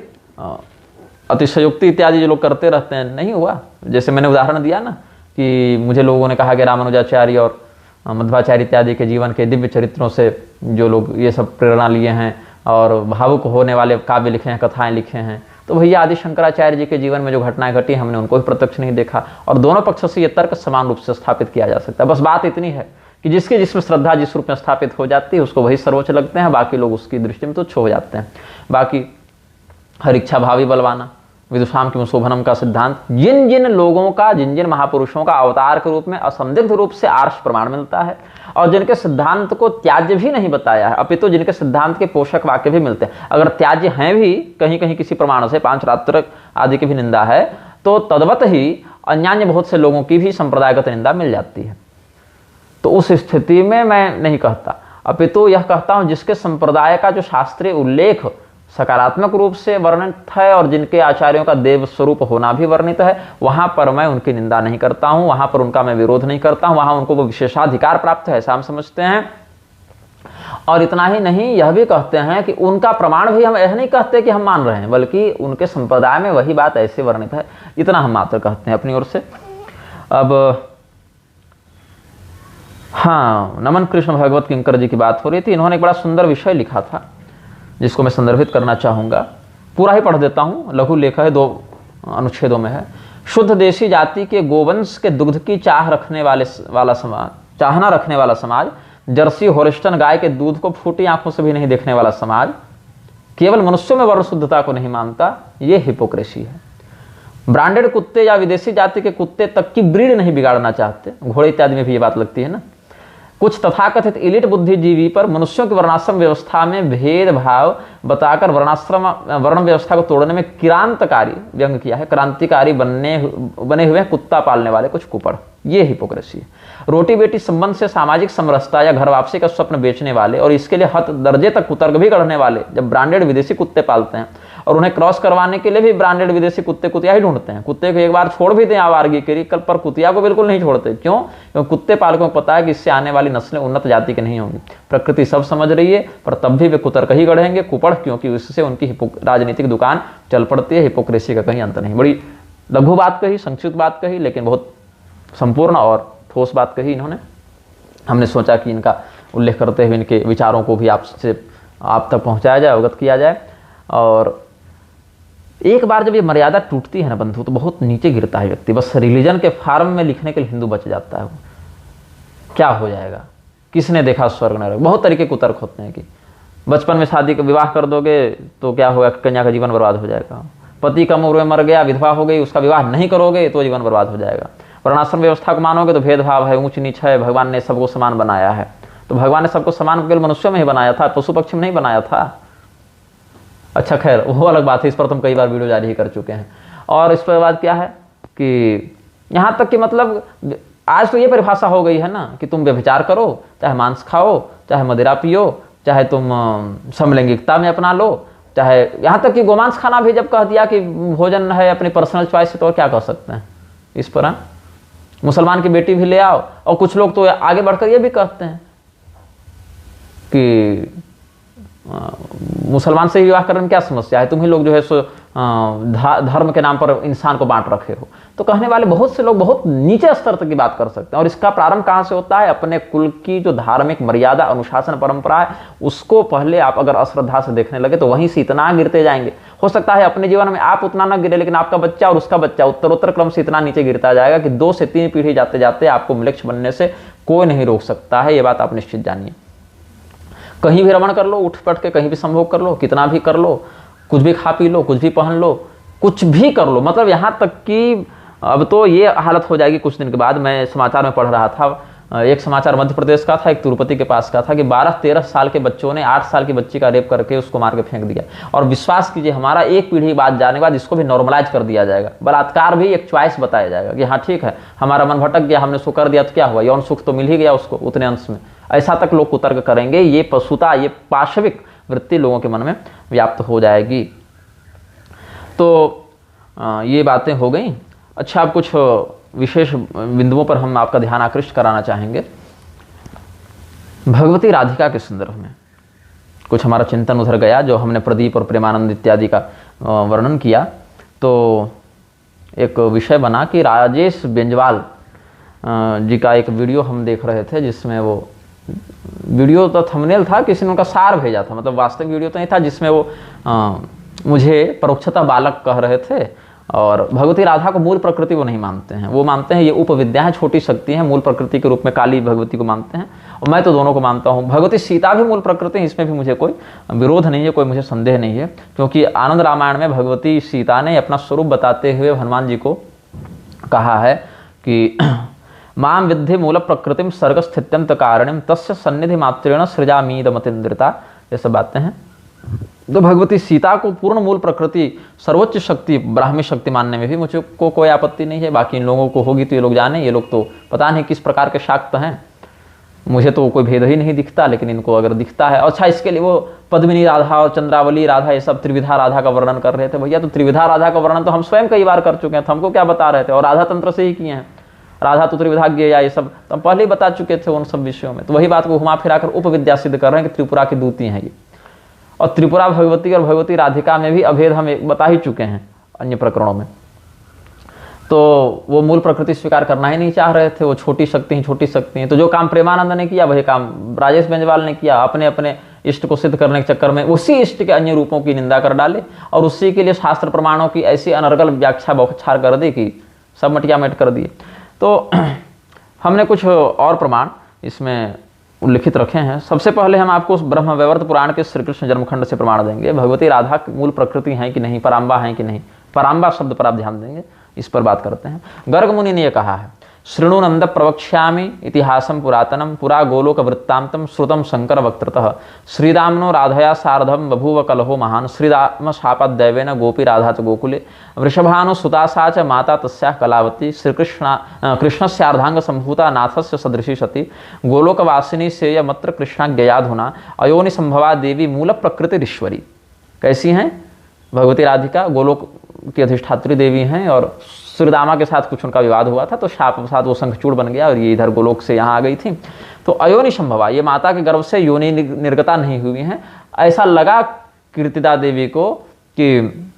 Speaker 1: अतिशयोक्ति इत्यादि जो लोग करते रहते हैं, नहीं हुआ। जैसे मैंने उदाहरण दिया ना कि मुझे लोगों ने कहा कि रामानुजाचार्य और मध्वाचार्य इत्यादि के जीवन के दिव्य चरित्रों से जो लोग ये सब प्रेरणा लिए हैं, और भावुक होने वाले काव्य लिखे हैं, कथाएं लिखे हैं। तो भैया आदि शंकराचार्य जी के जीवन में जो घटनाएं घटी हमने उनको भी प्रत्यक्ष नहीं देखा, और दोनों पक्षों से ये तर्क समान रूप से स्थापित किया जा सकता है। बस बात इतनी है कि जिसकी जिसमें श्रद्धा जिस रूप में स्थापित हो जाती है उसको वही सर्वोच्च लगते हैं, बाकी लोग उसकी दृष्टि में तुच्छ हो जाते हैं। बाकी हर इच्छा भावी बलवाना, विदुषाम की शोभनम का सिद्धांत, जिन जिन लोगों का, जिन जिन महापुरुषों का अवतार के रूप में असंदिग्ध रूप से आर्ष प्रमाण मिलता है, और जिनके सिद्धांत को त्याज्य भी नहीं बताया है, अपितु जिनके सिद्धांत के पोषक वाक्य भी मिलते हैं, अगर त्याज्य हैं भी कहीं कहीं किसी प्रमाण से, पांच रात्र आदि की भी निंदा है, तो तद्वत ही अन्यान्य बहुत से लोगों की भी संप्रदायगत निंदा मिल जाती है। तो उस स्थिति में मैं नहीं कहता, अपितु यह कहता हूं जिसके संप्रदाय का जो शास्त्रीय उल्लेख सकारात्मक रूप से वर्णित है और जिनके आचार्यों का देव स्वरूप होना भी वर्णित है, वहां पर मैं उनकी निंदा नहीं करता हूं, वहां पर उनका मैं विरोध नहीं करता हूं, वहां उनको वो विशेषाधिकार प्राप्त है ऐसा हम समझते हैं। और इतना ही नहीं, यह भी कहते हैं कि उनका प्रमाण भी हम यह नहीं कहते कि हम मान रहे हैं, बल्कि उनके संप्रदाय में वही बात ऐसे वर्णित है, इतना हम मात्र कहते हैं अपनी ओर से। अब हाँ, नमन कृष्ण भगवत किंकर जी की बात हो रही थी। इन्होंने एक बड़ा सुंदर विषय लिखा था जिसको मैं संदर्भित करना चाहूंगा, पूरा ही पढ़ देता हूं, लघु लेख है, 2 अनुच्छेदों में है। शुद्ध देशी जाति के गोवंश के दुग्ध की चाहना रखने वाला समाज, जर्सी होलिस्टन गाय के दूध को फूटी आंखों से भी नहीं देखने वाला समाज, केवल मनुष्यों में वर्ण शुद्धता को नहीं मानता, ये हिपोक्रेसी है। ब्रांडेड कुत्ते या विदेशी जाति के कुत्ते तक की ब्रीड नहीं बिगाड़ना चाहते, घोड़े इत्यादि में भी ये बात लगती है ना। कुछ तथाकथित इलिट बुद्धिजीवी पर मनुष्यों की वर्णाश्रम व्यवस्था में भेदभाव बताकर वर्ण व्यवस्था को तोड़ने में क्रांतिकारी व्यंग किया है। क्रांतिकारी बने हुए कुत्ता पालने वाले कुछ कुपड़, ये हिपोक्रेसी है। रोटी बेटी संबंध से सामाजिक समरसता या घर वापसी का स्वप्न बेचने वाले और इसके लिए हद दर्जे तक कुतर्क भी गढ़ने वाले जब ब्रांडेड विदेशी कुत्ते पालते हैं और उन्हें क्रॉस करवाने के लिए भी ब्रांडेड विदेशी कुत्तिया ही ढूंढते हैं। कुत्ते को एक बार छोड़ भी दें आवारगी के, कल पर कुतिया को बिल्कुल नहीं छोड़ते। क्यों? क्योंकि कुत्ते पालकों को पता है कि इससे आने वाली नस्लें उन्नत जाति की नहीं होंगी। प्रकृति सब समझ रही है, पर तब भी वे कुतर्क ही गढ़ेंगे, कुपड़, क्योंकि इससे उनकी राजनीतिक दुकान चल पड़ती है। हिपोक्रेसी का कहीं अंत नहीं। बड़ी लघु बात कही, संक्षिप्त बात कही, लेकिन बहुत संपूर्ण और ठोस बात कही इन्होंने। हमने सोचा कि इनका उल्लेख करते हुए इनके विचारों को भी आप तक पहुंचाया जाए, अवगत किया जाए। और एक बार जब ये मर्यादा टूटती है ना बंधु, तो बहुत नीचे गिरता है व्यक्ति। बस रिलीजन के फार्म में लिखने के लिए हिंदू बच जाता है। वो क्या हो जाएगा, किसने देखा स्वर्ग नरक। बहुत तरीके के तर्क होते हैं कि बचपन में शादी का विवाह कर दोगे तो क्या होगा, कन्या का जीवन बर्बाद हो जाएगा। पति कम उम्र में मर गया, विधवा हो गई, उसका विवाह नहीं करोगे तो जीवन बर्बाद हो जाएगा। वर्णाश्रम व्यवस्था को मानोगे तो भेदभाव है, ऊंच नीच है, भगवान ने सबको समान बनाया है। तो भगवान ने सबको समान केवल मनुष्यों में ही बनाया था, पशु पक्षी में नहीं बनाया था। अच्छा खैर, वो अलग बात है, इस पर तुम कई बार वीडियो जारी ही कर चुके हैं। और इस पर बाद क्या है कि यहाँ तक कि मतलब आज तो ये परिभाषा हो गई है ना कि तुम व्यभिचार करो, चाहे मांस खाओ, चाहे मदिरा पियो, चाहे तुम समलैंगिकता में अपना लो, चाहे यहाँ तक कि गोमांस खाना भी जब कह दिया कि भोजन है अपनी पर्सनल चॉइस से, तो क्या कह सकते हैं इस पर। मुसलमान की बेटी भी ले आओ। और कुछ लोग तो आगे बढ़कर ये भी कहते हैं कि मुसलमान से विवाह करने में क्या समस्या है, तुम ही लोग जो है सो धर्म के नाम पर इंसान को बांट रखे हो। तो कहने वाले बहुत से लोग बहुत नीचे स्तर तक की बात कर सकते हैं। और इसका प्रारंभ कहाँ से होता है? अपने कुल की जो धार्मिक मर्यादा, अनुशासन, परंपरा है, उसको पहले आप अगर अश्रद्धा से देखने लगे तो वहीं से इतना गिरते जाएंगे। हो सकता है अपने जीवन में आप उतना ना गिरे, लेकिन आपका बच्चा और उसका बच्चा उत्तरोत्तर क्रम से इतना नीचे गिरता जाएगा कि 2 से 3 पीढ़ी जाते जाते आपको म्लेच्छ बनने से कोई नहीं रोक सकता है। ये बात आप निश्चित जानिए। कहीं भी रमण कर लो, उठ पट के कहीं भी संभोग कर लो, कितना भी कर लो, कुछ भी खा पी लो, कुछ भी पहन लो, कुछ भी कर लो। मतलब यहाँ तक कि अब तो ये हालत हो जाएगी। कुछ दिन के बाद मैं समाचार में पढ़ रहा था, एक समाचार मध्य प्रदेश का था, एक तिरुपति के पास का था, कि 12-13 साल के बच्चों ने 8 साल की बच्ची का रेप करके उसको मार के फेंक दिया। और विश्वास कीजिए, हमारा एक पीढ़ी बाद जाने के बाद इसको भी नॉर्मलाइज कर दिया जाएगा। बलात्कार भी एक चॉइस बताया जाएगा कि हाँ ठीक है, हमारा मन भटक गया, हमने उसको कर दिया तो क्या हुआ, यौन सुख तो मिल ही गया उसको उतने अंश में। ऐसा तक लोग कुतर्क करेंगे। ये पशुता, ये पाशविक वृत्ति लोगों के मन में व्याप्त हो जाएगी। तो ये बातें हो गई। अच्छा, अब कुछ विशेष बिंदुओं पर हम आपका ध्यान आकृष्ट कराना चाहेंगे। भगवती राधिका के संदर्भ में कुछ हमारा चिंतन उधर गया, जो हमने प्रदीप और प्रेमानंद इत्यादि का वर्णन किया। तो एक विषय बना कि राजेश बेंजवाल जी का एक वीडियो हम देख रहे थे, जिसमें वो वीडियो तो थंबनेल था, किसी ने उनका सार भेजा था, मतलब वास्तविक वीडियो तो नहीं था जिसमें वो मुझे परोक्षतः बालक कह रहे थे। और भगवती राधा को मूल प्रकृति वो नहीं मानते हैं, वो मानते हैं ये उपविद्या है, छोटी शक्ति है, मूल प्रकृति के रूप में काली भगवती को मानते हैं। और मैं तो दोनों को मानता हूँ। भगवती सीता भी मूल प्रकृति है, इसमें भी मुझे कोई विरोध नहीं है, कोई मुझे संदेह नहीं है, क्योंकि आनंद रामायण में भगवती सीता ने अपना स्वरूप बताते हुए हनुमान जी को कहा है कि माम विद्धि मूल प्रकृतिम सर्ग स्थित्यंत कारणिम तस्य सन्निधि मात्रेण सृजामीदमतीन्द्रिता, ये सब बातें हैं। तो भगवती सीता को पूर्ण मूल प्रकृति, सर्वोच्च शक्ति, ब्राह्मी शक्ति मानने में भी मुझे को कोई आपत्ति नहीं है। बाकी इन लोगों को होगी तो ये लोग जाने, ये लोग तो पता नहीं किस प्रकार के शाक्त हैं, मुझे तो कोई भेद ही नहीं दिखता, लेकिन इनको अगर दिखता है। अच्छा, इसके लिए वो पद्मिनी राधा और चंद्रावली राधा, ये सब त्रिविधा राधा का वर्णन कर रहे थे। भैया तो त्रिविधा राधा का वर्णन तो हम स्वयं कई बार कर चुके हैं, तो हमको क्या बता रहे थे? और राधा तंत्र से ही किए हैं, राधा तो त्रिविधाज्ञ या ये सब तो हम पहले ही बता चुके थे उन सब विषयों में। तो वही बात को घुमा फिराकर उपविद्या सिद्ध कर रहे हैं कि त्रिपुरा की दूती हैं ये। और त्रिपुरा भगवती और भगवती राधिका में भी अभेद हम बता ही चुके हैं अन्य प्रकरणों में। तो वो मूल प्रकृति स्वीकार करना ही नहीं चाह रहे थे, वो छोटी शक्ति हैं, छोटी शक्ति हैं। तो जो काम प्रेमानंद ने किया वही काम राजेश बेंजवाल ने किया, अपने अपने इष्ट को सिद्ध करने के चक्कर में उसी इष्ट के अन्य रूपों की निंदा कर डाले और उसी के लिए शास्त्र प्रमाणों की ऐसी अनर्गल व्याख्या बौछार कर दी कि सब मटिया मेट कर दिए। तो हमने कुछ और प्रमाण इसमें उल्लिखित रखे हैं। सबसे पहले हम आपको उस ब्रह्म वैवर्त पुराण के श्री कृष्ण जन्मखंड से प्रमाण देंगे। भगवती राधा मूल प्रकृति हैं कि नहीं, पराम्बा हैं कि नहीं, पराम्बा शब्द पर आप ध्यान देंगे, इस पर बात करते हैं। गर्ग मुनि ने यह कहा है, शृणु नंद प्रवक्ष्यामि इतिहासम पुरातनम पुरा गोलोक वृत्तांतम श्रुतम शंकर वक्तृतः श्रीरामनो राधया सार्धम बभूव कलहो महान श्रीराम शापादैवेन गोपी राधा च गोकुले वृषभानु सुता सा च माता तस्याः कलावती कृष्णस्यार्धांग संभूता नाथस्य सदृशी सती गोलोकवासिनी सेयमत्र कृष्णाज्ञयाधुना अयोनि संभवा देवी मूल प्रकृतिरीश्वरी। कैसी हैं भगवती राधिका? गोलोक की अधिष्ठात्री देवी हैं और श्रीदामा के साथ कुछ उनका विवाद हुआ था, तो शाप के साथ वो शंखचूड़ बन गया और ये इधर गोलोक से यहाँ आ गई थी। तो अयोनि संभवा, ये माता के गर्भ से योनि निर्गता नहीं हुई हैं। ऐसा लगा कीर्तिदा देवी को कि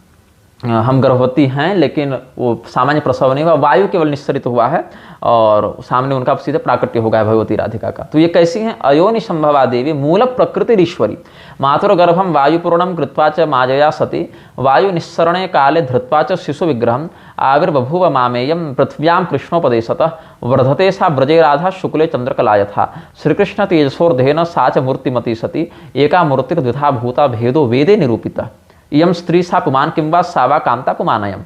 Speaker 1: हम गर्भवती हैं, लेकिन वो सामान्य प्रसव नहीं हुआ, वायु केवल निस्सरित हुआ है और सामने उनका सीधे प्राकट्य हो गया भगवती राधिका का। तो ये कैसी हैं? अयोनि संभवा देवी मूल प्रकृतिरीश्वरी मातुर्गर्भम वायुपूर्णम कृत्वा च माजया सती वायु निस्सरणे काले धृत्वा च शिशु विग्रहम आविर्बभूव मामेयम पृथ्व्यां कृष्णोपदेशतः वर्धते सा ब्रजे राधा शुक्ले चंद्रकला यथा श्रीकृष्ण तेजसोर्धेन सा च मूर्तिमती सती एका मूर्तिर्द्विधा भूता भेदो वेदे निरूपिता इयम स्त्री सा पुमान किंवा सावा कांता पुमानयम।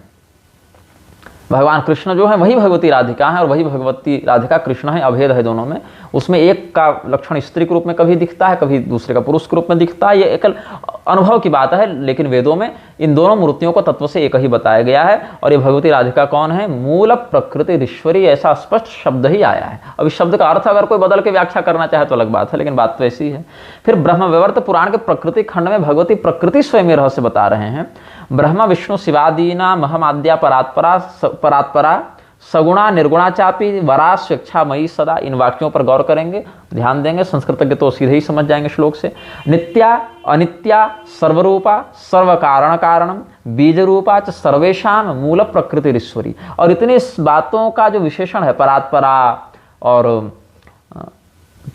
Speaker 1: भगवान कृष्ण जो है वही भगवती राधिका है और वही भगवती राधिका कृष्ण है, अभेद है दोनों में। उसमें एक का लक्षण स्त्री के रूप में कभी दिखता है, कभी दूसरे का पुरुष के रूप में दिखता है, ये एकल अनुभव की बात है। लेकिन वेदों में इन दोनों मूर्तियों को तत्व से एक ही बताया गया है। और ये भगवती राधिका कौन है? मूल प्रकृतिरीश्वरी, ऐसा स्पष्ट शब्द ही आया है। अब इस शब्द का अर्थ अगर कोई बदल के व्याख्या करना चाहे तो अलग बात है, लेकिन बात तो ऐसी है। फिर ब्रह्म वैवर्त पुराण के प्रकृति खंड में भगवती प्रकृति स्वयं रहस्य बता रहे हैं। ब्रह्म विष्णु शिवादीना महमाद्या परात्परा सगुणा निर्गुणा चापी वरा स्वेच्छामयी सदा। इन वाक्यों पर गौर करेंगे, ध्यान देंगे, संस्कृतज्ञ तो सीधे ही समझ जाएंगे श्लोक से। नित्या अनित्या सर्वरूपा सर्व कारण कारणम बीज रूपा च सर्वेशान मूल प्रकृतिरीश्वरी। और इतनी बातों का जो विशेषण है, परात्परा और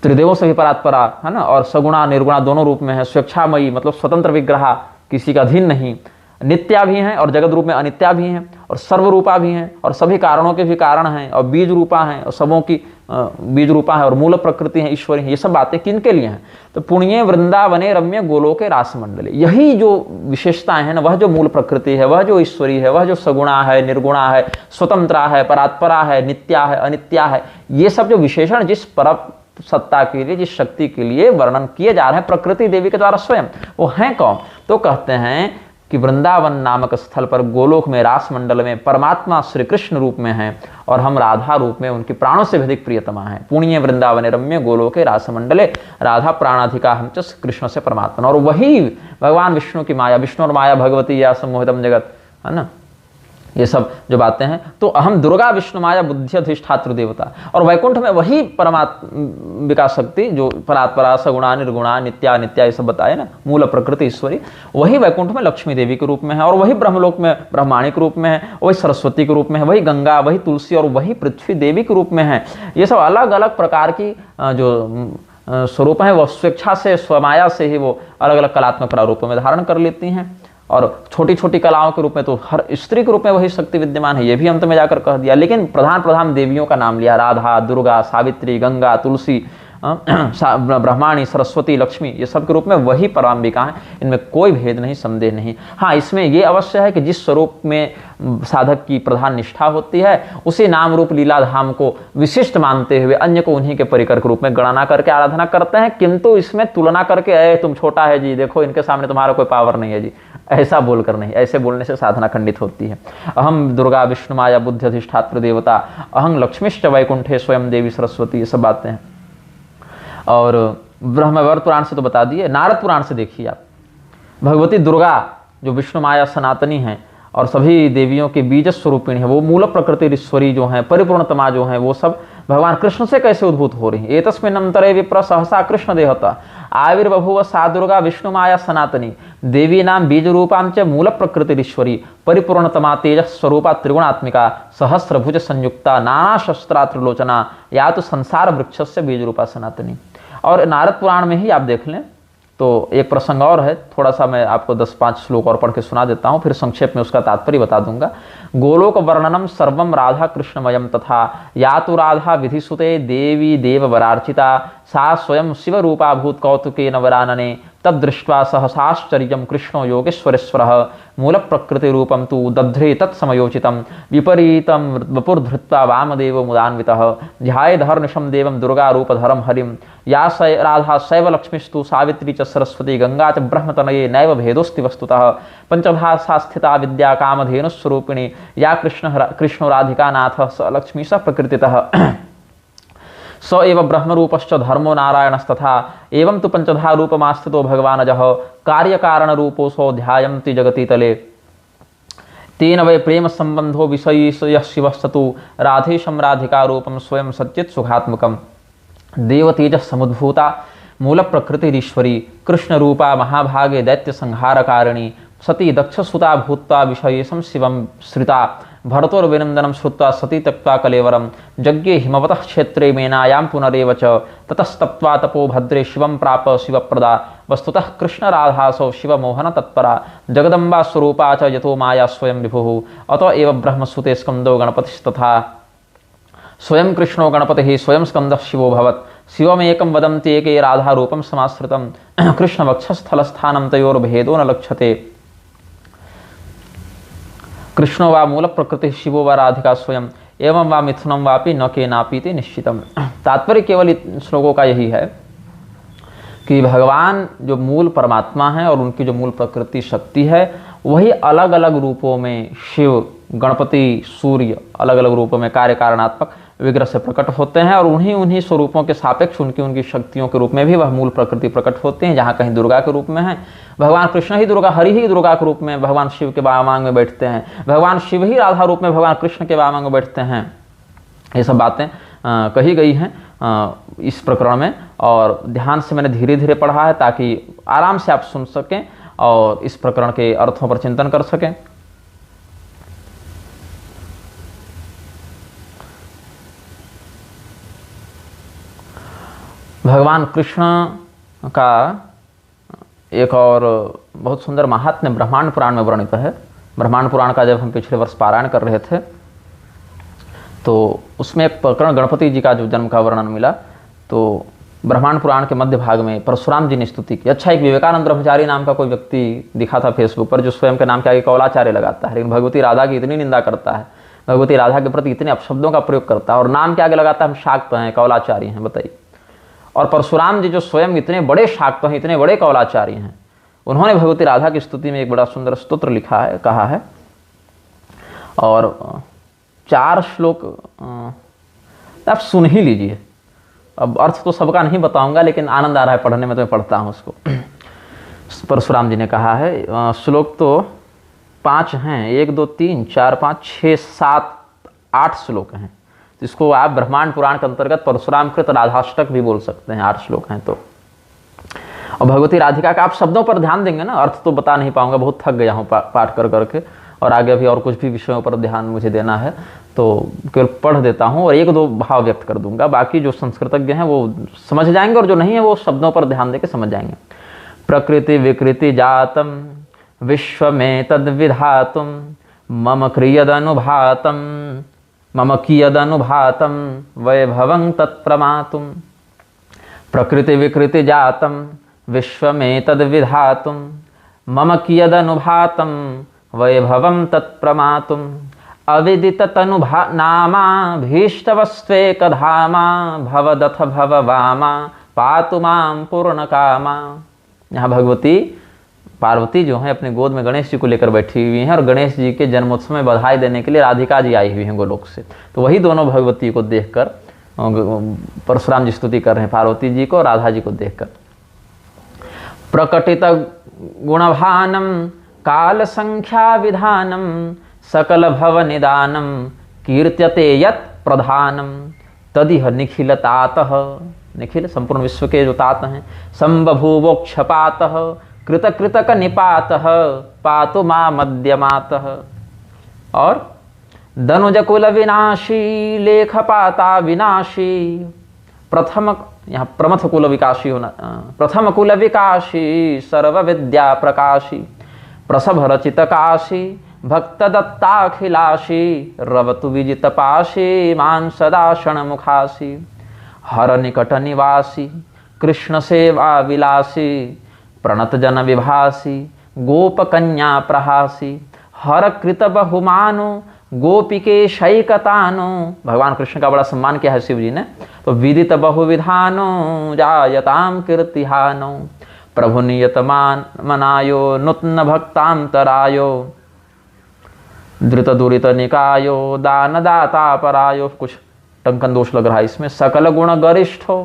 Speaker 1: त्रिदेवों से भी परात्परा है ना, और सगुणा निर्गुणा दोनों रूप में है। स्वेच्छामयी मतलब स्वतंत्र विग्रह, किसी का अधीन नहीं, नित्या भी हैं और जगत रूप में अनित्या भी हैं, और सर्वरूपा भी हैं और सभी कारणों के भी कारण हैं, और बीज रूपा हैं और सबों की बीज रूपा है, और मूल प्रकृति है, ईश्वरी है। ये सब बातें किनके लिए हैं? तो पुण्य वृंदावने रम्य गोलोके रास मंडले, यही जो विशेषताएं हैं ना, वह जो मूल प्रकृति है, वह जो ईश्वरी है, वह जो सगुणा है, निर्गुणा है, स्वतंत्रा है, परात्परा है, नित्या है, अनित्या है, ये सब जो विशेषण जिस पर सत्ता के लिए, जिस शक्ति के लिए वर्णन किए जा रहे हैं प्रकृति देवी के द्वारा स्वयं, वो हैं कौन? तो कहते हैं कि वृंदावन नामक स्थल पर गोलोक में रास मंडल में परमात्मा श्री कृष्ण रूप में हैं और हम राधा रूप में उनकी प्राणों से भी अधिक प्रियतमा हैं। पुण्य वृंदावन रम्य गोलोके रास मंडले राधा प्राणाधिका हम च कृष्ण से परमात्मा। और वही भगवान विष्णु की माया, विष्णु और माया भगवती या सम्मोहितम जगत, है ना, ये सब जो बातें हैं। तो अहम दुर्गा विष्णु माया बुद्धि अधिष्ठात्र देवता, और वैकुंठ में वही परमात्मिका शक्ति जो परात्परा सगुणा निर्गुणा नित्या नित्या ये सब बताए ना, मूल प्रकृति ईश्वरी, वही वैकुंठ में लक्ष्मी देवी के रूप में है, और वही ब्रह्मलोक में ब्रह्माणी के रूप में है, वही सरस्वती के रूप में है, वही गंगा, वही तुलसी और वही पृथ्वी देवी के रूप में है। ये सब अलग अलग प्रकार की जो स्वरूप हैं वो स्वेच्छा से, स्वमाया से ही वो अलग अलग कलात्मक प्रारूपों में धारण कर लेती हैं। और छोटी छोटी कलाओं के रूप में तो हर स्त्री के रूप में वही शक्ति विद्यमान है, ये भी अंत में जाकर कह दिया। लेकिन प्रधान प्रधान देवियों का नाम लिया, राधा, दुर्गा, सावित्री, गंगा, तुलसी, ब्रह्माणी, सरस्वती, लक्ष्मी, ये सब के रूप में वही पराम्बिका है, इनमें कोई भेद नहीं, संदेह नहीं। हाँ, इसमें ये अवश्य है कि जिस स्वरूप में साधक की प्रधान निष्ठा होती है उसी नाम रूप लीला धाम को विशिष्ट मानते हुए अन्य को उन्हीं के परिकर के रूप में गणना करके आराधना करते हैं। किंतु इसमें तुलना करके, अरे तुम छोटा है जी, देखो इनके सामने तुम्हारा कोई पावर नहीं है जी, ऐसा बोलकर नहीं। ऐसे बोलने से साधना खंडित होती है। अहम दुर्गा विष्णु माया बुद्धि अधिष्ठात्र देवता, अहं लक्ष्मीश्च वैकुंठे स्वयं देवी सरस्वती, ये सब बातें हैं। और ब्रह्मवैवर्त पुराण से तो बता दिए, नारद पुराण से देखिए आप, भगवती दुर्गा जो विष्णु माया सनातनी हैं और सभी देवियों के बीज स्वरूपिणी है, वो मूल प्रकृति ईश्वरी जो है, परिपूर्णतमा जो है, वो सब भगवान कृष्ण से कैसे उद्भूत हो रही है। एतस्मिन् अंतरे विप्र सहसा कृष्ण देहता आविर्बभुव सा दुर्गा विष्णु माया सनातनी देवी नाम बीज रूपां च मूल प्रकृति ईश्वरी परिपूर्णतमा तेजस स्वरूपा त्रिगुणात्मिका सहस्रभुज संयुक्ता नाना शस्त्रा त्रिलोचना या तो संसार वृक्षस्य बीज रूपा सनातनी। और नारद पुराण में ही आप देख लें तो एक प्रसंग और है, थोड़ा सा मैं आपको 10-5 श्लोक और पढ़ के सुना देता हूँ, फिर संक्षेप में उसका तात्पर्य बता दूंगा। गोलोक वर्णनम सर्वम राधा कृष्णमयम तथा या तो राधा विधिसुते देवी देववरार्चिता सा स्वयं शिव रूपा भूत कौतुके नवरानने तदृष्ट्वा सहसाश्चर्यं कृष्णो योगेश्वरेश्वरः मूल प्रकृति रूपं तु दध्रे तत्समयोचितं विपरीतं वपुर्धृत्वा वामदेवो मुदान्वितः ध्यायेदहर्निशं देवं दुर्गारूपधरं हरिं या राधा शैव लक्ष्मीस्तु सावित्री च सरस्वती गंगा च ब्रह्मतनये नैव भेदोऽस्ति वस्तुतः पंचधा सा स्थिता विद्या कामधेनुस्वरूपिणी या कृष्णो राधिका नाथ स लक्ष्मी स प्रकृतितः स एव ब्रह्मरूपश्च धर्मो नारायणस्तथा एवं तु पंचधा रूपमास्थितो भगवानजः कार्यकारणरूपो सो ध्यायन्ति जगति तले तेन वै प्रेम संबंधो विषयी शिवस्तु राधेशं राधिका रूपं स्वयं सच्चित् सुखात्मकं देवतेजः समुद्भूता मूल प्रकृतिरीश्वरी कृष्ण रूपा महाभागे दैत्य संहारकारिणी सती दक्षसुता भूत्वा विषयेशं शिवं श्रिता भरतोर्विनन्दनं श्रुत्वा सती त्यक्त्वा कलेवरं यज्ञे हिमवतः क्षेत्रे मेनायां पुनरेव च ततस्तप्त्वा तपो भद्रे शिवं प्राप शिवप्रदा वस्तुतः कृष्णराधासौ शिवमोहन तत्परा जगदम्बा स्वरूपा च यतो माया स्वयं विभुः अतो एव ब्रह्मसुते स्कन्दो गणपतिस्तथा स्वयं कृष्णो गणपतिः स्वयं स्कन्दः शिवो भवत् शिवमेकं वदन्ति एके राधारूपं समाश्रितं कृष्णवक्षस्थलस्थानं तयोर्भेदो न लक्ष्यते कृष्णो वा मूल प्रकृति शिवो वा राधिका स्वयं एवं वा मिथुनम वापि न केनापीति निश्चितम। तात्पर्य केवल इन श्लोकों का यही है कि भगवान जो मूल परमात्मा है और उनकी जो मूल प्रकृति शक्ति है वही अलग अलग रूपों में शिव, गणपति, सूर्य अलग अलग रूपों में कार्य कारणात्मक विग्रह से प्रकट होते हैं और उन्हीं स्वरूपों के सापेक्ष उनकी शक्तियों के रूप में भी वह मूल प्रकृति प्रकट होते हैं। जहाँ कहीं दुर्गा के रूप में है भगवान कृष्ण ही दुर्गा, हरि ही दुर्गा के रूप में भगवान शिव के वामांग में बैठते हैं, भगवान शिव ही राधा रूप में भगवान कृष्ण के वामांग में बैठते हैं। ये सब बातें कही गई हैं इस प्रकरण में और ध्यान से मैंने धीरे धीरे पढ़ा है ताकि आराम से आप सुन सकें और इस प्रकरण के अर्थों पर चिंतन कर सकें। भगवान कृष्ण का एक और बहुत सुंदर महात्म्य ब्रह्मांड पुराण में वर्णित है। ब्रह्मांड पुराण का जब हम पिछले वर्ष पारायण कर रहे थे तो उसमें एक प्रकरण गणपति जी का जो जन्म का वर्णन मिला तो ब्रह्मांड पुराण के मध्य भाग में परशुराम जी ने स्तुति की। अच्छा, एक विवेकानंद ब्रह्मचारी नाम का कोई व्यक्ति दिखा था फेसबुक पर जो स्वयं के नाम के आगे कौलाचार्य लगाता है, लेकिन भगवती राधा की इतनी निंदा करता है, भगवती राधा के प्रति इतने अपशब्दों का प्रयोग करता है और नाम के आगे लगाता है हम शाक्त हैं, कौलाचार्य हैं। बताइए। और परशुराम जी जो स्वयं इतने बड़े शाक्त हैं, इतने बड़े कौलाचार्य हैं, उन्होंने भगवती राधा की स्तुति में एक बड़ा सुंदर स्तोत्र लिखा है, कहा है और 4 श्लोक आप सुन ही लीजिए। अब अर्थ तो सबका नहीं बताऊंगा लेकिन आनंद आ रहा है पढ़ने में तो मैं पढ़ता हूँ उसको। परशुराम जी ने कहा है, श्लोक तो 5 हैं, 1 2 3 4 5 6 7 8 श्लोक हैं। तो इसको आप ब्रह्मांड पुराण के अंतर्गत परशुराम कृत राधाष्टक भी बोल सकते हैं, 8 श्लोक हैं। तो और भगवती राधिका का आप शब्दों पर ध्यान देंगे ना, अर्थ तो बता नहीं पाऊंगा, बहुत थक गया हूँ पाठ कर करके। और आगे अभी और कुछ भी विषयों पर ध्यान मुझे देना है तो केवल पढ़ देता हूँ और एक दो भाव व्यक्त कर दूंगा। बाकी जो संस्कृतज्ञ हैं वो समझ जाएंगे और जो नहीं है वो शब्दों पर ध्यान देकर समझ जाएंगे। प्रकृति विकृति जातम विश्व में तद विधातुम मम क्रियदनुभातम मम कियदनुभातम वैभवं तत्प्रमातुम। प्रकृति विकृति जातम विश्व में तद विधातुम मम कियदनुभातम वैभवं तत्प्रमातुम। अविदित तनुभा नामा भीष्टवस्त्वेकधामा भवदथ भववामा पातु मां पूर्णकामा। यहाँ भगवती पार्वती जो है अपनी गोद में गणेश जी को लेकर बैठी हुई हैं और गणेश जी के जन्मोत्सव में बधाई देने के लिए राधिका जी आई हुई हैं गोलोक से। तो वही दोनों भगवती को देखकर परशुराम जी स्तुति कर रहे हैं, पार्वती जी को, राधा जी को देखकर। प्रकटित गुणभानम काल संख्या विधानम सकल भव निदानम कीर्त्यते यत् प्रधानम तदिह निखिल तातः। निखिल संपूर्ण विश्व के जो तात हैं। संबभूवोक्षपातः कृत कृतक निपातः पातु मां मध्यमातः। और धनुज कुल विनाशी लेखपाता विनाशी प्रथम, यहाँ प्रमथ कुल विकासी होना, प्रथम कुल विकासी सर्व विद्या प्रकाशी प्रसभ रचित काशी भक्त दत्ताखिलाशी रवतु विजित पाशी मान सदा क्षणमुखासी। हर निकट निवासी कृष्ण सेवा विलासी प्रणत जन विभासी गोप कन्या प्रहासी। हर कृत बहुमानो गोपिके शैकतानो। भगवान कृष्ण का बड़ा सम्मान किया है शिव जी ने। तो विदित बहुविधानो जायताम कीर्तिहानो प्रभु नियतमान मनायो नूतन भक्तांतरायो धृत दुरित निकायो दान दाता परायो। कुछ टंकन दोष लग रहा है इसमें। सकल गुण गरिष्ठो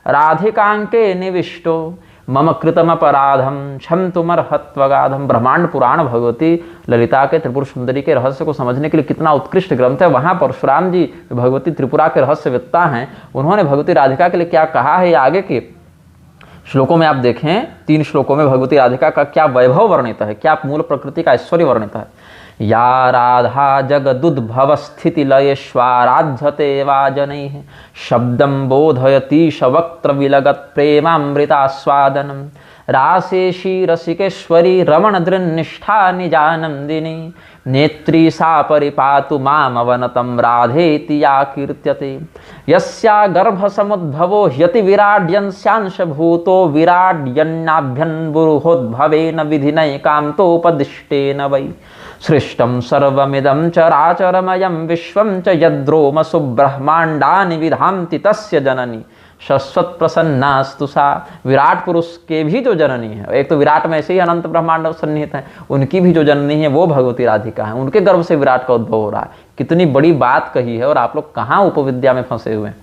Speaker 1: राधिकांके निविष्टो मम कृतम अपराधम क्षमतुमर्हत्वगाधम। ब्रह्मांड पुराण भगवती ललिता के त्रिपुर सुंदरी के रहस्य को समझने के लिए कितना उत्कृष्ट ग्रंथ है। वहाँ परशुराम जी भगवती त्रिपुरा के रहस्यवेत्ता हैं, उन्होंने भगवती राधिका के लिए क्या कहा है आगे के श्लोकों में आप देखें। 3 श्लोकों में भगवती राधिका का क्या वैभव वर्णित है, क्या मूल प्रकृति का ऐश्वर्य वर्णित है। या राधा जगदुद्भव स्थिति लयेश्वराध्यते वा जनैः शब्दं बोधयतीश वक्त्र विलगत प्रेमामृतास्वादनम् रासेशी रसिकेश्वरी रमण दृन्निष्ठा निजानंदिनी नेत्री सा परिपातु मामवनतं राधेति या कीर्त्यते। यस्या गर्भ समुद्भवो ह्यति विराड्यंस्यांश भूतो विराड्यन्नाभ्यन्बुरुहोद्भवेन विधिनैकान्तोपदिष्टेन वै सृष्टं सर्वमिदं चराचरमयं विश्वं च यद्रोमसु ब्रह्माण्डानि विधान्ति तस्य जननी शाश्वत प्रसन्नास्तु सा। विराट पुरुष के भी जो जननी है, एक तो विराट में ऐसे ही अनंत ब्रह्मांड सन्निहित है, उनकी भी जो जननी है वो भगवती राधिका है। उनके गर्भ से विराट का उद्भव हो रहा है। कितनी बड़ी बात कही है और आप लोग कहाँ उपविद्या में फंसे हुए हैं।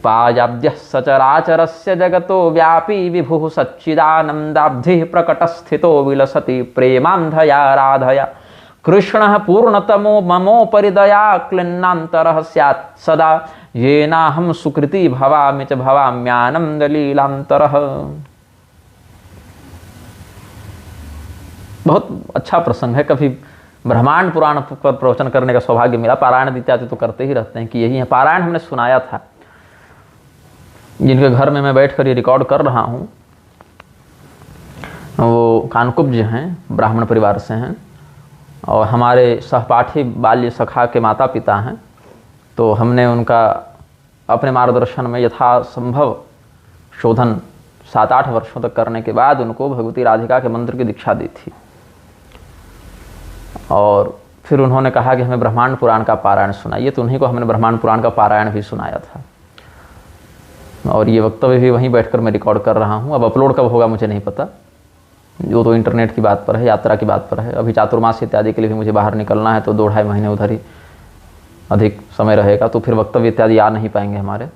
Speaker 1: पायाब्द्य सचराचरस्य जगतो व्यापी विभुः सच्चिदानंदाब्धि प्रकट स्थितो विलसति प्रेमांधया राधया कृष्ण पूर्णतमो ममोपरि दया क्लिन्नान्तरः स्यात् सदा येनाहं सुकृति भवामि च भवाम्यानंद लीलांतरः। बहुत अच्छा प्रसंग है। कभी ब्रह्मांड पुराण पर प्रवचन करने का सौभाग्य मिला। पारायण इत्यादि तो करते ही रहते हैं कि यही है। पारायण हमने सुनाया था, जिनके घर में मैं बैठकर ये रिकॉर्ड कर रहा हूँ वो कानकुब्ज हैं, ब्राह्मण परिवार से हैं और हमारे सहपाठी बाल्य सखा के माता पिता हैं। तो हमने उनका अपने मार्गदर्शन में यथासंभव शोधन 7-8 वर्षों तक करने के बाद उनको भगवती राधिका के मंत्र की दीक्षा दी थी। और फिर उन्होंने कहा कि हमें ब्रह्मांड पुराण का पारायण सुनाइए, तो उन्हीं को हमने ब्रह्मांड पुराण का पारायण भी सुनाया था। और ये वक्तव्य भी वहीं बैठकर मैं रिकॉर्ड कर रहा हूँ। अब अपलोड कब होगा मुझे नहीं पता, जो तो इंटरनेट की बात पर है, यात्रा की बात पर है। अभी चातुर्मास इत्यादि के लिए भी मुझे बाहर निकलना है, तो 2-2.5 महीने उधर ही अधिक समय रहेगा, तो फिर वक्तव्य इत्यादि आ नहीं पाएंगे हमारे।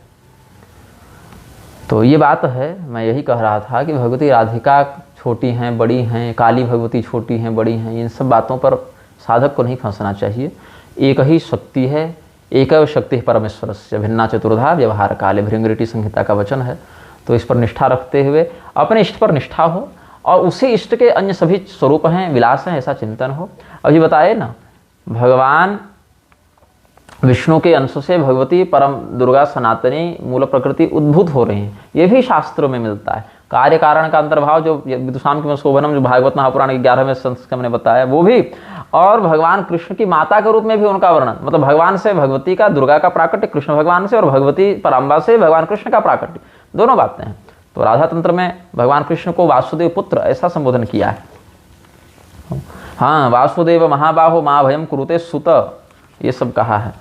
Speaker 1: तो ये बात है, मैं यही कह रहा था कि भगवती राधिका छोटी हैं बड़ी हैं, काली भगवती छोटी हैं बड़ी हैं, इन सब बातों पर साधक को नहीं फंसना चाहिए। एक ही शक्ति है, एकैव शक्ति परमेश्वर से भिन्ना चतुर्धा व्यवहार काले, भृंगरिटी संहिता का वचन है। तो इस पर निष्ठा रखते हुए अपने इष्ट पर निष्ठा हो और उसी इष्ट के अन्य सभी स्वरूप हैं, विलास हैं, ऐसा चिंतन हो। अभी बताए ना, भगवान विष्णु के अंश से भगवती परम दुर्गा सनातनी मूल प्रकृति उद्भूत हो रही हैं, ये भी शास्त्रों में मिलता है। कार्य कारण का अंतर्भाव जो विदुषाम की शोभनम जो भागवत महापुराण के 11वें संस्कंद हमने बताया वो भी, और भगवान कृष्ण की माता के रूप में भी उनका वर्णन, मतलब भगवान से भगवती का, दुर्गा का प्राकट्य कृष्ण भगवान से, और भगवती पराम्बा से भगवान कृष्ण का प्राकट्य, दोनों बातें हैं। तो राधा तंत्र में भगवान कृष्ण को वासुदेव पुत्र ऐसा संबोधन किया है। हाँ, वासुदेव महाबाहो माँ भयम कुरुते सुत, ये सब कहा है।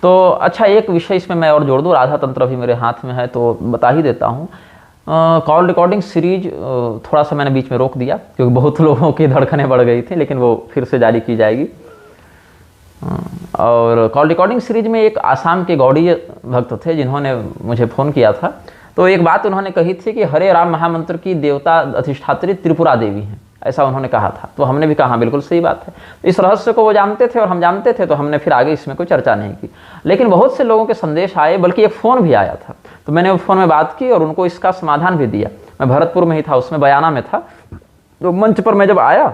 Speaker 1: तो अच्छा, एक विषय इसमें मैं और जोड़ दूँ, राधा तंत्र अभी मेरे हाथ में है तो बता ही देता हूँ। कॉल रिकॉर्डिंग सीरीज थोड़ा सा मैंने बीच में रोक दिया क्योंकि बहुत लोगों की धड़कनें बढ़ गई थी, लेकिन वो फिर से जारी की जाएगी। और कॉल रिकॉर्डिंग सीरीज में एक आसाम के गौड़ीय भक्त थे जिन्होंने मुझे फ़ोन किया था। तो एक बात उन्होंने कही थी कि हरे राम महामंत्र की देवता अधिष्ठात्री त्रिपुरा देवी हैं, ऐसा उन्होंने कहा था। तो हमने भी कहा बिल्कुल सही बात है। इस रहस्य को वो जानते थे और हम जानते थे, तो हमने फिर आगे इसमें कोई चर्चा नहीं की। लेकिन बहुत से लोगों के संदेश आए, बल्कि एक फ़ोन भी आया था, तो मैंने उस फ़ोन में बात की और उनको इसका समाधान भी दिया। मैं भरतपुर में ही था, उसमें बयाना में था। तो मंच पर मैं जब आया,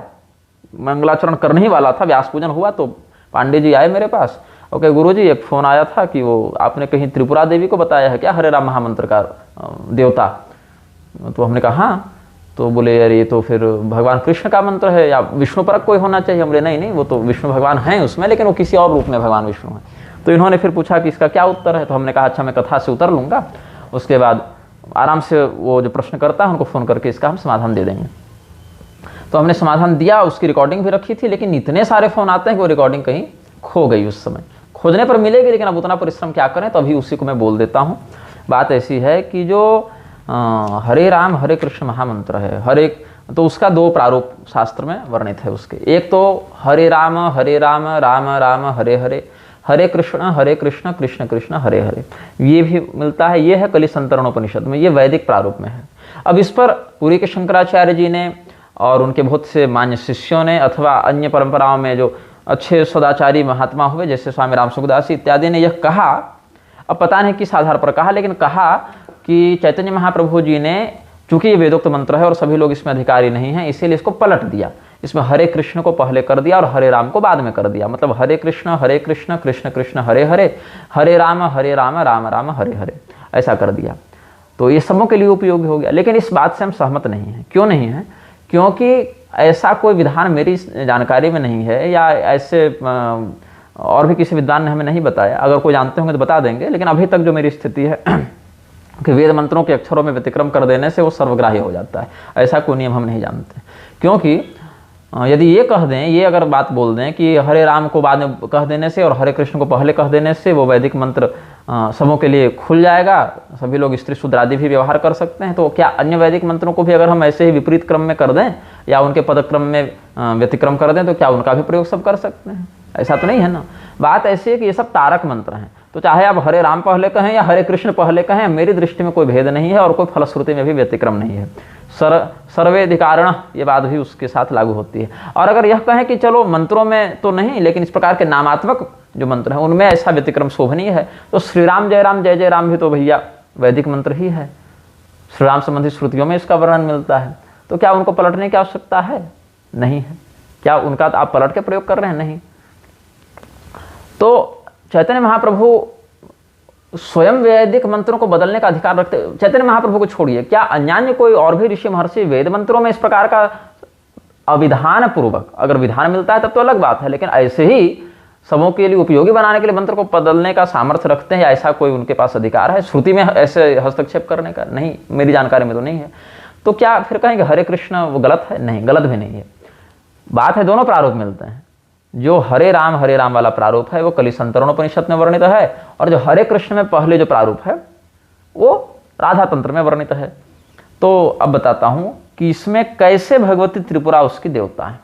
Speaker 1: मंगलाचरण करने ही वाला था, व्यास पूजन हुआ, तो पांडे जी आए मेरे पास और कहे, गुरु जी एक फ़ोन आया था कि वो आपने कहीं त्रिपुरा देवी को बताया है क्या हरे राम महामंत्र का देवता? तो हमने कहा हाँ। तो बोले यार ये तो फिर भगवान कृष्ण का मंत्र है या विष्णु परक कोई होना चाहिए। हमने नहीं, वो तो विष्णु भगवान हैं उसमें, लेकिन वो किसी और रूप में भगवान विष्णु हैं। तो इन्होंने फिर पूछा कि इसका क्या उत्तर है। तो हमने कहा अच्छा मैं कथा से उतर लूँगा, उसके बाद आराम से वो जो प्रश्न करता है उनको फ़ोन करके इसका हम समाधान दे देंगे। तो हमने समाधान दिया, उसकी रिकॉर्डिंग भी रखी थी, लेकिन इतने सारे फ़ोन आते हैं कि वो रिकॉर्डिंग कहीं खो गई। उस समय खोजने पर मिलेगी, लेकिन अब उतना परिश्रम क्या करें, तो अभी उसी को मैं बोल देता हूँ। बात ऐसी है कि जो हरे राम हरे कृष्ण महामंत्र है, हरे, तो उसका दो प्रारूप शास्त्र में वर्णित है उसके। एक तो हरे राम राम राम हरे हरे, हरे कृष्ण कृष्ण कृष्ण हरे हरे, ये भी मिलता है। ये है कलि संतरणोपनिषद में, ये वैदिक प्रारूप में है। अब इस पर पुरी के शंकराचार्य जी ने और उनके बहुत से मान्य शिष्यों ने, अथवा अन्य परंपराओं में जो अच्छे सदाचारी महात्मा हुए जैसे स्वामी राम सुखदास इत्यादि ने यह कहा, अब पता नहीं किस आधार पर कहा, लेकिन कहा कि चैतन्य महाप्रभु जी ने, चूंकि ये वेदोक्त मंत्र है और सभी लोग इसमें अधिकारी नहीं हैं, इसीलिए इसको पलट दिया। इसमें हरे कृष्ण को पहले कर दिया और हरे राम को बाद में कर दिया। मतलब हरे कृष्ण कृष्ण कृष्ण हरे हरे, हरे राम राम राम हरे हरे, ऐसा कर दिया। तो ये सबों के लिए उपयोगी हो गया। लेकिन इस बात से हम सहमत नहीं हैं। क्यों नहीं है? क्योंकि ऐसा कोई विधान मेरी जानकारी में नहीं है, या ऐसे और भी किसी विद्वान ने हमें नहीं बताया। अगर कोई जानते होंगे तो बता देंगे, लेकिन अभी तक जो मेरी स्थिति है कि वेद मंत्रों के अक्षरों में व्यतिक्रम कर देने से वो सर्वग्राही हो जाता है, ऐसा कोई नियम हम नहीं जानते। क्योंकि यदि ये कह दें, ये अगर बात बोल दें कि हरे राम को बाद में कह देने से और हरे कृष्ण को पहले कह देने से वो वैदिक मंत्र सबों के लिए खुल जाएगा, सभी लोग स्त्री शूद्र आदि भी व्यवहार कर सकते हैं, तो क्या अन्य वैदिक मंत्रों को भी अगर हम ऐसे ही विपरीत क्रम में कर दें या उनके पदक्रम में व्यतिक्रम कर दें, तो क्या उनका भी प्रयोग सब कर सकते हैं? ऐसा तो नहीं है ना। बात ऐसी है कि ये सब तारक मंत्र हैं, तो चाहे आप हरे राम पहले कहें या हरे कृष्ण पहले कहें, मेरी दृष्टि में कोई भेद नहीं है और कोई फलश्रुति में भी व्यतिक्रम नहीं है। सर्वेधिकारण, ये बात भी उसके साथ लागू होती है। और अगर यह कहें कि चलो मंत्रों में तो नहीं, लेकिन इस प्रकार के नामात्मक जो मंत्र हैं उनमें ऐसा व्यतिक्रम शोभनीय है, तो श्री राम जय जय राम भी तो भैया वैदिक मंत्र ही है। श्री राम संबंधी श्रुतियों में इसका वर्णन मिलता है, तो क्या उनको पलटने की आवश्यकता है? नहीं है। क्या उनका आप पलट के प्रयोग कर रहे हैं? नहीं। तो चैतन्य महाप्रभु स्वयं वैदिक मंत्रों को बदलने का अधिकार रखते। चैतन्य महाप्रभु को छोड़िए, क्या अन्यान्य कोई और भी ऋषि महर्षि वेद मंत्रों में इस प्रकार का अविधान पूर्वक, अगर विधान मिलता है तब तो अलग बात है, लेकिन ऐसे ही सबों के लिए उपयोगी बनाने के लिए मंत्र को बदलने का सामर्थ्य रखते हैं, ऐसा कोई उनके पास अधिकार है श्रुति में ऐसे हस्तक्षेप करने का? नहीं, मेरी जानकारी में तो नहीं है। तो क्या फिर कहेंगे हरे कृष्ण वो गलत है? नहीं, गलत भी नहीं है। बात है दोनों प्रारूप मिलते हैं। जो हरे राम वाला प्रारूप है वो कलि संतरणोपनिषद में वर्णित है, और जो हरे कृष्ण में पहले जो प्रारूप है वो राधा तंत्र में वर्णित है। तो अब बताता हूं कि इसमें कैसे भगवती त्रिपुरा उसकी देवता है।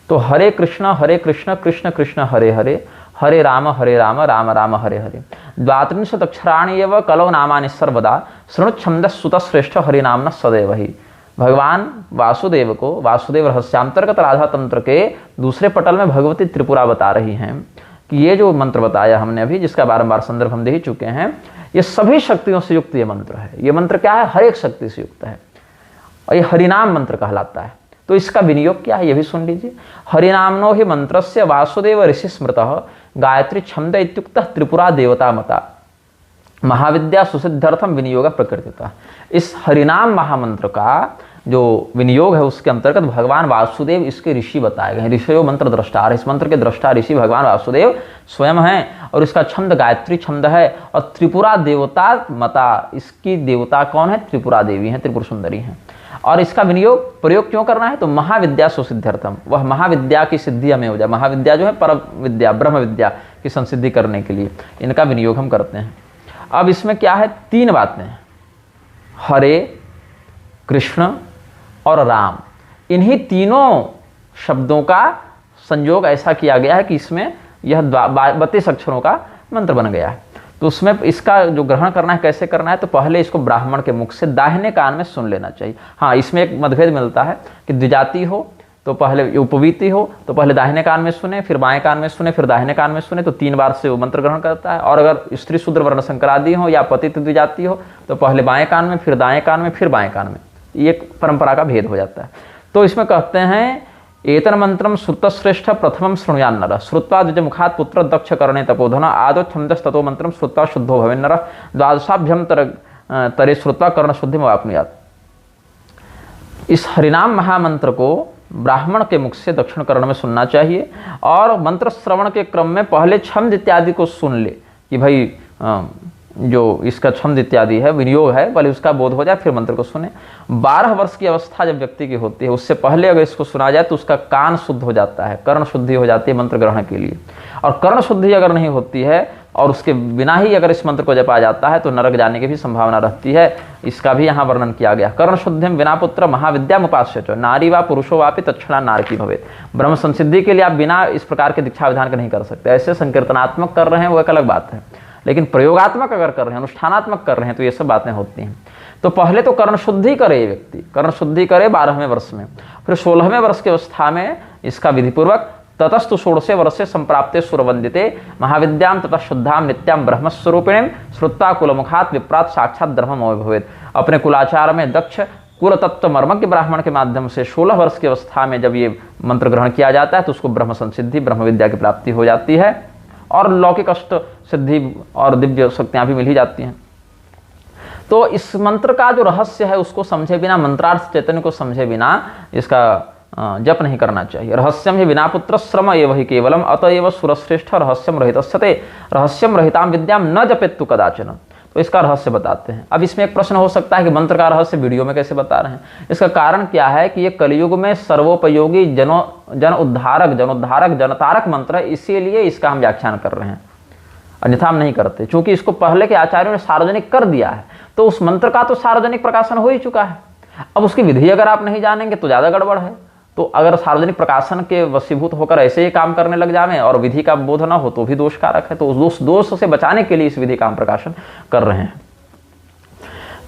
Speaker 1: तो हरे कृष्ण कृष्ण कृष्ण हरे हरे, हरे राम राम राम हरे हरे, द्वात्रिंशत् अक्षराणि एव कलौ नामानि सर्वदा, शृणुच्छन्दः सुतश्रेष्ठ हरिनाम्नः सदैव ही। भगवान वासुदेव को वासुदेव रहस्यांतर्गत राधा तंत्र के दूसरे पटल में भगवती त्रिपुरा बता रही हैं कि ये जो मंत्र बताया हमने अभी, जिसका बारंबार संदर्भ हम दे ही चुके हैं, ये सभी शक्तियों से युक्त ये मंत्र है। ये मंत्र क्या है? हर एक शक्ति से युक्त है। और ये हरिनाम मंत्र कहलाता है। तो इसका विनियोग क्या है ये भी सुन लीजिए। हरिनामनो हि मंत्रस्य वासुदेव ऋषि स्मृतः गायत्री छंद इत्युक्त त्रिपुरा देवता मता महाविद्या सुसिद्ध्यर्थम विनियोग प्रकृतिता। इस हरिनाम महामंत्र का जो विनियोग है उसके अंतर्गत भगवान वासुदेव इसके ऋषि बताए गए हैं। ऋषियो मंत्र दृष्टा, इस मंत्र के दृष्टा ऋषि भगवान वासुदेव स्वयं हैं और इसका छंद गायत्री छंद है और त्रिपुरा देवता मता, इसकी देवता कौन है? त्रिपुरा देवी हैं, त्रिपुर सुंदरी हैं। और इसका विनियोग प्रयोग क्यों करना है? तो महाविद्या सुसिद्ध्यर्थम, वह महाविद्या की सिद्धि हमें हो जाए। महाविद्या जो है परम विद्या, ब्रह्म विद्या की संसिद्धि करने के लिए इनका विनियोग हम करते हैं। अब इसमें क्या है? 3 बातें, हरे, कृष्ण और राम, इन्हीं तीनों शब्दों का संयोग ऐसा किया गया है कि इसमें यह 32 अक्षरों का मंत्र बन गया है। तो उसमें इसका जो ग्रहण करना है कैसे करना है? तो पहले इसको ब्राह्मण के मुख से दाहिने कान में सुन लेना चाहिए। हाँ, इसमें एक मतभेद मिलता है कि द्विजाति हो तो पहले, उपवीति हो तो पहले दाहिने कान में सुने, फिर बाएं कान में सुने, फिर दाहिने कान में सुने, तो 3 बार से वो मंत्र ग्रहण करता है। और अगर स्त्री शूद्र वर्ण संकरादि हो या पतित द्विजाति हो तो पहले बाएं कान में, फिर दाएं कान में, फिर बाएं कान में, ये एक परंपरा का भेद हो जाता है। तो इसमें कहते हैं एतन मंत्रम श्रुतश्रेष्ठ प्रथमम शृणुयान नरः श्रुत्वा द्विजमुखात् पुत्र दक्ष करणे तपोधन आदौ छंदस्ततो मंत्रम श्रुत्वा शुद्धो भवेन् नरः द्वादशाभ्यम तरे श्रुत्वा कर्ण शुद्धिम अवाप्नुयात्। इस हरिनाम महामंत्र को ब्राह्मण के मुख से दक्षिण कर्ण में सुनना चाहिए और मंत्र श्रवण के क्रम में पहले छंद इत्यादि को सुन ले कि भाई जो इसका छंद इत्यादि है, विनियोग है, पहले उसका बोध हो जाए फिर मंत्र को सुने। 12 वर्ष की अवस्था जब व्यक्ति की होती है उससे पहले अगर इसको सुना जाए तो उसका कान शुद्ध हो जाता है, कर्ण शुद्धि हो जाती है मंत्र ग्रहण के लिए। और कर्ण शुद्धि अगर नहीं होती है और उसके बिना ही अगर इस मंत्र को जपा जाता है तो नरक जाने की भी संभावना रहती है। इसका भी यहाँ वर्णन किया गया। कर्ण शुद्धिम विना पुत्र महाविद्यामुपास्य च नारी वा पुरुषो वापि तत्क्षणा नारकी भवेत्। ब्रह्म संसिद्धि के लिए आप बिना इस प्रकार के दीक्षा विधान का नहीं कर सकते। ऐसे संकीर्तनात्मक कर रहे हैं वो एक अलग बात है, लेकिन प्रयोगात्मक अगर कर रहे हैं, अनुष्ठानात्मक कर रहे हैं तो ये सब बातें होती हैं। तो पहले तो कर्ण शुद्धि करे व्यक्ति, कर्ण शुद्धि करे 12वें वर्ष में, फिर 16वें वर्ष की अवस्था में इसका विधिपूर्वक ततस्तु 16 वर्षे संप्राप्ते सुरवंदिते महाविद्याम तथा शुद्धाम नित्याम ब्रह्मस्वरूपिणीम श्रुत्वा कुलमुखात् विप्रात साक्षात ब्रह्ममय भवेत्। अपने कुलाचार में दक्ष कुल तत्व मर्मज्ञ ब्राह्मण के माध्यम से 16 वर्ष की अवस्था में जब ये मंत्र ग्रहण किया जाता है तो उसको ब्रह्म संसिद्धि, ब्रह्म विद्या की प्राप्ति हो जाती है और लौकिक अष्ट सिद्धि और दिव्य शक्तियां भी मिल ही जाती हैं। तो इस मंत्र का जो रहस्य है उसको समझे बिना, मंत्रार्थ चैतन्य को समझे बिना इसका जप नहीं करना चाहिए। रहस्यम ही विना पुत्र श्रम एव ही केवलम अतएव सुरश्रेष्ठ रहस्यम रहितस्यते रहस्यम रहिताम विद्याम न जपेत्तु कदाचन। तो इसका रहस्य बताते हैं। अब इसमें एक प्रश्न हो सकता है कि मंत्र का रहस्य वीडियो में कैसे बता रहे हैं। इसका कारण क्या है कि ये कलयुग में सर्वोपयोगी जन उद्धारक जनतारक मंत्र है, इसीलिए इसका हम व्याख्यान कर रहे हैं, अन्यथा हम नहीं करते। चूंकि इसको पहले के आचार्यों ने सार्वजनिक कर दिया है तो उस मंत्र का तो सार्वजनिक प्रकाशन हो ही चुका है। अब उसकी विधि अगर आप नहीं जानेंगे तो ज्यादा गड़बड़ है। तो अगर सार्वजनिक प्रकाशन के वशीभूत होकर ऐसे ही काम करने लग जाएं और विधि का बोध न हो तो भी दोषकारक है। तो उस दोष से बचाने के लिए इस विधि का हम प्रकाशन कर रहे हैं।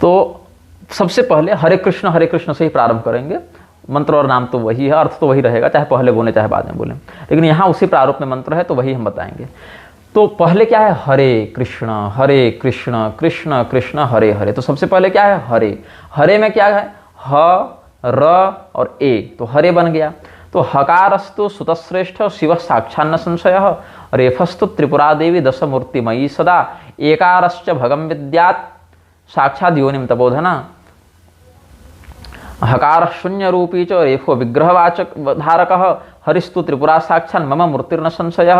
Speaker 1: तो सबसे पहले हरे कृष्ण से ही प्रारंभ करेंगे। मंत्र और नाम तो वही है, अर्थ तो वही रहेगा, चाहे पहले बोले चाहे बाद में बोले, लेकिन यहाँ उसी प्रारूप में मंत्र है तो वही हम बताएंगे। तो पहले क्या है? हरे कृष्ण कृष्ण कृष्ण हरे हरे। तो सबसे पहले क्या है? हरे। हरे में क्या है? ह र और ए, तो हरे बन गया। तो हकारस्तु सुतश्रेष्ठ शिव साक्षान्न संशय रेफस्तु त्रिपुरा देवी दशमूर्तिमयी सदा एकारश्च भगम विद्यात् साक्षात् योनिम तपोधना। हकार शून्य रूपी च रेफो विग्रहवाचक धारक हरिस्तु त्रिपुरा साक्षान् मम मूर्तिर्न संशय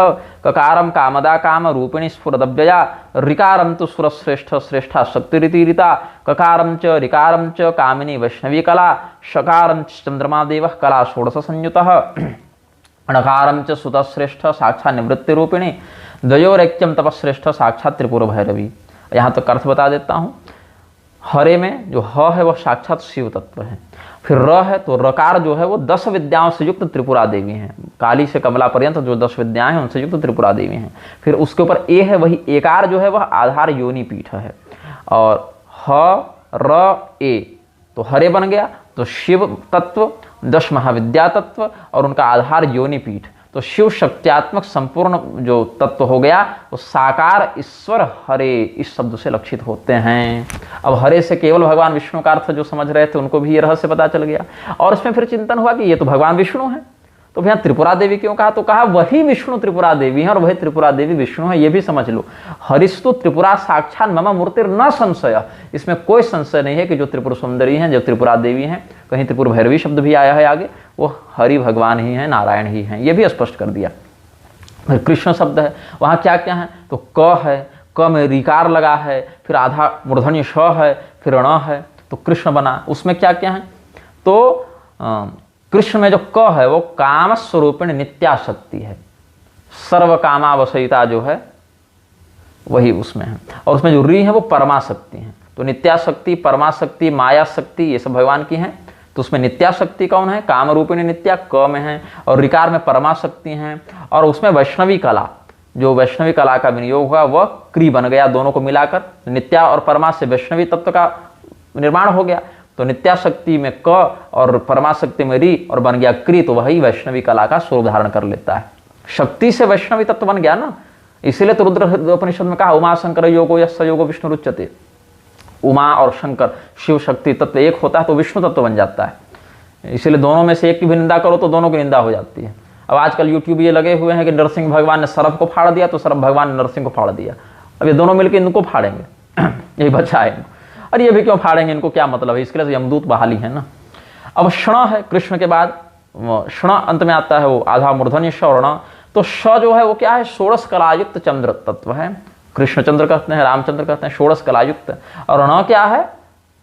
Speaker 1: ककारम कामदा काम रूपिणी स्फुरदव्यया ऋकारम तो सुरश्रेष्ठ श्रेष्ठा शक्तिरितिरिता ककारम च ऋकारम च कामिनी वैष्णवी कला शकारम च चंद्रमा देव कला षोडश संयुतः णकारम च सुतश्रेष्ठ साक्षात् निवृत्ति रूपिणी द्वयोरैक्यम तपश्रेष्ठ साक्षात् त्रिपुर भैरवी। यहाँ तक अर्थ बता देता हूँ। हरे में जो ह है वह साक्षात शिव तत्व है। फिर र है तो रकार जो है वो 10 विद्याओं से युक्त त्रिपुरा देवी हैं। काली से कमला पर्यंत जो 10 विद्याएं हैं उनसे युक्त त्रिपुरा देवी हैं। फिर उसके ऊपर ए है, वही एकार जो है वह आधार योनि पीठ है। और ह र ए तो हरे बन गया। तो शिव तत्व, 10 महाविद्या तत्व और उनका आधार योनि पीठ। तो शिव शक्त्यात्मक संपूर्ण जो तत्व हो गया वो साकार ईश्वर हरे इस शब्द से लक्षित होते हैं। अब हरे से केवल भगवान विष्णु का अर्थ जो समझ रहे थे उनको भी ये रहस्य पता चल गया। और इसमें फिर चिंतन हुआ कि ये तो भगवान विष्णु है, तो भैया त्रिपुरा देवी क्यों कहा? तो कहा वही विष्णु त्रिपुरा देवी है और वही त्रिपुरा देवी विष्णु है, ये भी समझ लो। हरिस्तु त्रिपुरा साक्षात मम मूर्तिर न संशय, इसमें कोई संशय नहीं है कि जो त्रिपुर सुंदरी हैं, जो त्रिपुरा देवी हैं, कहीं त्रिपुर भैरवी शब्द भी आया है आगे, वो हरि भगवान ही हैं, नारायण ही हैं, ये भी स्पष्ट कर दिया। फिर कृष्ण शब्द है, वहाँ क्या क्या है? तो क है, क में रिकार लगा है, फिर आधा मूर्धन्य श है, फिर ण है, तो कृष्ण बना। उसमें क्या क्या है? तो कृष्ण में जो क है वो काम स्वरूपिणी नित्याशक्ति है, सर्व कामावशयिता जो है वही उसमें है। और उसमें जो री है वो परमाशक्ति है। तो नित्याशक्ति, परमाशक्ति, माया शक्ति ये सब भगवान की हैं। तो उसमें नित्याशक्ति कौन है? काम रूपिणी नित्या क में है, और रिकार में परमाशक्ति हैं। और उसमें वैष्णवी कला, जो वैष्णवी कला का विनियोग हुआ वह क्री बन गया, दोनों को मिलाकर नित्या और परमा से वैष्णवी तत्व का निर्माण हो गया। तो नित्याशक्ति में क और परमाशक्ति में री और बन गया क्री, तो वही वैष्णवी कला का स्वरूप धारण कर लेता है। शक्ति से वैष्णवी तत्व बन गया ना, इसीलिए तो रुद्रोपनिषद में कहा उमा शंकर योगो यस्य योगो विष्णु रुच्यते। उमा और शंकर शिव शक्ति तत्व एक होता है तो विष्णु तत्व बन जाता है। इसीलिए दोनों में से एक की भी निंदा करो तो दोनों की निंदा हो जाती है। अब आजकल यूट्यूब ये लगे हुए हैं कि नरसिंह भगवान ने सरफ को फाड़ दिया तो सरफ भगवान ने नरसिंह को फाड़ दिया। अब ये दोनों मिलकर इनको फाड़ेंगे यही बचा है इनको। अरे ये भी क्यों फाड़ेंगे, इनको क्या मतलब है? इसके लिए यमदूत बहाली है ना। अब क्षण है कृष्ण के बाद, क्षण अंत में आता है वो आधा मूर्धन्य श और ण। तो श जो है वो क्या है? षोड़श कलायुक्त चंद्र तत्व है। कृष्णचंद्र कहते हैं, रामचंद्र कहते हैं, षोड़श कलायुक्त। और ण क्या है?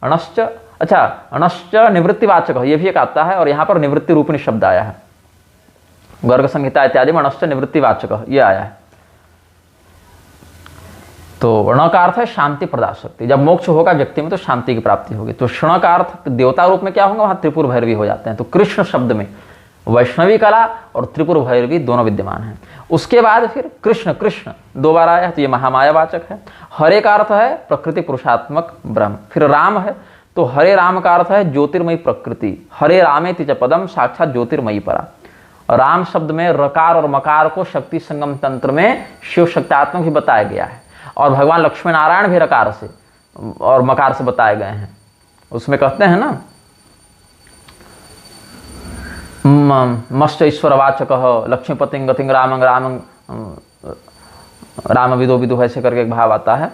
Speaker 1: अणश्च, अच्छा अणश्च निवृत्तिवाचक, ये भी एक आता है। और यहाँ पर निवृत्ति रूपिणी शब्द आया है, गर्ग संहिता इत्यादि में अणश्च निवृत्तिवाचक ये आया है। तो ण का अर्थ है शांति प्रदा शक्ति। जब मोक्ष होगा व्यक्ति में तो शांति की प्राप्ति होगी। तो क्षण का अर्थ देवता रूप में क्या होगा? वहां त्रिपुर भैरवी हो जाते हैं। तो कृष्ण शब्द में वैष्णवी कला और त्रिपुर भैरवी दोनों विद्यमान हैं। उसके बाद फिर कृष्ण कृष्ण दो बार आया है, तो ये महामायावाचक है। हरे का अर्थ है प्रकृति पुरुषात्मक ब्रह्म। फिर राम है, तो हरे राम का अर्थ है ज्योतिर्मयी प्रकृति। हरे रामेति च पदम साक्षात ज्योतिर्मयी परा। राम शब्द में रकार और मकार को शक्ति संगम तंत्र में शिव शक्त्यात्मक भी बताया गया है। और भगवान लक्ष्मी नारायण भी रकार से और मकार से बताए गए हैं। उसमें कहते हैं ना मश्च ईश्वरवाचक लक्ष्मीपति गतिंग रामंग रामंग राम विदो विदु ऐसे करके एक भाव आता है।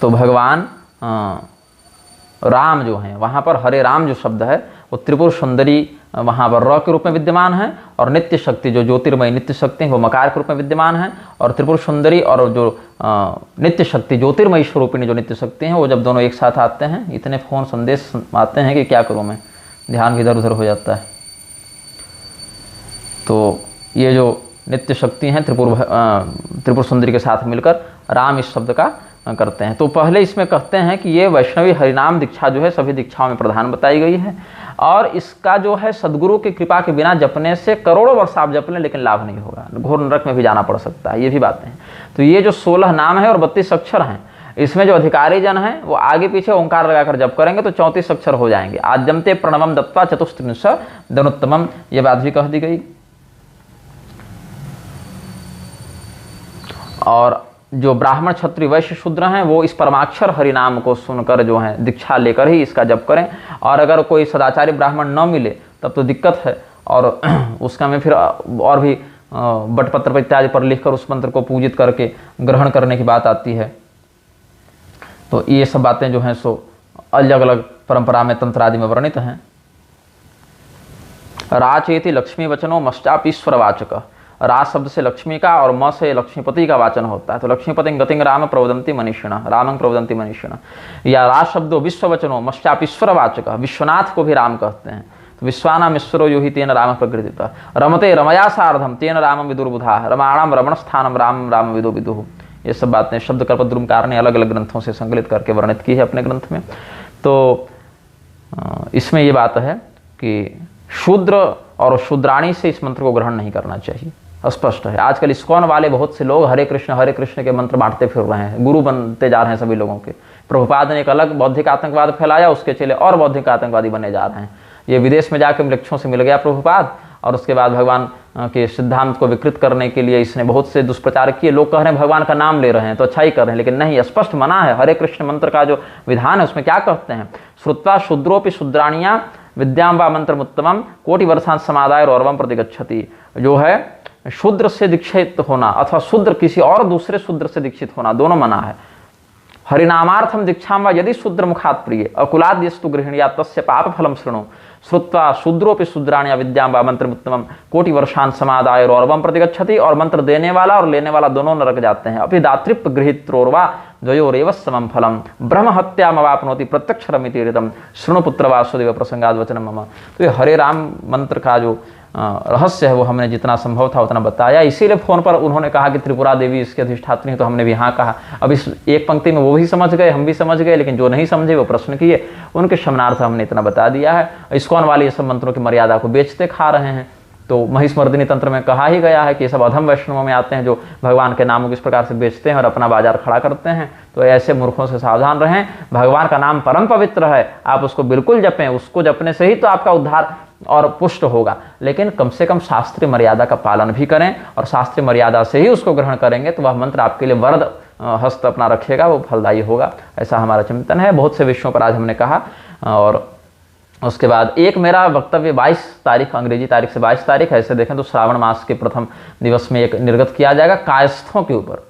Speaker 1: तो भगवान राम जो हैं वहाँ पर हरे राम जो शब्द है वो त्रिपुर सुंदरी वहाँ पर र के रूप में विद्यमान है। और नित्य शक्ति जो ज्योतिर्मय नित्य शक्ति है वो मकार के रूप में विद्यमान है। और त्रिपुर सुंदरी और जो नित्य शक्ति ज्योतिर्मयी स्वरूपिणी जो नित्य शक्ति हैं वो जब दोनों एक साथ आते हैं, इतने फ़ोन संदेश आते हैं कि क्या करूँ मैं, ध्यान इधर उधर हो जाता है। तो ये जो नित्य शक्ति हैं त्रिपुर सुंदरी के साथ मिलकर राम इस शब्द का करते हैं। तो पहले इसमें कहते हैं कि ये वैष्णवी हरिनाम दीक्षा जो है सभी दीक्षाओं में प्रधान बताई गई है। और इसका जो है सदगुरु की कृपा के बिना जपने से करोड़ों वर्ष आप जप लें लेकिन लाभ नहीं होगा, घोर नरक में भी जाना पड़ सकता है। ये भी बातें हैं। तो ये जो 16 नाम है और 32 अक्षर हैं, इसमें जो अधिकारी जन हैं वो आगे पीछे ओंकार लगाकर जप करेंगे तो 34 अक्षर हो जाएंगे। आद्यंते प्रणवम दत्वा चतुस्त्रिंश धनुत्तमम, ये बात भी कह दी गई। और जो ब्राह्मण क्षत्रिय वैश्य शूद्र हैं वो इस परमाक्षर हरिनाम को सुनकर जो है दीक्षा लेकर ही इसका जप करें। और अगर कोई सदाचारी ब्राह्मण न मिले तब तो दिक्कत है। और उसका में फिर और भी बटपत्र इत्यादि पर लिखकर उस मंत्र को पूजित करके ग्रहण करने की बात आती है। तो ये सब बातें जो हैं सो अलग अलग परंपरा में तंत्र आदि में वर्णित हैं। राचेति लक्ष्मी वचनो मश्चाप ईश्वरवाचक। रा शब्द से लक्ष्मी का और म से लक्ष्मीपति का वाचन होता है। तो लक्ष्मीपति गतिंग राम प्रवदंती मनीषिण, रामंग प्रवदंती मनीषिण। या रा शब्दो विश्व वचनो मश्चाप ईश्वरवाचक, विश्वनाथ को भी राम कहते हैं। तो विश्वानाम ईश्वरो यो ही तेन राम प्रकृतिता। रमते रमया सार्धम तेन रामम विदुर्बुधा, रमाणाम रमण स्थानम राम राम विदो विदुः। ये सब बातें शब्द कल्पद्रुमकार ने अलग अलग ग्रंथों से संकलित करके वर्णित की है अपने ग्रंथ में। तो इसमें ये बात है कि शूद्र और शूद्राणी से इस मंत्र को ग्रहण नहीं करना चाहिए, स्पष्ट है। आजकल इस्कॉन वाले बहुत से लोग हरे कृष्ण के मंत्र बांटते फिर रहे हैं, गुरु बनते जा रहे हैं सभी लोगों के। प्रभुपाद ने एक अलग बौद्धिक आतंकवाद फैलाया, उसके चले और बौद्धिक आतंकवादी बने जा रहे हैं। ये विदेश में जाकर वृक्षों से मिल गया प्रभुपाद, और उसके बाद भगवान के सिद्धांत को विकृत करने के लिए इसने बहुत से दुष्प्रचार किए। लोग कह रहे हैं भगवान का नाम ले रहे हैं तो अच्छा ही कर रहे हैं, लेकिन नहीं, स्पष्ट मना है। हरे कृष्ण मंत्र का जो विधान है उसमें क्या कहते हैं, श्रुत्वा शूद्रोपि शूद्राणिया विद्याम वा मंत्रमुत्तमम कोटि वर्षांत समादाय और प्रतिगच्छति। जो है शूद्र से दीक्षित होना अथवा शूद्र किसी और दूसरे शूद्र से दीक्षित होना, दोनों मना है। हरिनामार्थम दीक्षाम वा यदि शूद्र मुखात प्रिय अकुलाद यस्तु गृहिणीया तस्य पाप फलम शृणु श्रुत्वा शूद्रोपि शूद्राण्या विद्याम वा मंत्रमुत्तमम कोटि वर्षान समादाय और प्रतिगच्छति। और मंत्र देने वाला और लेने वाला दोनों नरक जाते हैं। अपि दातृप गृहीत्रोर्वा द्वयोरेव समम फलम ब्रह्म हत्यामवाप्नोति प्रत्यक्षरमिति ऋतम शृणुपुत्र वासुदेव प्रसंगाद वचनम मम। तो ये हरे राम मंत्र का जो रहस्य है वो हमने जितना संभव था उतना बताया। इसीलिए फोन पर उन्होंने कहा कि त्रिपुरा देवी इसके अधिष्ठात्री हैं, तो हमने भी हाँ कहा। अब इस एक पंक्ति में वो भी समझ गए, हम भी समझ गए, लेकिन जो नहीं समझे वो प्रश्न किए, उनके शमनार्थ हमने इतना बता दिया है। इस्कॉन वाले ये सब मंत्रों की मर्यादा को बेचते खा रहे हैं। तो महिषमर्दिनी तंत्र में कहा ही गया है कि ये सब अधम वैष्णवों में आते हैं जो भगवान के नामों को इस प्रकार से बेचते हैं और अपना बाजार खड़ा करते हैं। तो ऐसे मूर्खों से सावधान रहें। भगवान का नाम परम पवित्र है, आप उसको बिल्कुल जपें, उसको जपने से ही तो आपका उद्धार और पुष्ट होगा। लेकिन कम से कम शास्त्रीय मर्यादा का पालन भी करें, और शास्त्रीय मर्यादा से ही उसको ग्रहण करेंगे तो वह मंत्र आपके लिए वरद हस्त अपना रखेगा, वो फलदायी होगा। ऐसा हमारा चिंतन है। बहुत से विषयों पर आज हमने कहा। और उसके बाद एक मेरा वक्तव्य 22 तारीख, अंग्रेजी तारीख से 22 तारीख, ऐसे देखें तो श्रावण मास के प्रथम दिवस में एक निर्गत किया जाएगा कायस्थों के ऊपर।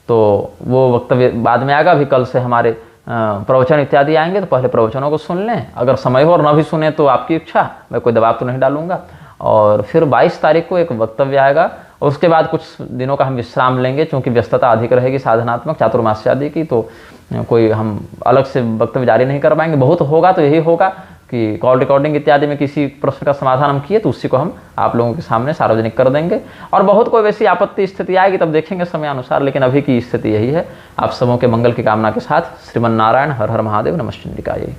Speaker 1: तो वो वक्तव्य बाद में आएगा। अभी कल से हमारे प्रवचन इत्यादि आएंगे, तो पहले प्रवचनों को सुन लें। अगर समय हो और न भी सुने तो आपकी इच्छा, मैं कोई दबाव तो नहीं डालूंगा। और फिर 22 तारीख को एक वक्तव्य आएगा। उसके बाद कुछ दिनों का हम विश्राम लेंगे, क्योंकि व्यस्तता अधिक रहेगी साधनात्मक चातुर्मास्य आदि की, तो कोई हम अलग से वक्तव्य जारी नहीं कर पाएंगे। बहुत होगा तो यही होगा कि कॉल रिकॉर्डिंग इत्यादि में किसी प्रश्न का समाधान हम किए तो उसी को हम आप लोगों के सामने सार्वजनिक कर देंगे। और बहुत कोई वैसी आपत्ति स्थिति आएगी तब देखेंगे समय अनुसार, लेकिन अभी की स्थिति यही है। आप सबों के मंगल की कामना के साथ श्रीमन नारायण हर हर महादेव नमः शिवाय।